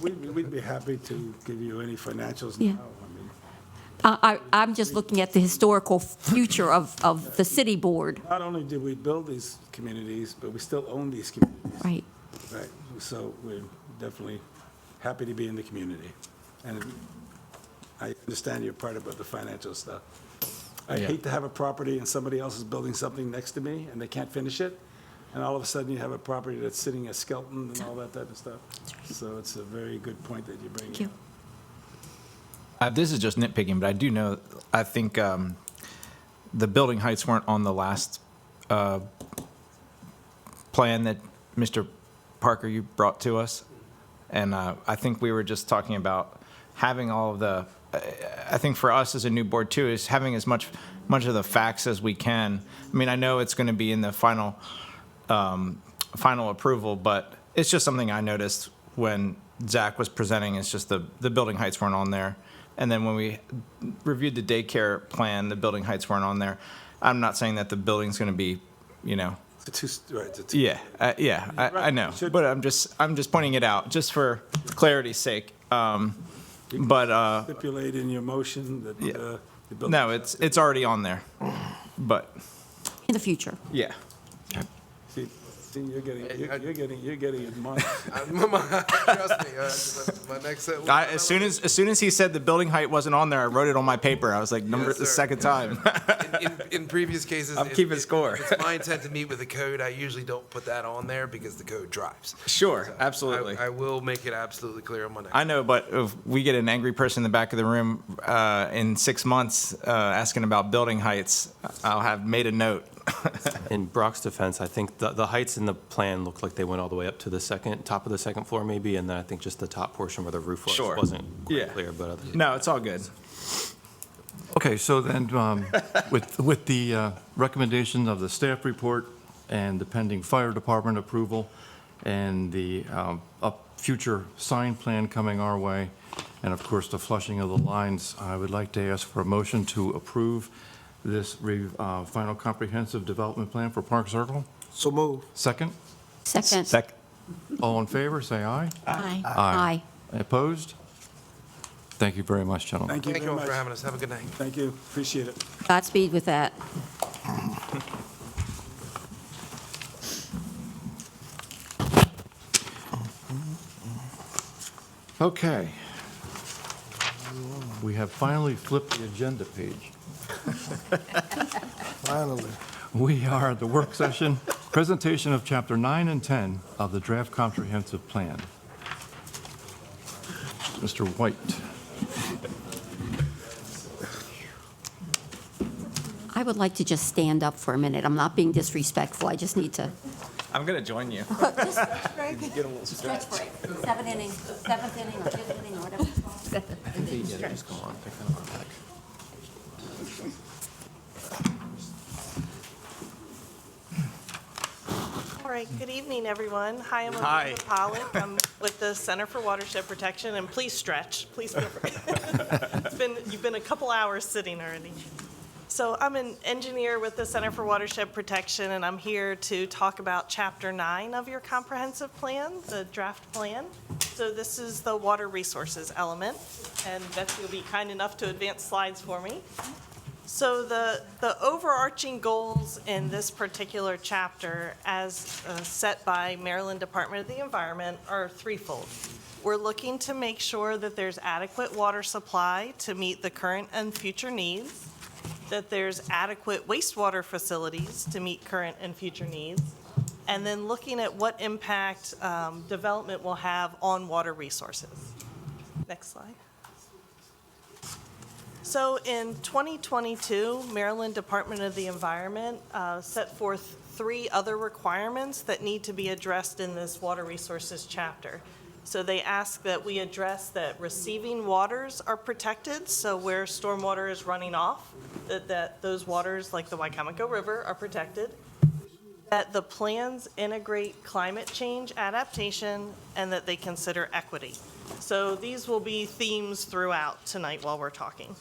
We'd be happy to give you any financials
Yeah.
now.
I'm just looking at the historical future of the city board.
Not only did we build these communities, but we still own these communities.
Right.
Right, so we're definitely happy to be in the community. And I understand your part about the financial stuff. I hate to have a property and somebody else is building something next to me and they can't finish it, and all of a sudden you have a property that's sitting a skeleton and all that type of stuff. So it's a very good point that you bring
Thank you.
up.
This is just nitpicking, but I do know, I think the building heights weren't on the last plan that Mr. Parker, you brought to us. And I think we were just talking about having all of the, I think for us as a new board too, is having as much of the facts as we can. I mean, I know it's going to be in the final approval, but it's just something I noticed when Zach was presenting. It's just the building heights weren't on there. And then when we reviewed the daycare plan, the building heights weren't on there. I'm not saying that the building's going to be, you know. Yeah, I know. But I'm just pointing it out, just for clarity's sake. But
Stipulate in your motion that the building.
no, it's already on there. But
In the future.
yeah.
See, you're getting admonished.
Trust me, my next set.
As soon as he said the building height wasn't on there, I wrote it on my paper. I was like,
Yes,
the
sir.
second time.
In previous cases,
I'm keeping score.
If it's my intent to meet with the code, I usually don't put that on there because the code drives.
Sure, absolutely.
I will make it absolutely clear on my next.
I know, but if we get an angry person in the back of the room in 6 months asking about building heights, I'll have made a note.
In Brock's defense, I think the heights in the plan looked like they went all the way up to the top of the second floor maybe, and then I think just the top portion where the roof was
Sure.
wasn't quite
Yeah.
clear, but other
No, it's all good.
Okay, so then, with the recommendation of the staff report and the pending fire department approval and the future sign plan coming our way, and of course, the flushing of the lines, I would like to ask for a motion to approve this final comprehensive development plan for Park Circle.
So move.
Second?
Second.
All in favor, say aye.
Aye.
Aye.
Opposed? Thank you very much, gentlemen.
Thank you
Thank you
very
all for
much.
having us. Have a good night.
Thank you, appreciate it.
Godspeed with that.
Okay. We have finally flipped the agenda page.
Finally.
We are at the work session, presentation of Chapter 9 and 10 of the Draft Comprehensive Plan. Mr. White.
I would like to just stand up for a minute. I'm not being disrespectful. I just need to.
I'm going to join you.
Stretch break. Seventh inning or fifth inning or whatever.
just go on, pick them up.
All right, good evening, everyone. Hi, I'm
Hi.
Elizabeth Pollock. I'm with the Center for Watershed Protection, and please stretch, please feel free. You've been a couple hours sitting already. So I'm an engineer with the Center for Watershed Protection, and I'm here to talk about Chapter 9 of your comprehensive plan, the draft plan. So this is the water resources element, and Betsy will be kind enough to advance slides for me. So the overarching goals in this particular chapter, as set by Maryland Department of the Environment, are threefold. We're looking to make sure that there's adequate water supply to meet the current and future needs, that there's adequate wastewater facilities to meet current and future needs, and then looking at what impact development will have on water resources. Next slide. So in 2022, Maryland Department of the Environment set forth 3 other requirements that need to be addressed in this water resources chapter. So they ask that we address that receiving waters are protected, so where stormwater is running off, that those waters, like the Wycomico River, are protected. That the plans integrate climate change adaptation, and that they consider equity. So these will be themes throughout tonight while we're talking.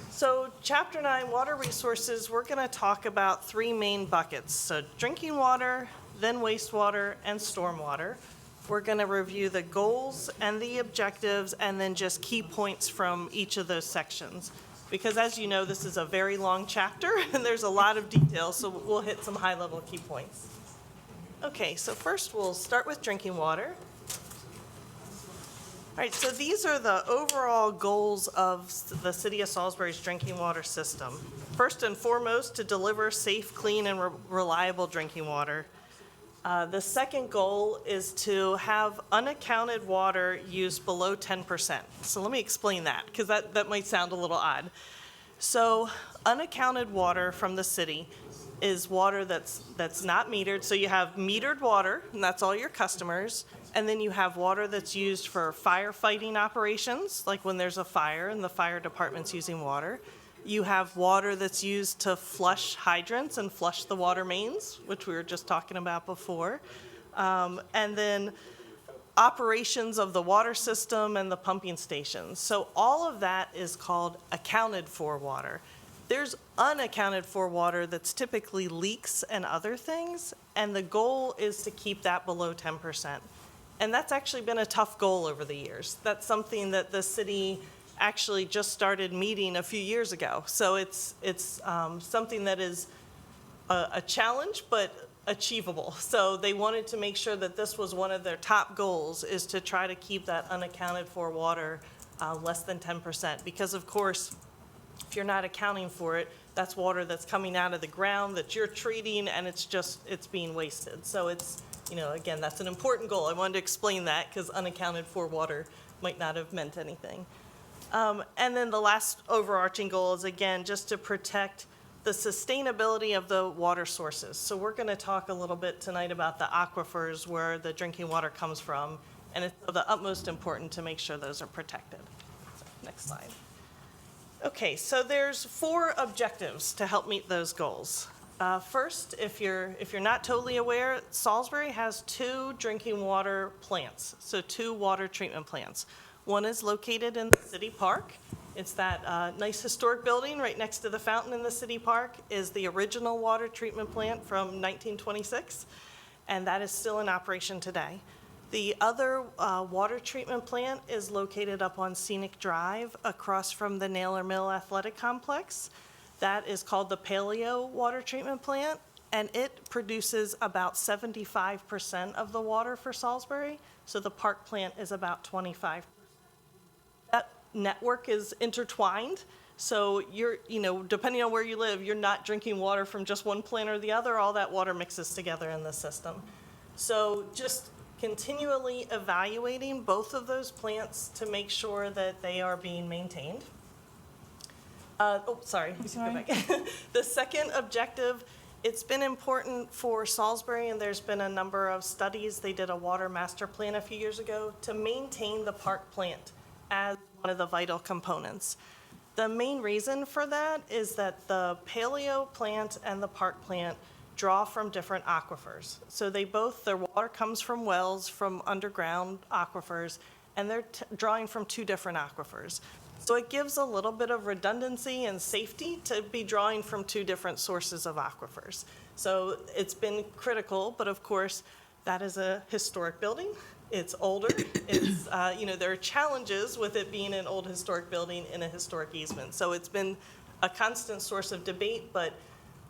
So Chapter 9, water resources, we're going to talk about 3 main buckets. So drinking water, then wastewater, and stormwater. We're going to review the goals and the objectives, and then just key points from each of those sections. Because as you know, this is a very long chapter, and there's a lot of detail, so we'll hit some high-level key points. Okay, so first we'll start with drinking water. All right, so these are the overall goals of the City of Salisbury's drinking water system. First and foremost, to deliver safe, clean, and reliable drinking water. The second goal is to have unaccounted water use below 10%. So let me explain that, because that might sound a little odd. So unaccounted water from the city is water that's not metered. So you have metered water, and that's all your customers. And then you have water that's used for firefighting operations, like when there's a fire and the fire department's using water. You have water that's used to flush hydrants and flush the water mains, which we were just talking about before. And then operations of the water system and the pumping stations. So all of that is called accounted for water. There's unaccounted for water that's typically leaks and other things, and the goal is to keep that below 10%. And that's actually been a tough goal over the years. That's something that the city actually just started meeting a few years ago. So it's something that is a challenge, but achievable. So they wanted to make sure that this was one of their top goals, is to try to keep that unaccounted for water less than 10%. Because of course, if you're not accounting for it, that's water that's coming out of the ground that you're treating, and it's being wasted. So it's, again, that's an important goal. I wanted to explain that because unaccounted for water might not have meant anything. And then the last overarching goal is, again, just to protect the sustainability of the water sources. So we're going to talk a little bit tonight about the aquifers where the drinking water comes from, and it's of the utmost importance to make sure those are protected. So, next slide. Okay, so there's 4 objectives to help meet those goals. First, if you're not totally aware, Salisbury has 2 drinking water plants, so 2 water treatment plants. One is located in the city park. It's that nice historic building right next to the fountain in the city park is the original water treatment plant from 1926, and that is still in operation today. The other water treatment plant is located up on Scenic Drive across from the Naylor Mill Athletic Complex. That is called the Paleo Water Treatment Plant, and it produces about 75% of the water for Salisbury. So the park plant is about 25%. That network is intertwined. So you're, depending on where you live, you're not drinking water from just one plant or the other. All that water mixes together in the system. So just continually evaluating both of those plants to make sure that they are being maintained. Sorry. Go back. The second objective, it's been important for Salisbury, and there's been a number of studies. They did a water master plan a few years ago to maintain the park plant as one of the vital components. The main reason for that is that the Paleo plant and the park plant draw from different aquifers. So their water comes from wells, from underground aquifers, and they're drawing from 2 different aquifers. So it gives a little bit of redundancy and safety to be drawing from 2 different sources of aquifers. So it's been critical, but of course, that is a historic building. It's older. It's, there are challenges with it being an old historic building in a historic easement. So it's been a constant source of debate, but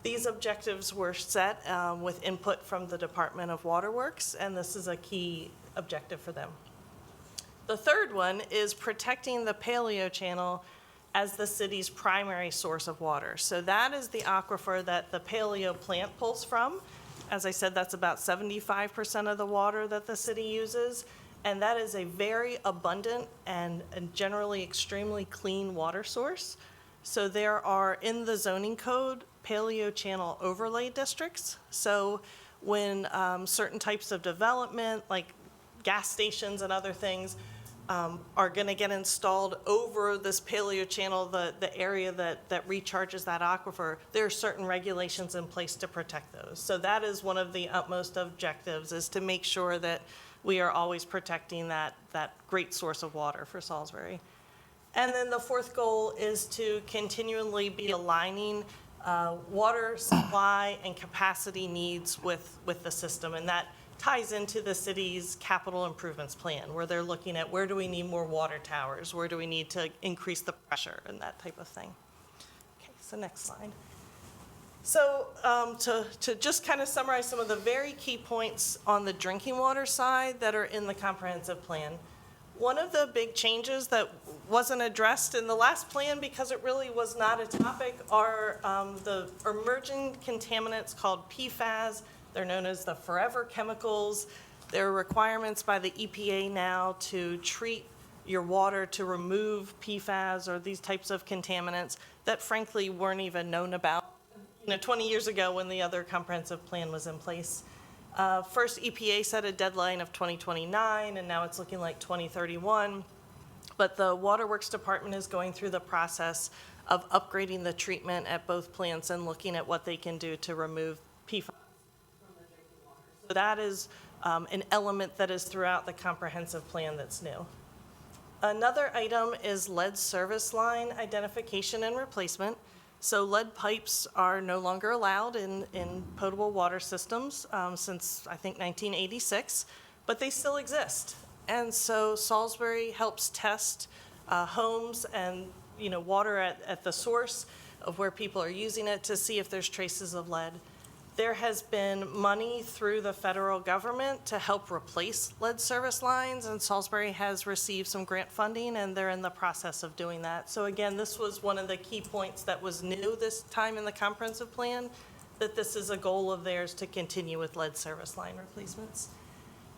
these objectives were set with input from the Department of Waterworks, and this is a key objective for them. The third one is protecting the Paleo Channel as the city's primary source of water. So that is the aquifer that the Paleo plant pulls from. As I said, that's about 75% of the water that the city uses, and that is a very abundant and generally extremely clean water source. So there are, in the zoning code, Paleo Channel overlay districts. So when certain types of development, like gas stations and other things, are going to get installed over this Paleo Channel, the area that recharges that aquifer, there are certain regulations in place to protect those. So that is one of the utmost objectives, is to make sure that we are always protecting that great source of water for Salisbury. And then the fourth goal is to continually be aligning water supply and capacity needs with the system, and that ties into the city's capital improvements plan, where they're looking at where do we need more water towers, where do we need to increase the pressure, and that type of thing. Okay, so next slide. So to just kind of summarize some of the very key points on the drinking water side that are in the comprehensive plan, one of the big changes that wasn't addressed in the last plan because it really was not a topic are the emerging contaminants called PFAS. They're known as the forever chemicals. There are requirements by the EPA now to treat your water to remove PFAS or these types of contaminants that frankly weren't even known about 20 years ago when the other comprehensive plan was in place. First, EPA set a deadline of 2029, and now it's looking like 2031. But the Waterworks Department is going through the process of upgrading the treatment at both plants and looking at what they can do to remove PFAS from the drinking water. So that is an element that is throughout the comprehensive plan that's new. Another item is lead service line identification and replacement. So lead pipes are no longer allowed in potable water systems since, I think, 1986, but they still exist. And so Salisbury helps test homes and, water at the source of where people are using it to see if there's traces of lead. There has been money through the federal government to help replace lead service lines, and Salisbury has received some grant funding, and they're in the process of doing that. So again, this was one of the key points that was new this time in the comprehensive plan, that this is a goal of theirs to continue with lead service line replacements.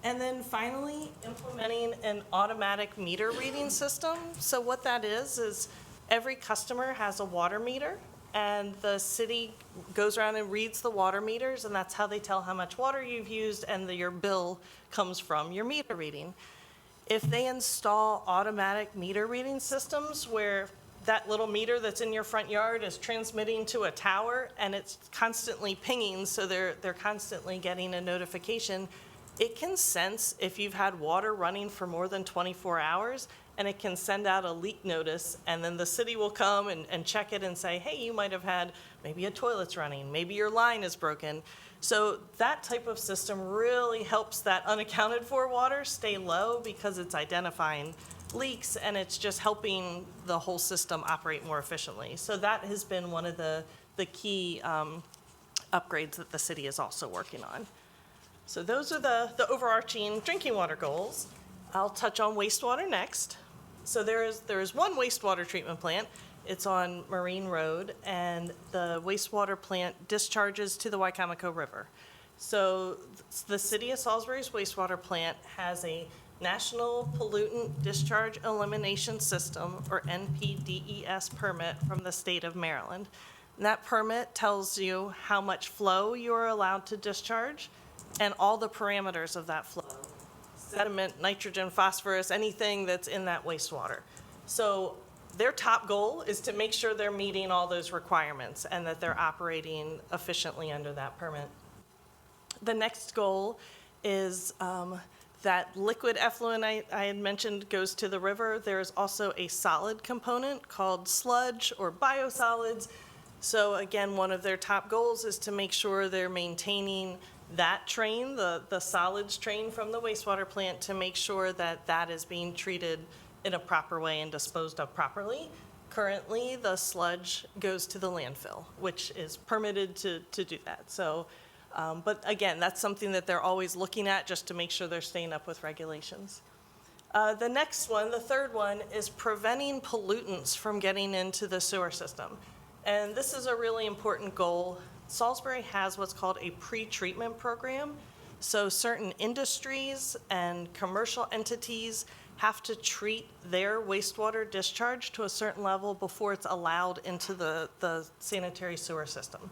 And then finally, implementing an automatic meter reading system. So what that is every customer has a water meter, and the city goes around and reads the water meters, and that's how they tell how much water you've used, and your bill comes from your meter reading. If they install automatic meter reading systems where that little meter that's in your front yard is transmitting to a tower and it's constantly pinging, so they're constantly getting a notification, it can sense if you've had water running for more than 24 hours, and it can send out a leak notice, and then the city will come and check it and say, hey, you might have had maybe a toilet's running, maybe your line is broken. So that type of system really helps that unaccounted for water stay low because it's identifying leaks, and it's just helping the whole system operate more efficiently. So that has been one of the key upgrades that the city is also working on. So those are the overarching drinking water goals. I'll touch on wastewater next. So there is one wastewater treatment plant. It's on Marine Road, and the wastewater plant discharges to the Wycomico River. So the City of Salisbury's wastewater plant has a National Pollutant Discharge Elimination System, or NPDES permit from the state of Maryland. And that permit tells you how much flow you are allowed to discharge and all the parameters of that flow. Sediment, nitrogen, phosphorus, anything that's in that wastewater. So their top goal is to make sure they're meeting all those requirements and that they're operating efficiently under that permit. The next goal is that liquid effluent I had mentioned goes to the river. There's also a solid component called sludge or biosolids. So again, one of their top goals is to make sure they're maintaining that train, the solids train from the wastewater plant, to make sure that that is being treated in a proper way and disposed of properly. Currently, the sludge goes to the landfill, which is permitted to do that. So, but again, that's something that they're always looking at just to make sure they're staying up with regulations. The next one, the third one, is preventing pollutants from getting into the sewer system. And this is a really important goal. Salisbury has what's called a pre-treatment program. So certain industries and commercial entities have to treat their wastewater discharge to a certain level before it's allowed into the sanitary sewer system.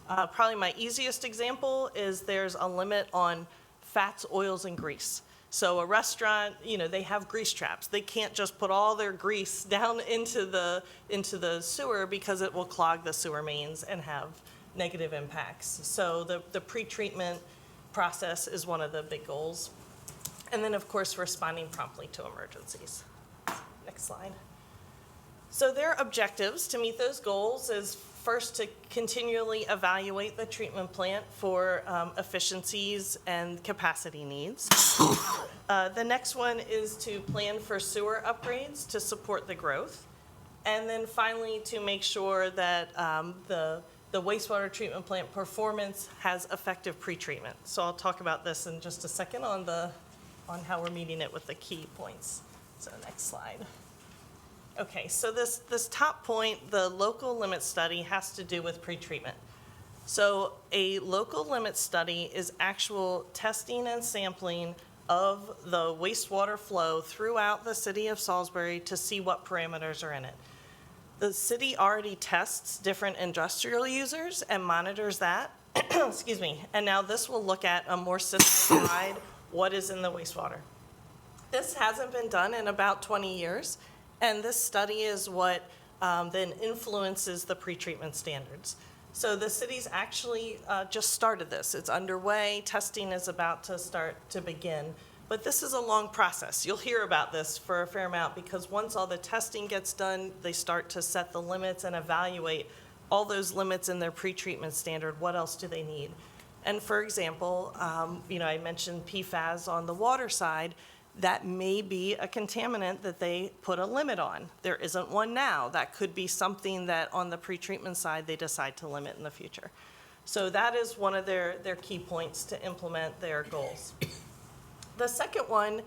Probably my easiest example is there's a limit on fats, oils, and grease. So a restaurant, they have grease traps. They can't just put all their grease down into the sewer because it will clog the sewer mains and have negative impacts. So the pre-treatment process is one of the big goals. And then, of course, responding promptly to emergencies. Next slide. So their objectives to meet those goals is first to continually evaluate the treatment plant for efficiencies and capacity needs. The next one is to plan for sewer upgrades to support the growth. And then finally, to make sure that the wastewater treatment plant performance has effective pretreatment. So I'll talk about this in just a second on how we're meeting it with the key points. So next slide. Okay, so this top point, the local limit study, has to do with pretreatment. So a local limit study is actual testing and sampling of the wastewater flow throughout the city of Salisbury to see what parameters are in it. The city already tests different industrial users and monitors that. Excuse me. And now this will look at a more system-wide what is in the wastewater. This hasn't been done in about 20 years, and this study is what then influences the pretreatment standards. So the city's actually just started this. It's underway. Testing is about to start to begin. But this is a long process. You'll hear about this for a fair amount because once all the testing gets done, they start to set the limits and evaluate all those limits in their pretreatment standard. What else do they need? And for example, I mentioned PFAS on the water side. That may be a contaminant that they put a limit on. There isn't one now. That could be something that on the pretreatment side they decide to limit in the future. So that is one of their key points to implement their goals. The second one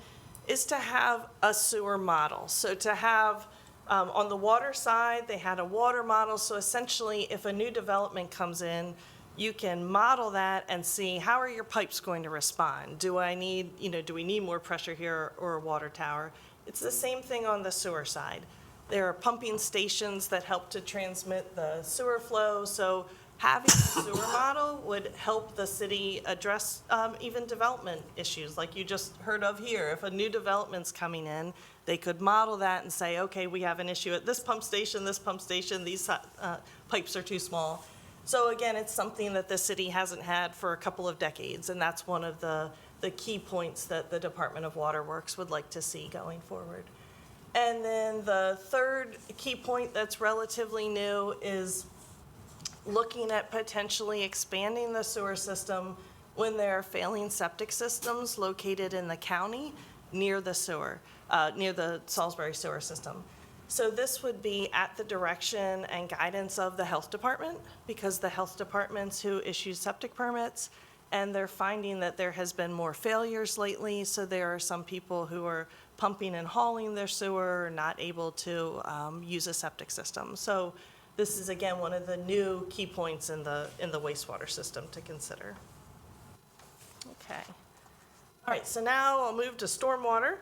is to have a sewer model. So to have, on the water side, they had a water model. So essentially, if a new development comes in, you can model that and see how are your pipes going to respond? Do we need more pressure here or a water tower? It's the same thing on the sewer side. There are pumping stations that help to transmit the sewer flow. So having a sewer model would help the city address even development issues like you just heard of here. If a new development's coming in, they could model that and say, okay, we have an issue at this pump station, these pipes are too small. So again, it's something that the city hasn't had for a couple of decades, and that's one of the key points that the Department of Water Works would like to see going forward. And then the third key point that's relatively new is looking at potentially expanding the sewer system when there are failing septic systems located in the county near the Salisbury sewer system. So this would be at the direction and guidance of the health department, because the health department's who issues septic permits, and they're finding that there has been more failures lately. So there are some people who are pumping and hauling their sewer, not able to use a septic system. So this is, again, one of the new key points in the wastewater system to consider. Okay. All right, so now I'll move to stormwater.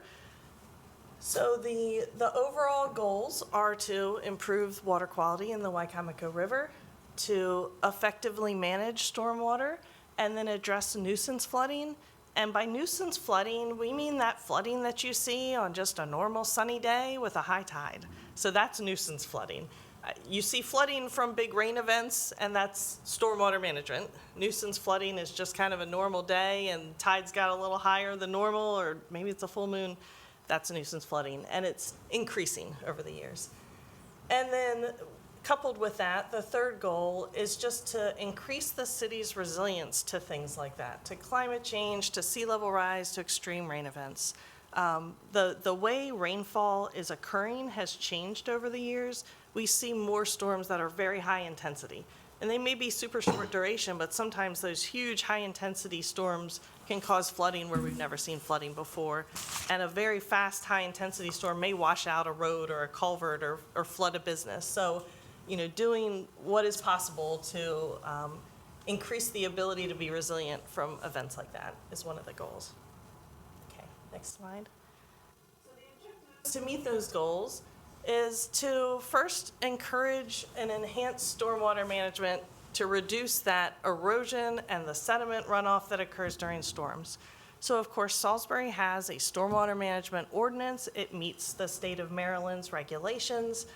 So the overall goals are to improve water quality in the Wicomico River, to effectively manage stormwater, and then address nuisance flooding. And by nuisance flooding, we mean that flooding that you see on just a normal sunny day with a high tide. So that's nuisance flooding. You see flooding from big rain events, and that's stormwater management. Nuisance flooding is just kind of a normal day, and tide's got a little higher than normal, or maybe it's a full moon. That's nuisance flooding, and it's increasing over the years. And then coupled with that, the third goal is just to increase the city's resilience to things like that, to climate change, to sea level rise, to extreme rain events. The way rainfall is occurring has changed over the years. We see more storms that are very high intensity. And they may be super short duration, but sometimes those huge high intensity storms can cause flooding where we've never seen flooding before. And a very fast high intensity storm may wash out a road or a culvert or flood a business. So, doing what is possible to increase the ability to be resilient from events like that is one of the goals. Okay, next slide. So the objective to meet those goals is to first encourage and enhance stormwater management to reduce that erosion and the sediment runoff that occurs during storms. So of course, Salisbury has a stormwater management ordinance. It meets the state of Maryland's regulations.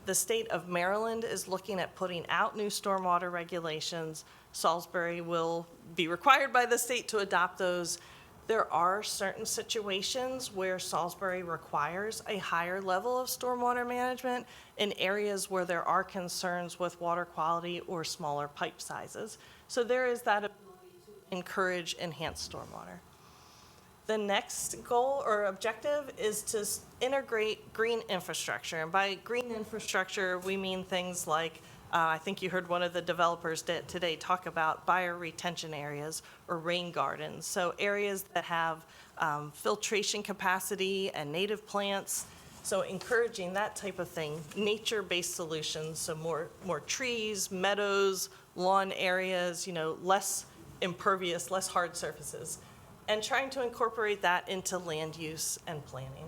The state of Maryland is looking at putting out new stormwater regulations. Salisbury will be required by the state to adopt those. There are certain situations where Salisbury requires a higher level of stormwater management in areas where there are concerns with water quality or smaller pipe sizes. So there is that ability to encourage enhanced stormwater. The next goal or objective is to integrate green infrastructure. And by green infrastructure, we mean things like I think you heard one of the developers today talk about bioretention areas or rain gardens. So areas that have filtration capacity and native plants. So encouraging that type of thing, nature-based solutions. So more trees, meadows, lawn areas, less impervious, less hard surfaces. And trying to incorporate that into land use and planning.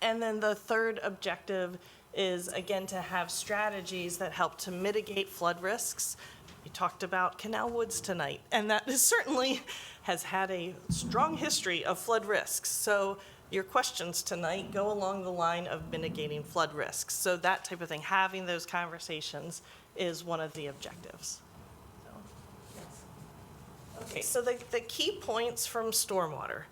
And then the third objective is, again, to have strategies that help to mitigate flood risks. We talked about Canal Woods tonight, and that is certainly has had a strong history of flood risks. So your questions tonight go along the line of mitigating flood risks. So that type of thing, having those conversations is one of the objectives. Okay, so the key points from stormwater.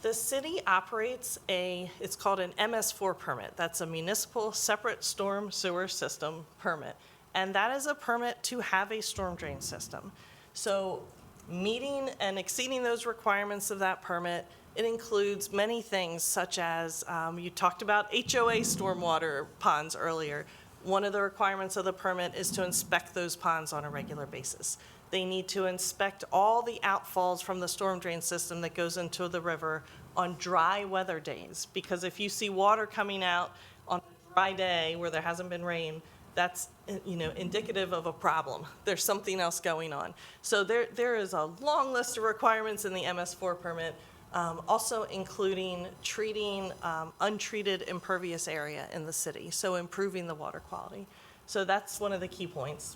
The city operates it's called an MS4 permit. That's a municipal separate storm sewer system permit. And that is a permit to have a storm drain system. So meeting and exceeding those requirements of that permit, it includes many things such as, you talked about HOA stormwater ponds earlier. One of the requirements of the permit is to inspect those ponds on a regular basis. They need to inspect all the outfalls from the storm drain system that goes into the river on dry weather days. Because if you see water coming out on a dry day where there hasn't been rain, that's indicative of a problem. There's something else going on. So there is a long list of requirements in the MS4 permit, also including treating untreated impervious area in the city, so improving the water quality. So that's one of the key points.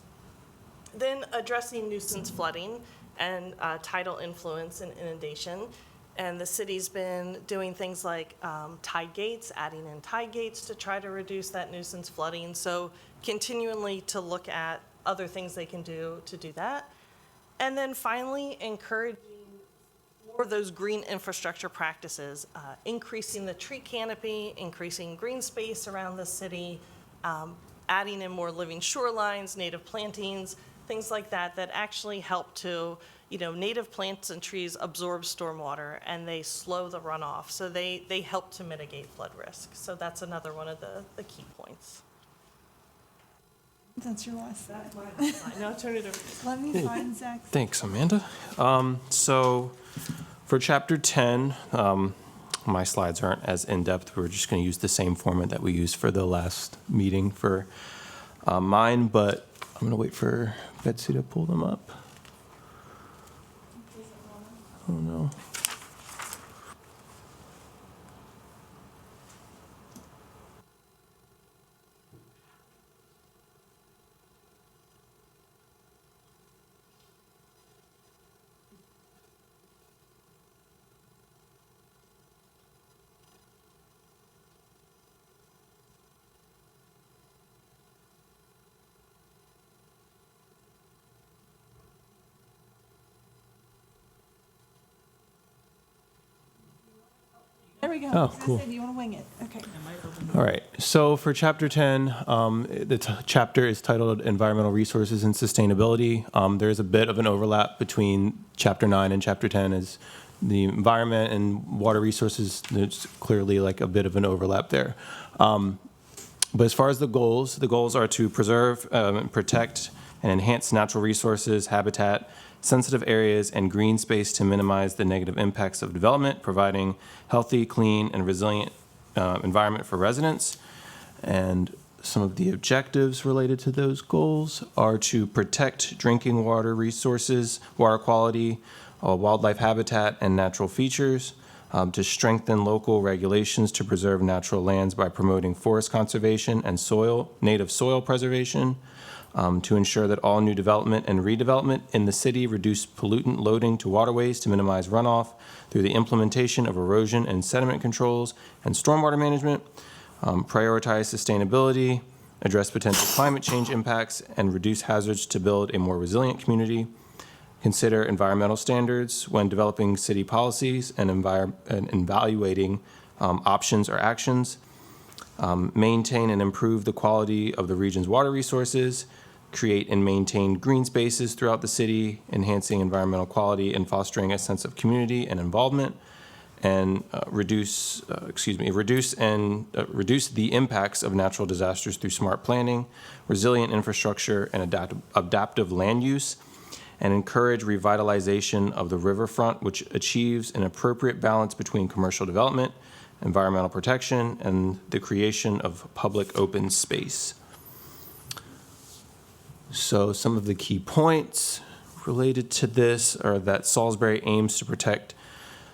Then addressing nuisance flooding and tidal influence and inundation. And the city's been doing things like tide gates, adding in tide gates to try to reduce that nuisance flooding. So continually to look at other things they can do to do that. And then finally, encouraging more of those green infrastructure practices, increasing the tree canopy, increasing green space around the city, adding in more living shorelines, native plantings, things like that that actually help to, native plants and trees absorb stormwater and they slow the runoff. So they help to mitigate flood risk. So that's another one of the key points.
That's your last slide.
Now I'll turn it over.
Let me find Zach.
Thanks, Amanda. So for Chapter 10, my slides aren't as in-depth. We're just going to use the same format that we used for the last meeting for mine, but I'm going to wait for Betsy to pull them up. Oh, no.
There we go.
Oh,
I was gonna
cool.
say, do you want to wing it? Okay.
All right, so for Chapter 10, the chapter is titled Environmental Resources and Sustainability. There is a bit of an overlap between Chapter 9 and Chapter 10 as the environment and water resources, there's clearly like a bit of an overlap there. But as far as the goals are to preserve, protect, and enhance natural resources, habitat, sensitive areas, and green space to minimize the negative impacts of development, providing healthy, clean, and resilient environment for residents. And some of the objectives related to those goals are to protect drinking water resources, water quality, wildlife habitat, and natural features, to strengthen local regulations to preserve natural lands by promoting forest conservation and native soil preservation, to ensure that all new development and redevelopment in the city reduce pollutant loading to waterways to minimize runoff through the implementation of erosion and sediment controls and stormwater management, prioritize sustainability, address potential climate change impacts, and reduce hazards to build a more resilient community, consider environmental standards when developing city policies and evaluating options or actions, maintain and improve the quality of the region's water resources, create and maintain green spaces throughout the city, enhancing environmental quality and fostering a sense of community and involvement, and reduce the impacts of natural disasters through smart planning, resilient infrastructure, and adaptive land use, and encourage revitalization of the riverfront, which achieves an appropriate balance between commercial development, environmental protection, and the creation of public open space. So some of the key points related to this are that Salisbury aims to protect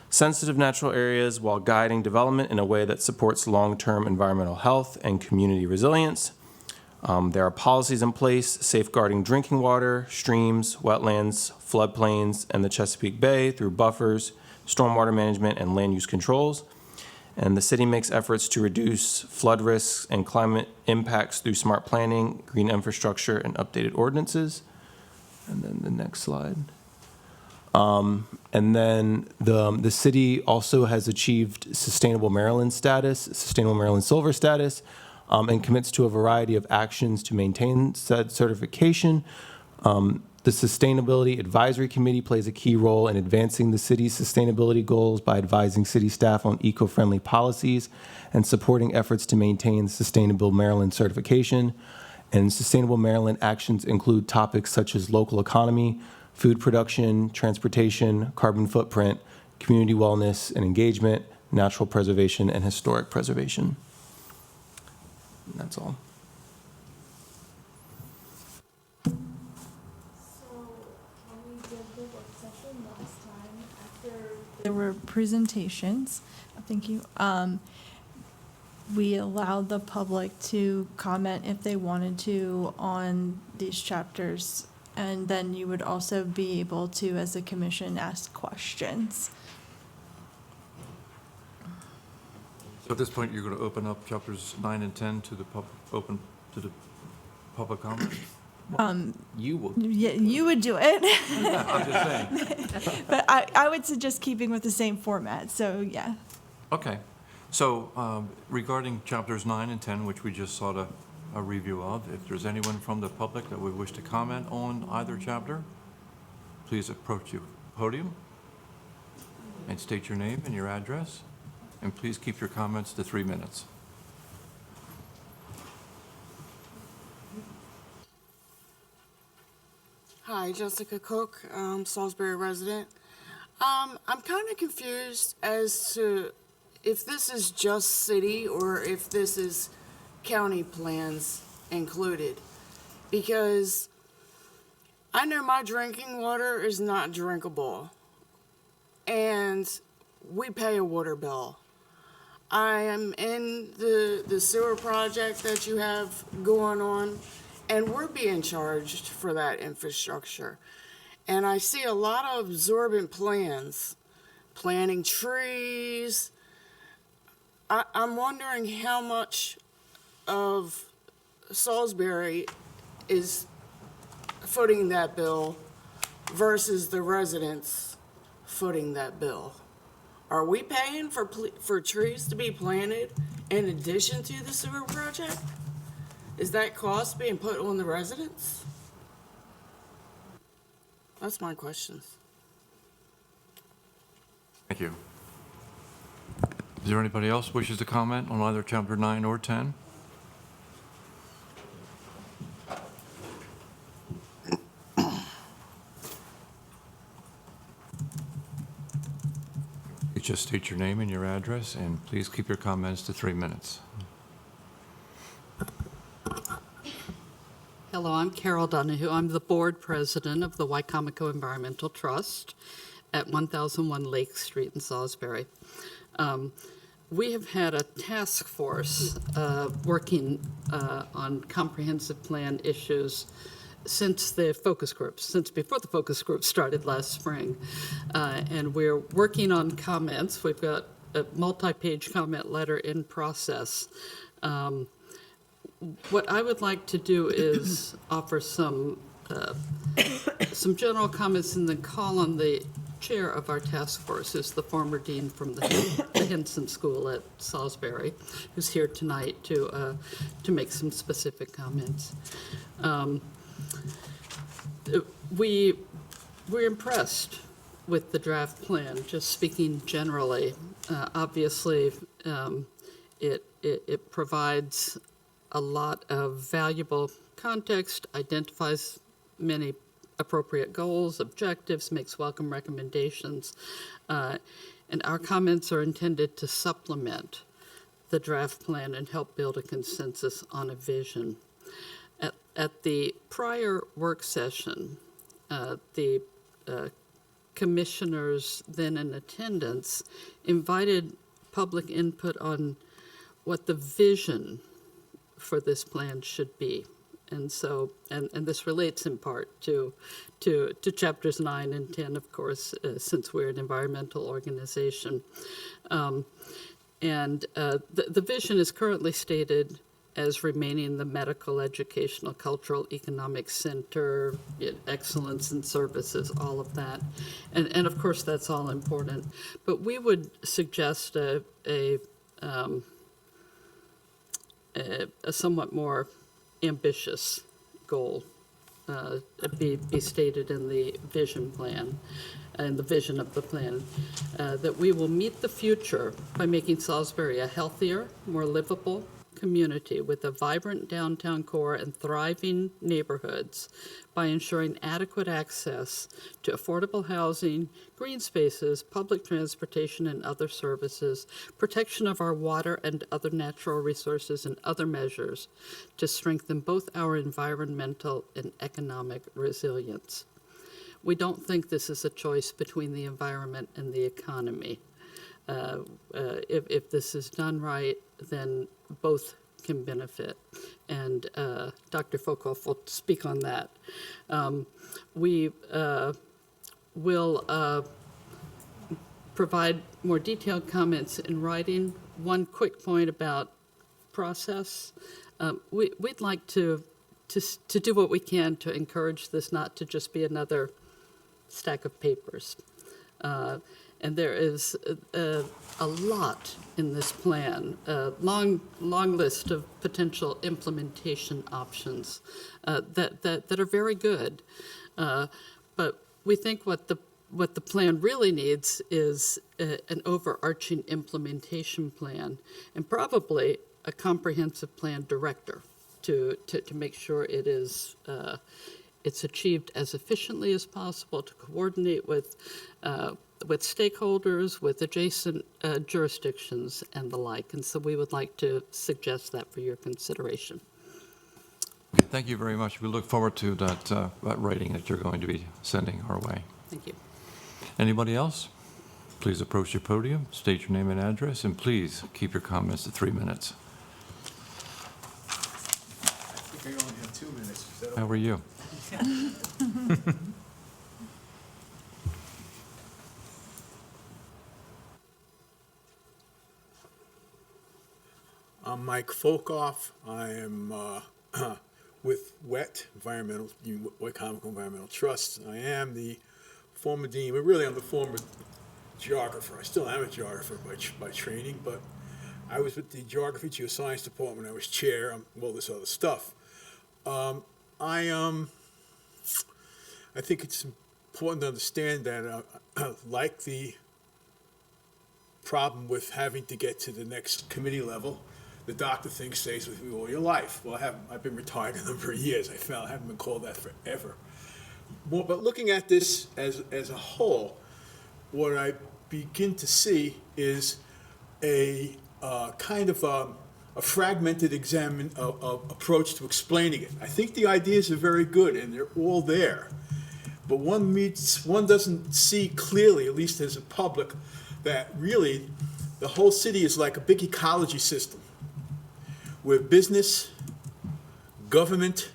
sensitive natural areas while guiding development in a way that supports long-term environmental health and community resilience. There are policies in place safeguarding drinking water, streams, wetlands, floodplains, and the Chesapeake Bay through buffers, stormwater management, and land use controls. And the city makes efforts to reduce flood risks and climate impacts through smart planning, green infrastructure, and updated ordinances. And then the next slide. And then the city also has achieved Sustainable Maryland status, Sustainable Maryland Silver status, and commits to a variety of actions to maintain said certification. The Sustainability Advisory Committee plays a key role in advancing the city's sustainability goals by advising city staff on eco-friendly policies and supporting efforts to maintain Sustainable Maryland certification. And Sustainable Maryland actions include topics such as local economy, food production, transportation, carbon footprint, community wellness and engagement, natural preservation, and historic preservation. And that's all.
There were presentations, thank you. We allowed the public to comment if they wanted to on these chapters. And then you would also be able to, as a commission, ask questions.
So at this point, you're going to open up chapters 9 and 10 to the open to the public comment? You will.
Yeah, you would do it.
I'm just saying.
But I would suggest keeping with the same format, so yeah.
Okay. So regarding chapters 9 and 10, which we just saw a review of, if there's anyone from the public that would wish to comment on either chapter, please approach the podium and state your name and your address, and please keep your comments to 3 minutes.
Hi, Jessica Cook, Salisbury resident. I'm kind of confused as to if this is just city or if this is county plans included. Because I know my drinking water is not drinkable. And we pay a water bill. I am in the sewer project that you have going on, and we're being charged for that infrastructure. And I see a lot of absorbent plans, planting trees. I'm wondering how much of Salisbury is footing that bill versus the residents footing that bill. Are we paying for trees to be planted in addition to the sewer project? Is that cost being put on the residents? That's my questions.
Thank you. Is there anybody else wishes to comment on either chapter 9 or 10? You just state your name and your address, and please keep your comments to 3 minutes.
Hello, I'm Carol Donahue. I'm the board president of the Wycomico Environmental Trust at 1001 Lake Street in Salisbury. We have had a task force working on comprehensive plan issues since the focus groups, since before the focus group started last spring. And we're working on comments. We've got a multi-page comment letter in process. What I would like to do is offer some general comments and then call on the chair of our task force, who's the former dean from the Henson School at Salisbury, who's here tonight to make some specific comments. We're impressed with the draft plan, just speaking generally. Obviously, it provides a lot of valuable context, identifies many appropriate goals, objectives, makes welcome recommendations, and our comments are intended to supplement the draft plan and help build a consensus on a vision. At the prior work session, the commissioners then in attendance invited public input on what the vision for this plan should be. And so, and this relates in part to chapters 9 and 10, of course, since we're an environmental organization. The vision is currently stated as remaining the medical, educational, cultural, economic center, excellence in services, all of that. And of course, that's all important. But we would suggest a somewhat more ambitious goal be stated in the vision plan, and the vision of the plan, that we will meet the future by making Salisbury a healthier, more livable community with a vibrant downtown core and thriving neighborhoods by ensuring adequate access to affordable housing, green spaces, public transportation and other services, protection of our water and other natural resources, and other measures to strengthen both our environmental and economic resilience. We don't think this is a choice between the environment and the economy. If this is done right, then both can benefit. And Dr. Folkoff will speak on that. We will provide more detailed comments in writing. One quick point about process. We'd like to do what we can to encourage this not to just be another stack of papers. And there is a lot in this plan, a long list of potential implementation options that are very good. But we think what the plan really needs is an overarching implementation plan, and probably a comprehensive plan director to make sure it is it's achieved as efficiently as possible, to coordinate with stakeholders, with adjacent jurisdictions and the like. And so we would like to suggest that for your consideration.
Okay, thank you very much. We look forward to that writing that you're going to be sending our way.
Thank you.
Anybody else? Please approach your podium, state your name and address, and please keep your comments to 3 minutes.
I think I only have 2 minutes. Is that
How are you?
I'm Mike Folkoff. I am with WET, White Comical Environmental Trust. I am the former dean, but really I'm the former geographer. I still am a geographer by training, but I was with the Geography Geoscience Department. I was chair of all this other stuff. I think it's important to understand that like the problem with having to get to the next committee level, the doctor thing stays with me all your life. Well, I've been retired a number of years. I haven't been called that forever. But looking at this as a whole, what I begin to see is a kind of a fragmented approach to explaining it. I think the ideas are very good and they're all there, but one doesn't see clearly, at least as a public, that really the whole city is like a big ecology system where business, government,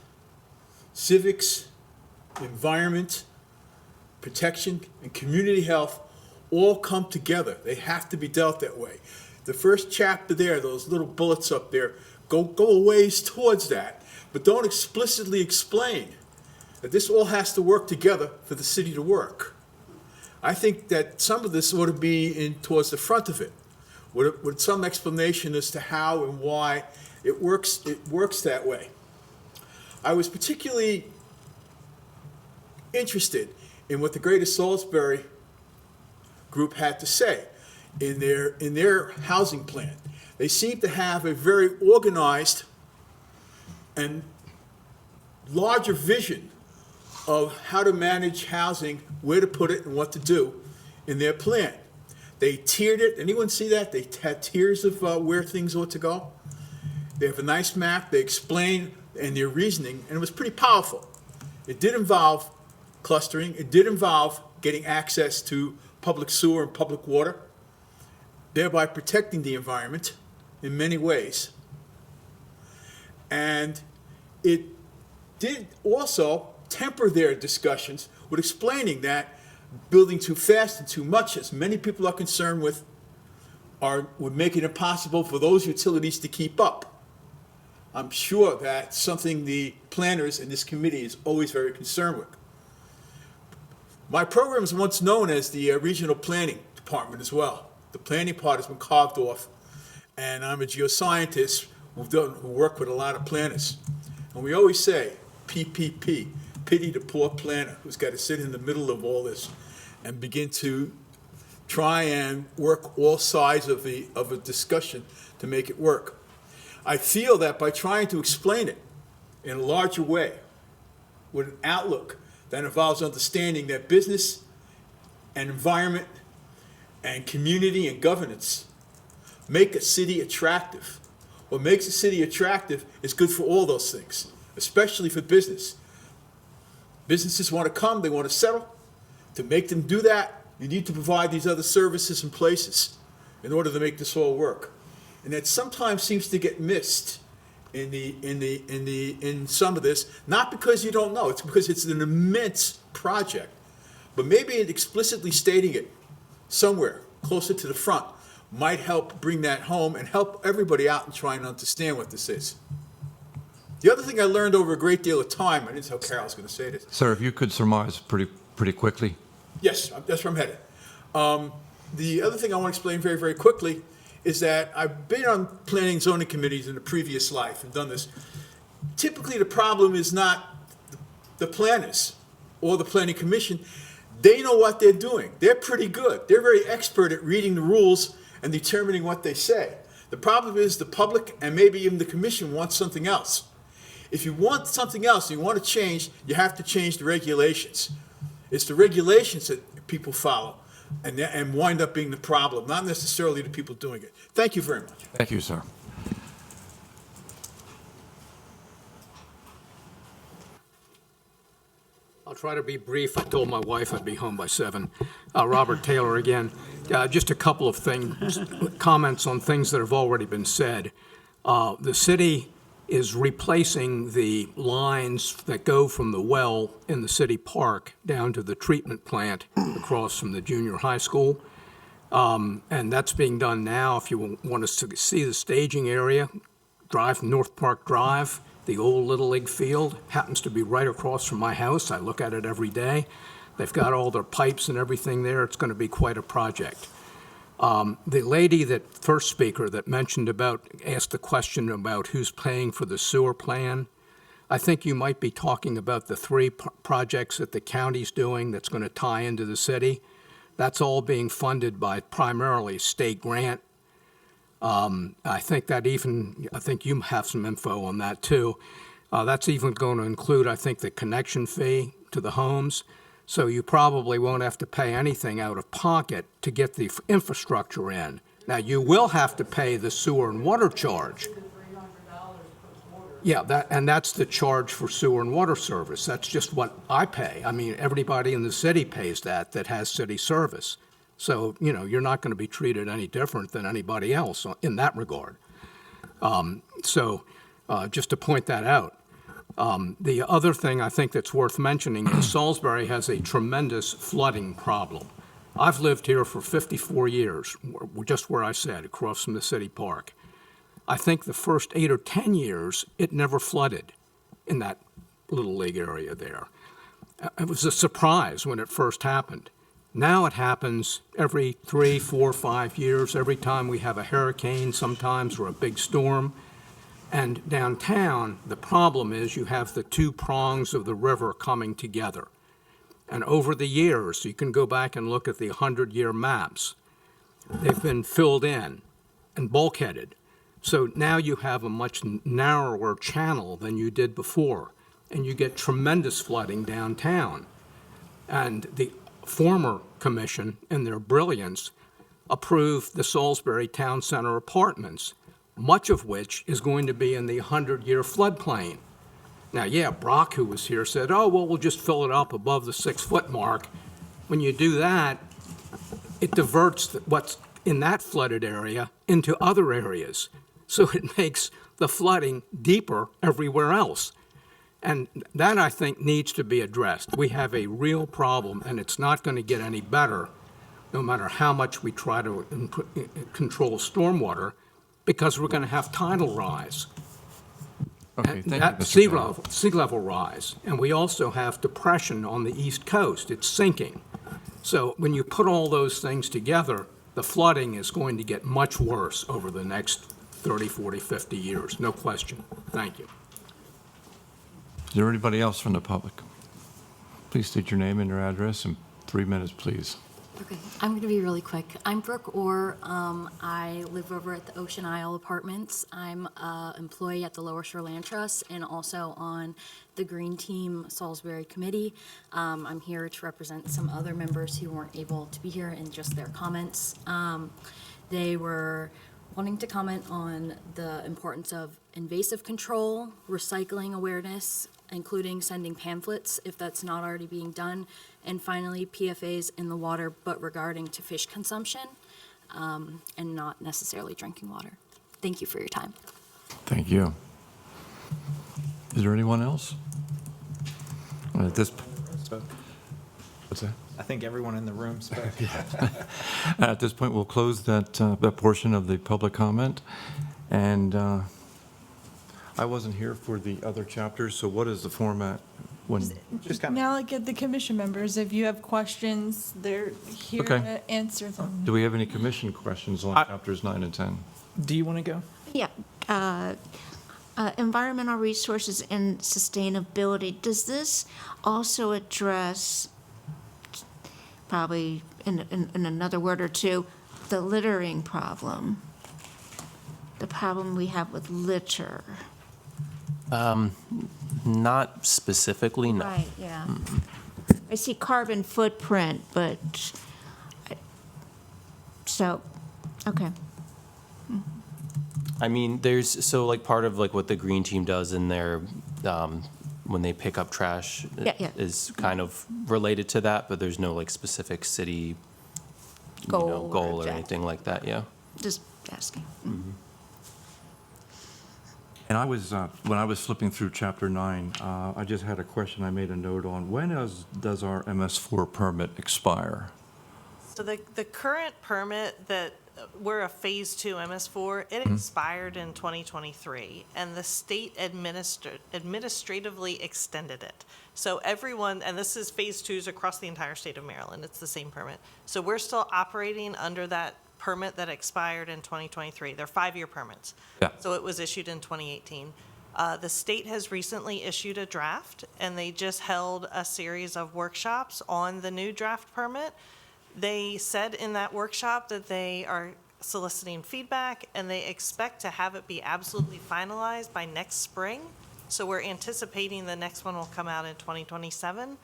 civics, environment, protection, and community health all come together. They have to be dealt that way. The first chapter there, those little bullets up there, go a ways towards that, but don't explicitly explain that this all has to work together for the city to work. I think that some of this ought to be towards the front of it, with some explanation as to how and why it works that way. I was particularly interested in what the Greater Salisbury group had to say in their housing plan. They seem to have a very organized and larger vision of how to manage housing, where to put it, and what to do in their plan. They tiered it. Anyone see that? They had tiers of where things ought to go. They have a nice map. They explain and their reasoning, and it was pretty powerful. It did involve clustering. It did involve getting access to public sewer and public water, thereby protecting the environment in many ways. And it did also temper their discussions with explaining that building too fast and too much, as many people are concerned with, would make it impossible for those utilities to keep up. I'm sure that's something the planners in this committee is always very concerned with. My program was once known as the Regional Planning Department as well. The planning part has been carved off, and I'm a geoscientist who work with a lot of planners. And we always say, PPP, pity the poor planner who's got to sit in the middle of all this and begin to try and work all sides of a discussion to make it work. I feel that by trying to explain it in a larger way, with an outlook that involves understanding that business and environment and community and governance make a city attractive. What makes a city attractive is good for all those things, especially for business. Businesses want to come, they want to settle. To make them do that, you need to provide these other services and places in order to make this all work. And that sometimes seems to get missed in some of this, not because you don't know, it's because it's an immense project. But maybe explicitly stating it somewhere closer to the front might help bring that home and help everybody out and try and understand what this is. The other thing I learned over a great deal of time, I didn't tell Carol I was going to say this.
Sir, if you could surmise pretty quickly.
Yes, that's where I'm headed. The other thing I want to explain very, very quickly is that I've been on planning zoning committees in a previous life and done this. Typically, the problem is not the planners or the planning commission. They know what they're doing. They're pretty good. They're very expert at reading the rules and determining what they say. The problem is the public and maybe even the commission wants something else. If you want something else and you want to change, you have to change the regulations. It's the regulations that people follow and wind up being the problem, not necessarily the people doing it. Thank you very much.
Thank you, sir.
I'll try to be brief. I told my wife I'd be home by 7. Robert Taylor again. Just a couple of things, comments on things that have already been said. The city is replacing the lines that go from the well in the city park down to the treatment plant across from the junior high school. And that's being done now. If you want to see the staging area, drive North Park Drive. The old Little League field happens to be right across from my house. I look at it every day. They've got all their pipes and everything there. It's going to be quite a project. The lady, first speaker that asked the question about who's paying for the sewer plan, I think you might be talking about the 3 projects that the county's doing that's going to tie into the city. That's all being funded by primarily state grant. I think you have some info on that too. That's even going to include, I think, the connection fee to the homes. So you probably won't have to pay anything out of pocket to get the infrastructure in. Now, you will have to pay the sewer and water charge. Yeah, that's the charge for sewer and water service. That's just what I pay. I mean, everybody in the city pays that has city service. So, you're not going to be treated any different than anybody else in that regard. Just to point that out. The other thing I think that's worth mentioning is Salisbury has a tremendous flooding problem. I've lived here for 54 years, just where I said, across from the city park. I think the first 8 or 10 years, it never flooded in that Little League area there. It was a surprise when it first happened. Now it happens every 3, 4, 5 years, every time we have a hurricane sometimes or a big storm. And downtown, the problem is you have the 2 prongs of the river coming together. And over the years, you can go back and look at the 100-year maps. They've been filled in and bulkheaded. So now you have a much narrower channel than you did before, and you get tremendous flooding downtown. And the former commission, in their brilliance, approved the Salisbury Town Center apartments, much of which is going to be in the 100-year floodplain. Now, Brock, who was here, said, oh, well, we'll just fill it up above the 6-foot mark. When you do that, it diverts what's in that flooded area into other areas. So it makes the flooding deeper everywhere else. And that, I think, needs to be addressed. We have a real problem, and it's not going to get any better no matter how much we try to control stormwater, because we're going to have tidal rise.
Okay, thank you,
That
Mr.
sea level rise. And we also have depression on the East Coast. It's sinking. So when you put all those things together, the flooding is going to get much worse over the next 30, 40, 50 years, no question. Thank you.
Is there anybody else from the public? Please state your name and your address in 3 minutes, please.
Okay, I'm going to be really quick. I'm Brooke Orr. I live over at the Ocean Isle Apartments. I'm an employee at the Lower Shore Land Trust and also on the Green Team Salisbury Committee. I'm here to represent some other members who weren't able to be here and just their comments. They were wanting to comment on the importance of invasive control, recycling awareness, including sending pamphlets if that's not already being done, and finally PFAS in the water, but regarding to fish consumption and not necessarily drinking water. Thank you for your time.
Thank you. Is there anyone else? At this, what's that?
I think everyone in the room spoke.
At this point, we'll close that portion of the public comment. And I wasn't here for the other chapters, so what is the format when?
Now get the commission members, if you have questions, they're here
Okay.
to answer them.
Do we have any commission questions on chapters 9 and 10?
Do you want to go?
Yeah. Environmental resources and sustainability. Does this also address, probably in another word or two, the littering problem? The problem we have with litter?
Not specifically, no.
Right, yeah. I see carbon footprint, but, so, okay.
I mean, there's, so like part of like what the green team does in their, when they pick up trash
Yeah.
is kind of related to that, but there's no like specific city,
Goal or
goal or
objective.
anything like that, yeah.
Just asking.
And I was, when I was flipping through chapter 9, I just had a question I made a note on. When does our MS4 permit expire?
So the current permit that, we're a Phase 2 MS4, it expired in 2023, and the state administratively extended it. So everyone, and this is Phase 2s across the entire state of Maryland, it's the same permit. So we're still operating under that permit that expired in 2023. They're 5-year permits.
Yeah.
So it was issued in 2018. The state has recently issued a draft, and they just held a series of workshops on the new draft permit. They said in that workshop that they are soliciting feedback, and they expect to have it be absolutely finalized by next spring. So we're anticipating the next one will come out in 2027.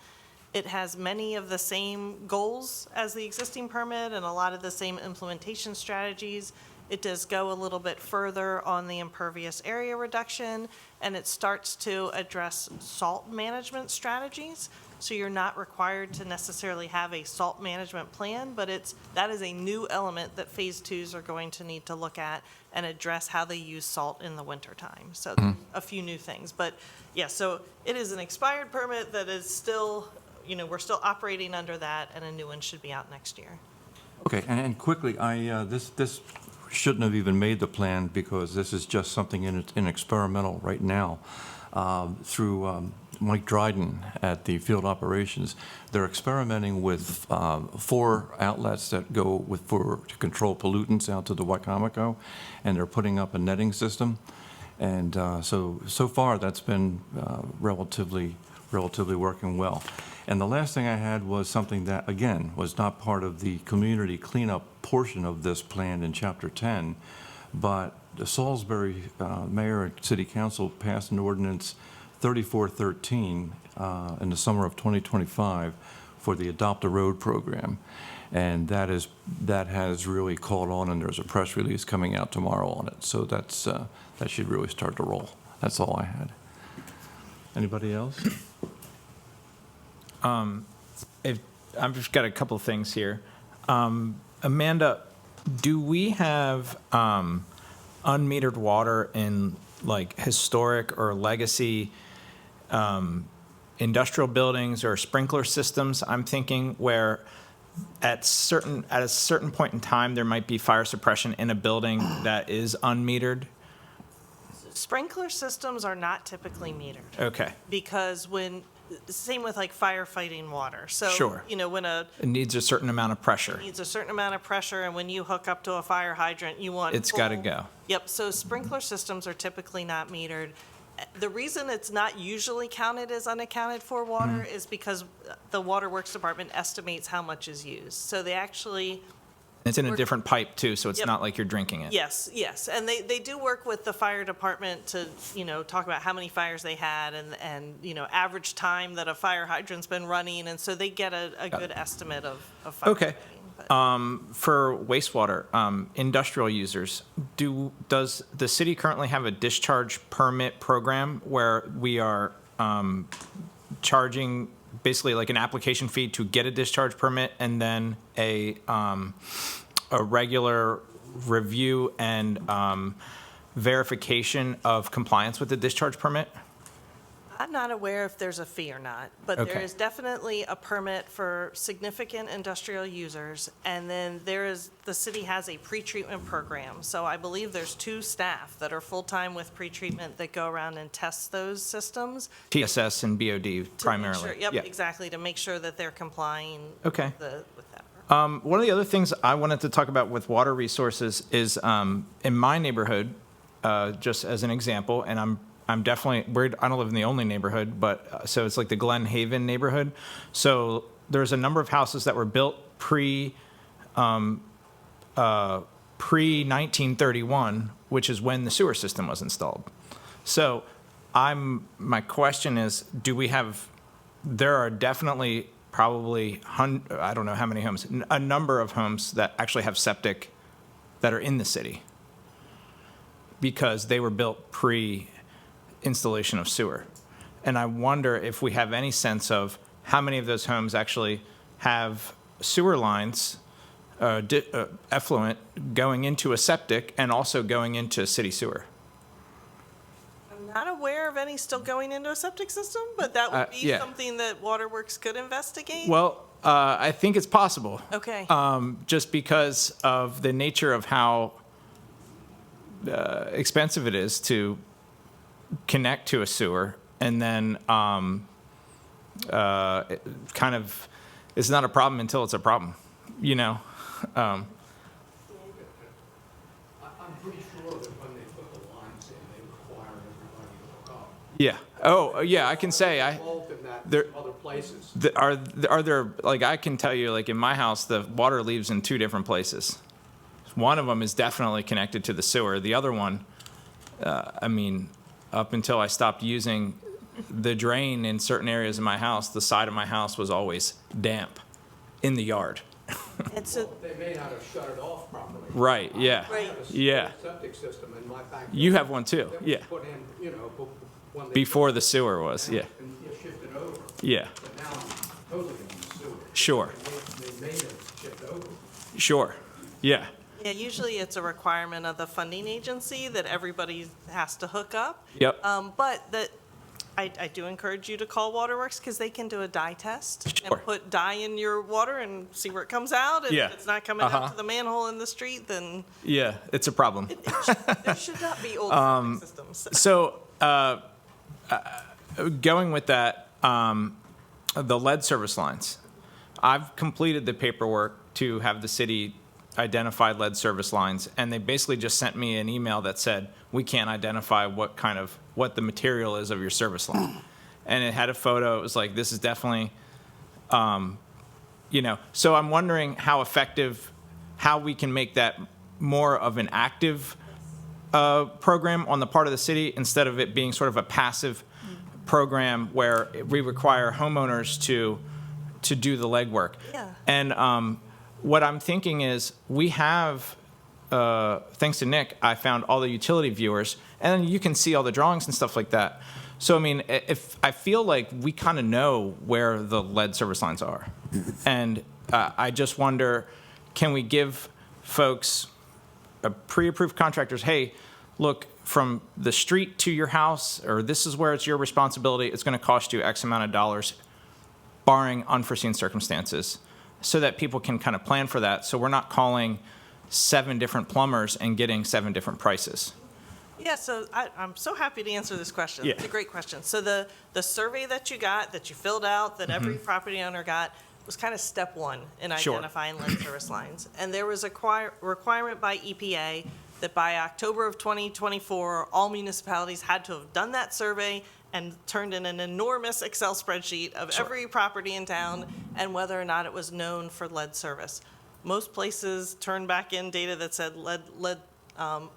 It has many of the same goals as the existing permit and a lot of the same implementation strategies. It does go a little bit further on the impervious area reduction, and it starts to address salt management strategies. So you're not required to necessarily have a salt management plan, but that is a new element that Phase 2s are going to need to look at and address how they use salt in the wintertime. So a few new things. But yeah, so it is an expired permit that is still, we're still operating under that, and a new one should be out next year.
Okay, and quickly, this shouldn't have even made the plan because this is just something in experimental right now through Mike Dryden at the field operations. They're experimenting with 4 outlets that go to control pollutants out to the Wycomico, and they're putting up a netting system. And so far that's been relatively working well. And the last thing I had was something that, again, was not part of the community cleanup portion of this plan in Chapter 10, but the Salisbury Mayor and City Council passed an ordinance 3413 in the summer of 2025 for the Adopt a Road program. And that has really caught on, and there's a press release coming out tomorrow on it. So that should really start to roll. That's all I had. Anybody else?
I've just got a couple of things here. Amanda, do we have unmetered water in like historic or legacy industrial buildings or sprinkler systems? I'm thinking where at a certain point in time there might be fire suppression in a building that is unmetered.
Sprinkler systems are not typically metered.
Okay.
Because same with like firefighting water. So,
Sure.
when
It needs a certain amount of pressure.
needs a certain amount of pressure, and when you hook up to a fire hydrant, you want
It's got to
full-
go.
Yep, so sprinkler systems are typically not metered. The reason it's not usually counted as unaccounted for water is because the Water Works Department estimates how much is used. So they actually,
It's in a different pipe too, so it's
Yep.
not like you're drinking it.
yes, and they do work with the fire department to, talk about how many fires they had and average time that a fire hydrant's been running, and so they get a good estimate of fire.
Okay. For wastewater, industrial users, does the city currently have a discharge permit program where we are charging basically like an application fee to get a discharge permit and then a regular review and verification of compliance with the discharge permit?
I'm not aware if there's a fee or not, but there
Okay.
is definitely a permit for significant industrial users, and then the city has a pretreatment program. So I believe there's 2 staff that are full-time with pretreatment that go around and test those systems.
TSS and BOD
to make
primarily?
sure- Yep,
Yeah.
exactly, to make sure that they're complying
Okay.
with that.
One of the other things I wanted to talk about with water resources is in my neighborhood, just as an example, and I'm definitely, I don't live in the only neighborhood, but so it's like the Glen Haven neighborhood. So there's a number of houses that were built pre-1931, which is when the sewer system was installed. So my question is, there are definitely probably, I don't know how many homes, a number of homes that actually have septic that are in the city because they were built pre-installation of sewer. And I wonder if we have any sense of how many of those homes actually have sewer lines, effluent, going into a septic and also going into city sewer.
I'm not aware of any still going into a septic system, but that would be
Yeah.
something that Waterworks could investigate.
Well, I think it's possible.
Okay.
Just because of the nature of how expensive it is to connect to a sewer, and then it kind of, it's not a problem until it's a problem,
I'm pretty sure that when they put the lines in, they require everybody to hook up.
Yeah. Oh, yeah, I can say,
Involved in that
there-
in other places.
are there, like, I can tell you, like, in my house, the water leaves in 2 different places. One of them is definitely connected to the sewer. The other one, up until I stopped using the drain in certain areas of my house, the side of my house was always damp in the yard.
And so,
They may not have shut it off properly.
Right, yeah.
Right.
Yeah.
Septic system in my backyard.
You have one too,
That was
yeah.
put in, when they.
Before the sewer was, yeah.
And you shifted over.
Yeah,
But now I'm totally in the sewer.
sure,
They made it shift over.
sure, yeah.
yeah, usually it's a requirement of the funding agency that everybody has to hook up.
Yep.
But I do encourage you to call Waterworks because they can do a dye test
Sure.
and put dye in your water and see where it comes out. And
Yeah.
if it's not coming out to the manhole in the street, then
Yeah, it's a problem.
there should not be old septic systems.
So, going with that, the lead service lines. I've completed the paperwork to have the city identify lead service lines, and they basically just sent me an email that said, we can't identify what the material is of your service line. And it had a photo, it was like, this is definitely, so I'm wondering how we can make that more of an active program on the part of the city instead of it being sort of a passive program where we require homeowners to do the legwork.
Yeah.
And what I'm thinking is we have, thanks to Nick, I found all the utility viewers, and you can see all the drawings and stuff like that. So, if I feel like we kind of know where the lead service lines are. And I just wonder, can we give folks, pre-approved contractors, hey, look, from the street to your house, or this is where it's your responsibility, it's going to cost you X amount of dollars, barring unforeseen circumstances, so that people can kind of plan for that. So we're not calling 7 different plumbers and getting 7 different prices.
Yeah, so I'm so happy to answer this question.
Yeah.
It's a great question. So the survey that you got, that you filled out, that every property owner got, was kind of step 1 in
Sure.
identifying lead service lines. And there was a requirement by EPA that by October of 2024, all municipalities had to have done that survey and turned in an enormous Excel spreadsheet of every property in town and whether or not it was known for lead service. Most places turned back in data that said lead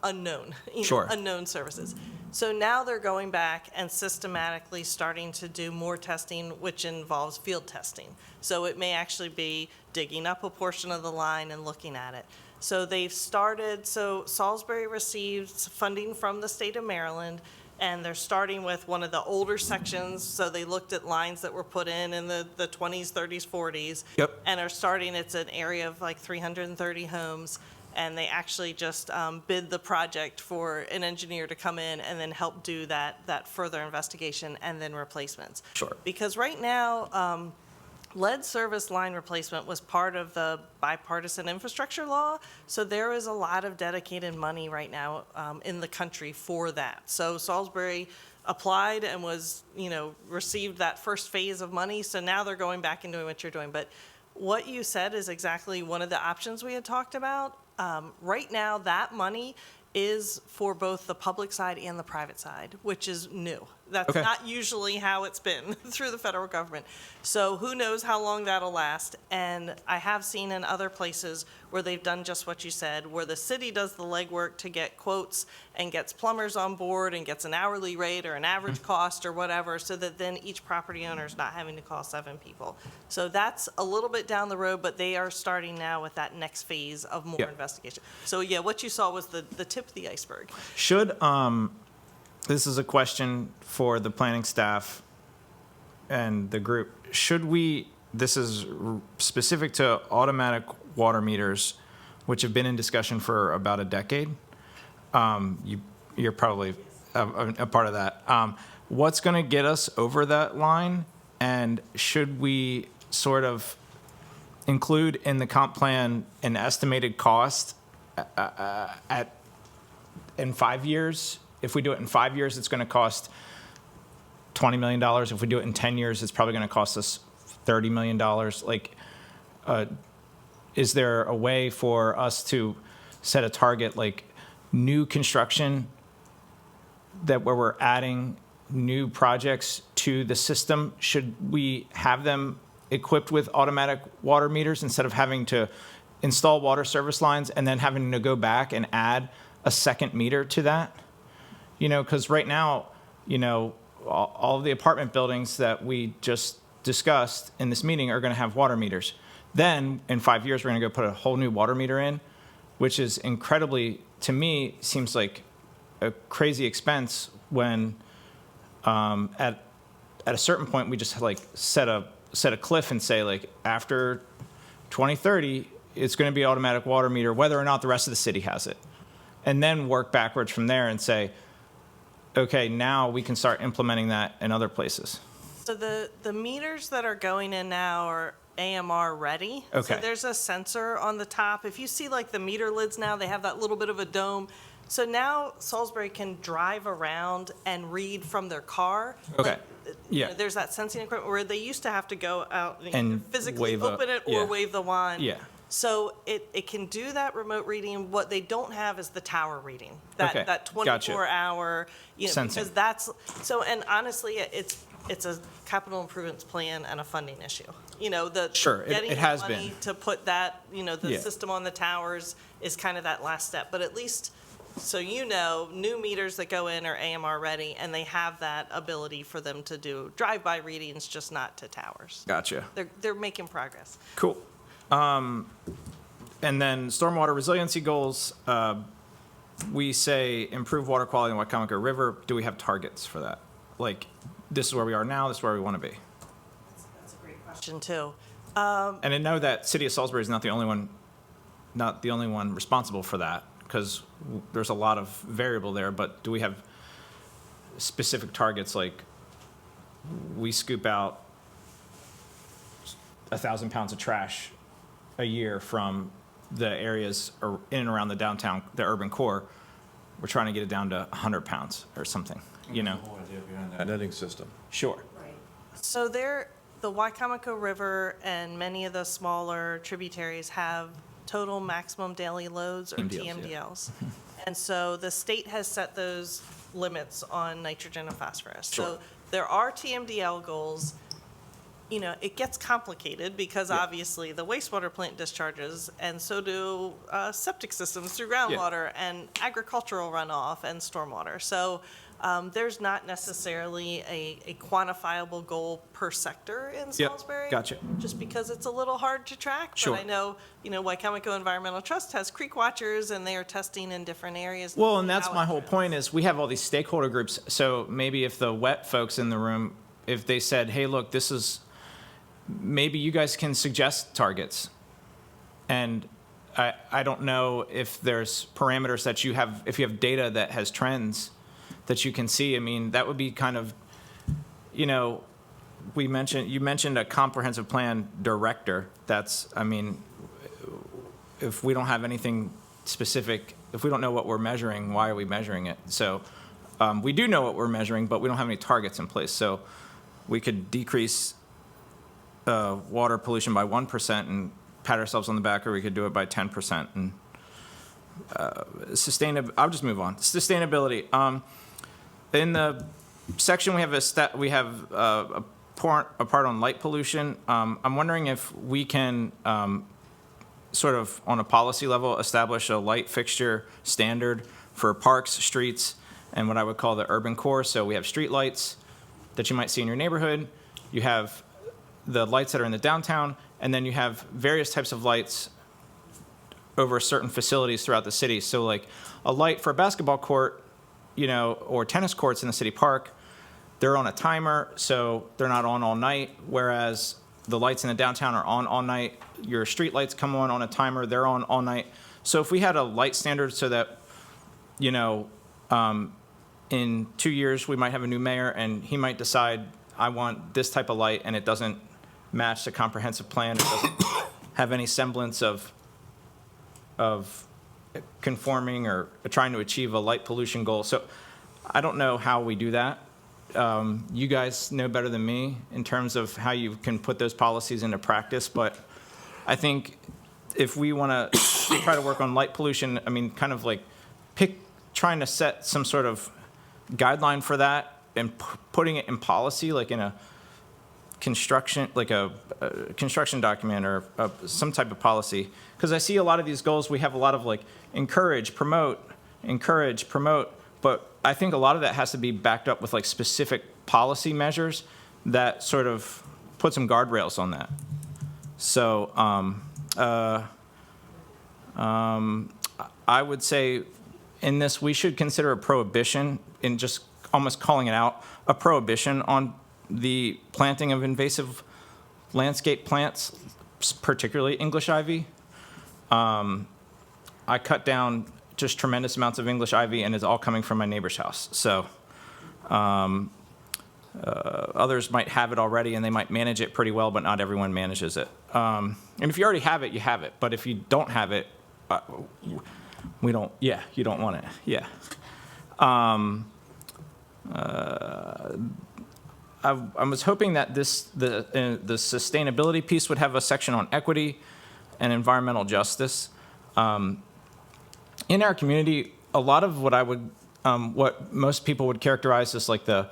unknown,
Sure.
unknown services. So now they're going back and systematically starting to do more testing, which involves field testing. So it may actually be digging up a portion of the line and looking at it. So they've started, so Salisbury receives funding from the state of Maryland, and they're starting with one of the older sections. So they looked at lines that were put in the 20s, 30s, 40s.
Yep.
And are starting, it's an area of like 330 homes. And they actually just bid the project for an engineer to come in and then help do that further investigation and then replacements.
Sure.
Because right now, lead service line replacement was part of the bipartisan infrastructure law, so there is a lot of dedicated money right now in the country for that. So Salisbury applied and was, received that first phase of money, so now they're going back and doing what you're doing. But what you said is exactly one of the options we had talked about. Right now, that money is for both the public side and the private side, which is new. That's
Okay.
not usually how it's been through the federal government. So who knows how long that'll last. And I have seen in other places where they've done just what you said, where the city does the legwork to get quotes and gets plumbers on board and gets an hourly rate or an average cost or whatever, so that then each property owner is not having to call 7 people. So that's a little bit down the road, but they are starting now with that next phase of more
Yeah.
investigation. So yeah, what you saw was the tip of the iceberg.
Should, this is a question for the planning staff and the group, should we, this is specific to automatic water meters, which have been in discussion for about a decade. You're probably a part of that. What's going to get us over that line? And should we sort of include in the comp plan an estimated cost in 5 years? If we do it in 5 years, it's going to cost $20 million. If we do it in 10 years, it's probably going to cost us $30 million. Like, is there a way for us to set a target, like new construction, that where we're adding new projects to the system? Should we have them equipped with automatic water meters instead of having to install water service lines and then having to go back and add a second meter to that? Because right now, all of the apartment buildings that we just discussed in this meeting are going to have water meters. Then, in 5 years, we're going to go put a whole new water meter in, which is incredibly, to me, seems like a crazy expense when at a certain point, we just like set a cliff and say, like, after 2030, it's going to be automatic water meter, whether or not the rest of the city has it. And then work backwards from there and say, okay, now we can start implementing that in other places.
So the meters that are going in now are AMR ready.
Okay.
So there's a sensor on the top. If you see like the meter lids now, they have that little bit of a dome. So now Salisbury can drive around and read from their car.
Okay.
Yeah. There's that sensing equipment where they used to have to go out and
And
physically
wave
open it or
yeah.
wave the wand.
Yeah.
So it can do that remote reading. What they don't have is the tower reading. That
Okay.
that
Gotcha.
24-hour,
Sensing.
because that's so. And honestly, it's a capital improvements plan and a funding issue.
Sure,
getting
it has
the money
been.
to put that, the
Yeah.
system on the towers is kind of that last step. But at least, so new meters that go in are AMR ready, and they have that ability for them to do drive-by readings, just not to towers.
Gotcha.
They're making progress.
Cool. And then stormwater resiliency goals, we say improve water quality in Wycomico River. Do we have targets for that? Like, this is where we are now, this is where we want to be.
That's a great question, too.
And I know that City of Salisbury is not the only one responsible for that, because there's a lot of variable there, but do we have specific targets, like we scoop out 1,000 pounds of trash a year from the areas in and around the downtown, the urban core, we're trying to get it down to 100 pounds or something, you know?
That netting system.
Sure.
So the Wycomico River and many of the smaller tributaries have total maximum daily loads, or
TMDLs, yeah.
TMDLs. And so the state has set those limits on nitrogen and phosphorus.
Sure.
So there are TMDL goals. You know, it gets complicated because obviously the wastewater plant discharges, and so do septic systems through groundwater and agricultural runoff and stormwater. So there's not necessarily a quantifiable goal per sector in Salisbury.
Gotcha.
Just because it's a little hard to track.
Sure.
But I know, Wycomico Environmental Trust has creek watchers, and they are testing in different areas.
Well, and that's my whole point is we have all these stakeholder groups. So maybe if the wet folks in the room, if they said, hey, look, this is, maybe you guys can suggest targets. And I don't know if there's parameters that you have, if you have data that has trends that you can see. I mean, that would be kind of, you mentioned a comprehensive plan director. That's, I mean, if we don't have anything specific, if we don't know what we're measuring, why are we measuring it? So we do know what we're measuring, but we don't have any targets in place. So we could decrease water pollution by 1% and pat ourselves on the back, or we could do it by 10%. And I'll just move on. Sustainability. In the section, we have a part on light pollution. I'm wondering if we can sort of on a policy level establish a light fixture standard for parks, streets, and what I would call the urban core. So we have street lights that you might see in your neighborhood. You have the lights that are in the downtown, and then you have various types of lights over certain facilities throughout the city. So like a light for a basketball court, or tennis courts in the city park, they're on a timer, so they're not on all night, whereas the lights in the downtown are on all night. Your street lights come on a timer, they're on all night. So if we had a light standard so that, in 2 years, we might have a new mayor, and he might decide, I want this type of light, and it doesn't match the comprehensive plan. It doesn't have any semblance of conforming or trying to achieve a light pollution goal. So I don't know how we do that. You guys know better than me in terms of how you can put those policies into practice. But I think if we want to try to work on light pollution, I mean, kind of like trying to set some sort of guideline for that and putting it in policy, like in a construction, like a construction document or some type of policy. Because I see a lot of these goals, we have a lot of like encourage, promote, but I think a lot of that has to be backed up with like specific policy measures that sort of put some guardrails on that. So I would say in this, we should consider a prohibition, in just almost calling it out, a prohibition on the planting of invasive landscape plants, particularly English ivy. I cut down just tremendous amounts of English ivy, and it's all coming from my neighbor's house. So others might have it already, and they might manage it pretty well, but not everyone manages it. And if you already have it, you have it. But if you don't have it, you don't want it. Yeah. I was hoping that the sustainability piece would have a section on equity and environmental justice. In our community, a lot of what most people would characterize as like the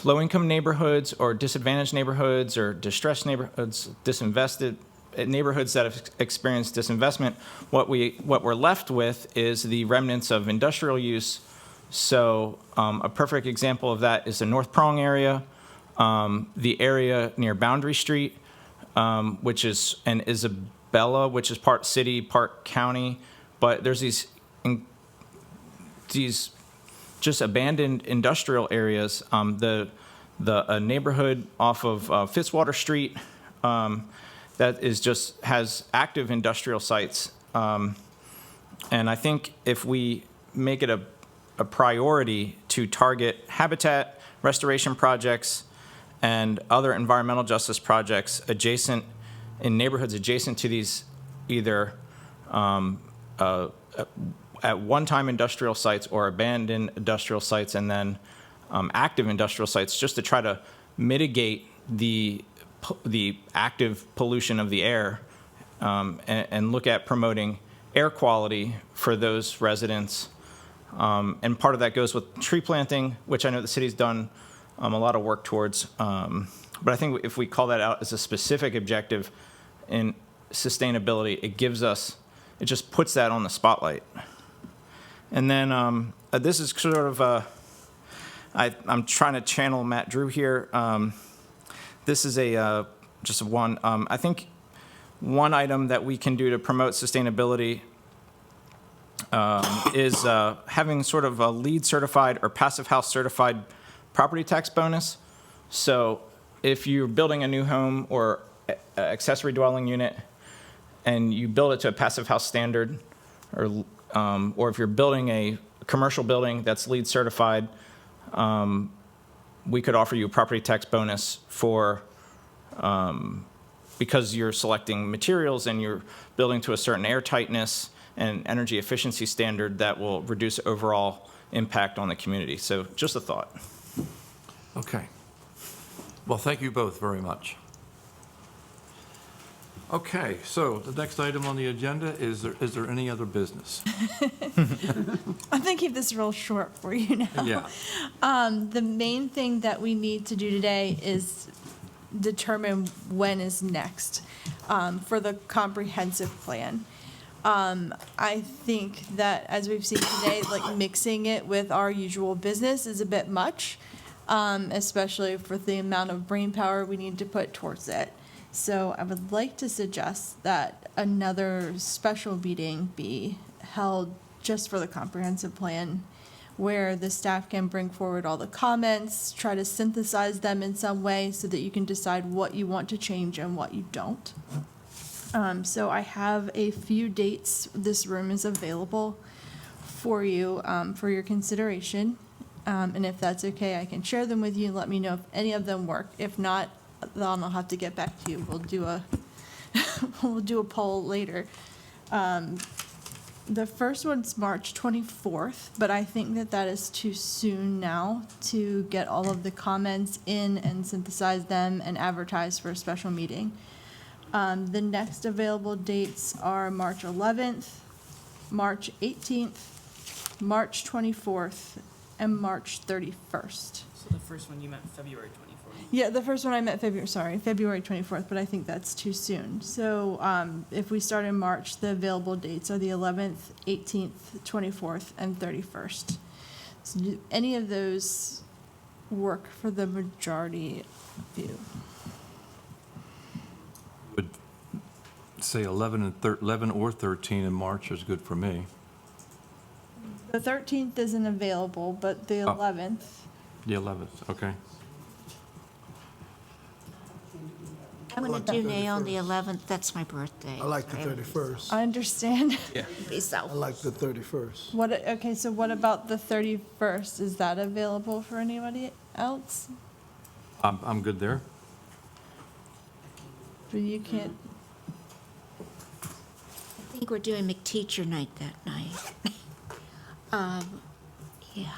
low-income neighborhoods or disadvantaged neighborhoods or distressed neighborhoods, disinvested neighborhoods that have experienced disinvestment, what we're left with is the remnants of industrial use. So a perfect example of that is the North Prong area, the area near Boundary Street, which is, and Isabella, which is part city, part county. But there's these just abandoned industrial areas. The neighborhood off of Fitzwater Street, that has active industrial sites. And I think if we make it a priority to target habitat restoration projects and other environmental justice projects in neighborhoods adjacent to these either at one-time industrial sites or abandoned industrial sites and then active industrial sites, just to try to mitigate the active pollution of the air and look at promoting air quality for those residents. And part of that goes with tree planting, which I know the city's done a lot of work towards. But I think if we call that out as a specific objective in sustainability, it just puts that on the spotlight. And then this is sort of I'm trying to channel Matt Drew here. This is just one. I think one item that we can do to promote sustainability is having sort of a LEED certified or passive house certified property tax bonus. So if you're building a new home or accessory dwelling unit and you build it to a passive house standard, or if you're building a commercial building that's LEED certified, we could offer you a property tax bonus because you're selecting materials and you're building to a certain air tightness and energy efficiency standard that will reduce overall impact on the community. So just a thought.
Okay. Well, thank you both very much. Okay, so the next item on the agenda, is there any other business?
I'm going to keep this real short for you now.
Yeah.
The main thing that we need to do today is determine when is next for the comprehensive plan. I think that, as we've seen today, like mixing it with our usual business is a bit much, especially for the amount of brain power we need to put towards it. So I would like to suggest that another special meeting be held just for the comprehensive plan, where the staff can bring forward all the comments, try to synthesize them in some way so that you can decide what you want to change and what you don't. So I have a few dates. This room is available for you for your consideration. And if that's okay, I can share them with you and let me know if any of them work. If not, then I'll have to get back to you. We'll do a poll later. The first one's March 24th, but I think that is too soon now to get all of the comments in and synthesize them and advertise for a special meeting. The next available dates are March 11th, March 18th, March 24th, and March 31st.
So the first one you meant February 24th.
Yeah, the first one I meant February 24th, but I think that's too soon. So if we start in March, the available dates are the 11th, 18th, 24th, and 31st. So do any of those work for the majority of you?
Would say 11 or 13 in March is good for me.
The 13th isn't available, but the 11th.
The 11th, okay.
I'm going to do nay on the 11th. That's my birthday.
I like the 31st.
I understand.
Yeah.
I like the 31st.
Okay, so what about the 31st? Is that available for anybody else?
I'm good there.
But you can't.
I think we're doing McTeacher night that night. Yeah.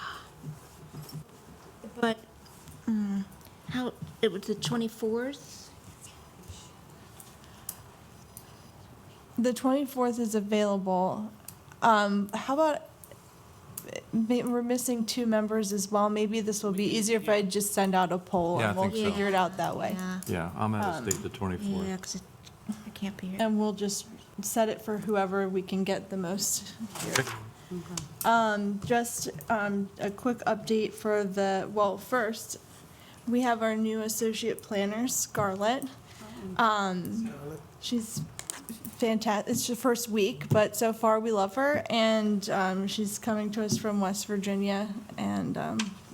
But it was the 24th?
The 24th is available. How about, we're missing 2 members as well. Maybe this will be easier if I just send out a poll
Yeah,
and
I
we'll
think so.
figure it out that way.
Yeah, I'm out of state the 24th.
Yeah, because I can't be here.
And we'll just set it for whoever we can get the most here. Just a quick update for first, we have our new associate planner, Scarlett. She's fantastic. It's her first week, but so far we love her, and she's coming to us from West Virginia, and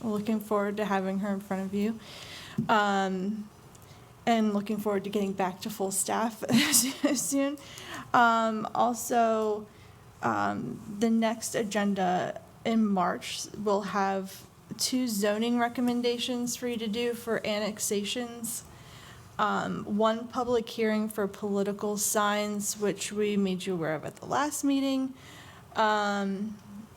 we're looking forward to having her in front of you. and looking forward to getting back to full staff soon. Also, the next agenda in March will have 2 zoning recommendations for you to do for annexations. 1 public hearing for political signs, which we made you aware of at the last meeting.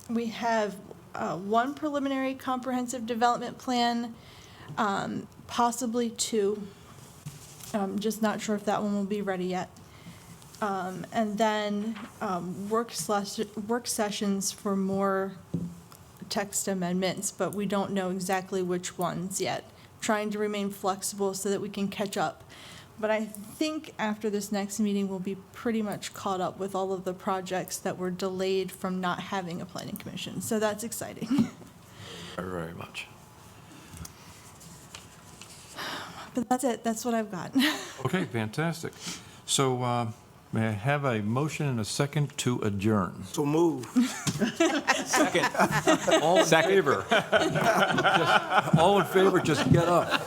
We have 1 preliminary comprehensive development plan, possibly 2. Just not sure if that one will be ready yet. And then work sessions for more text amendments, but we don't know exactly which ones yet. Trying to remain flexible so that we can catch up. But I think after this next meeting, we'll be pretty much caught up with all of the projects that were delayed from not having a planning commission. So that's exciting.
Very, very much.
But that's it. That's what I've got.
Okay, fantastic. So may I have a motion and a second to adjourn?
So move.
Second.
All in favor? All in favor, just get up.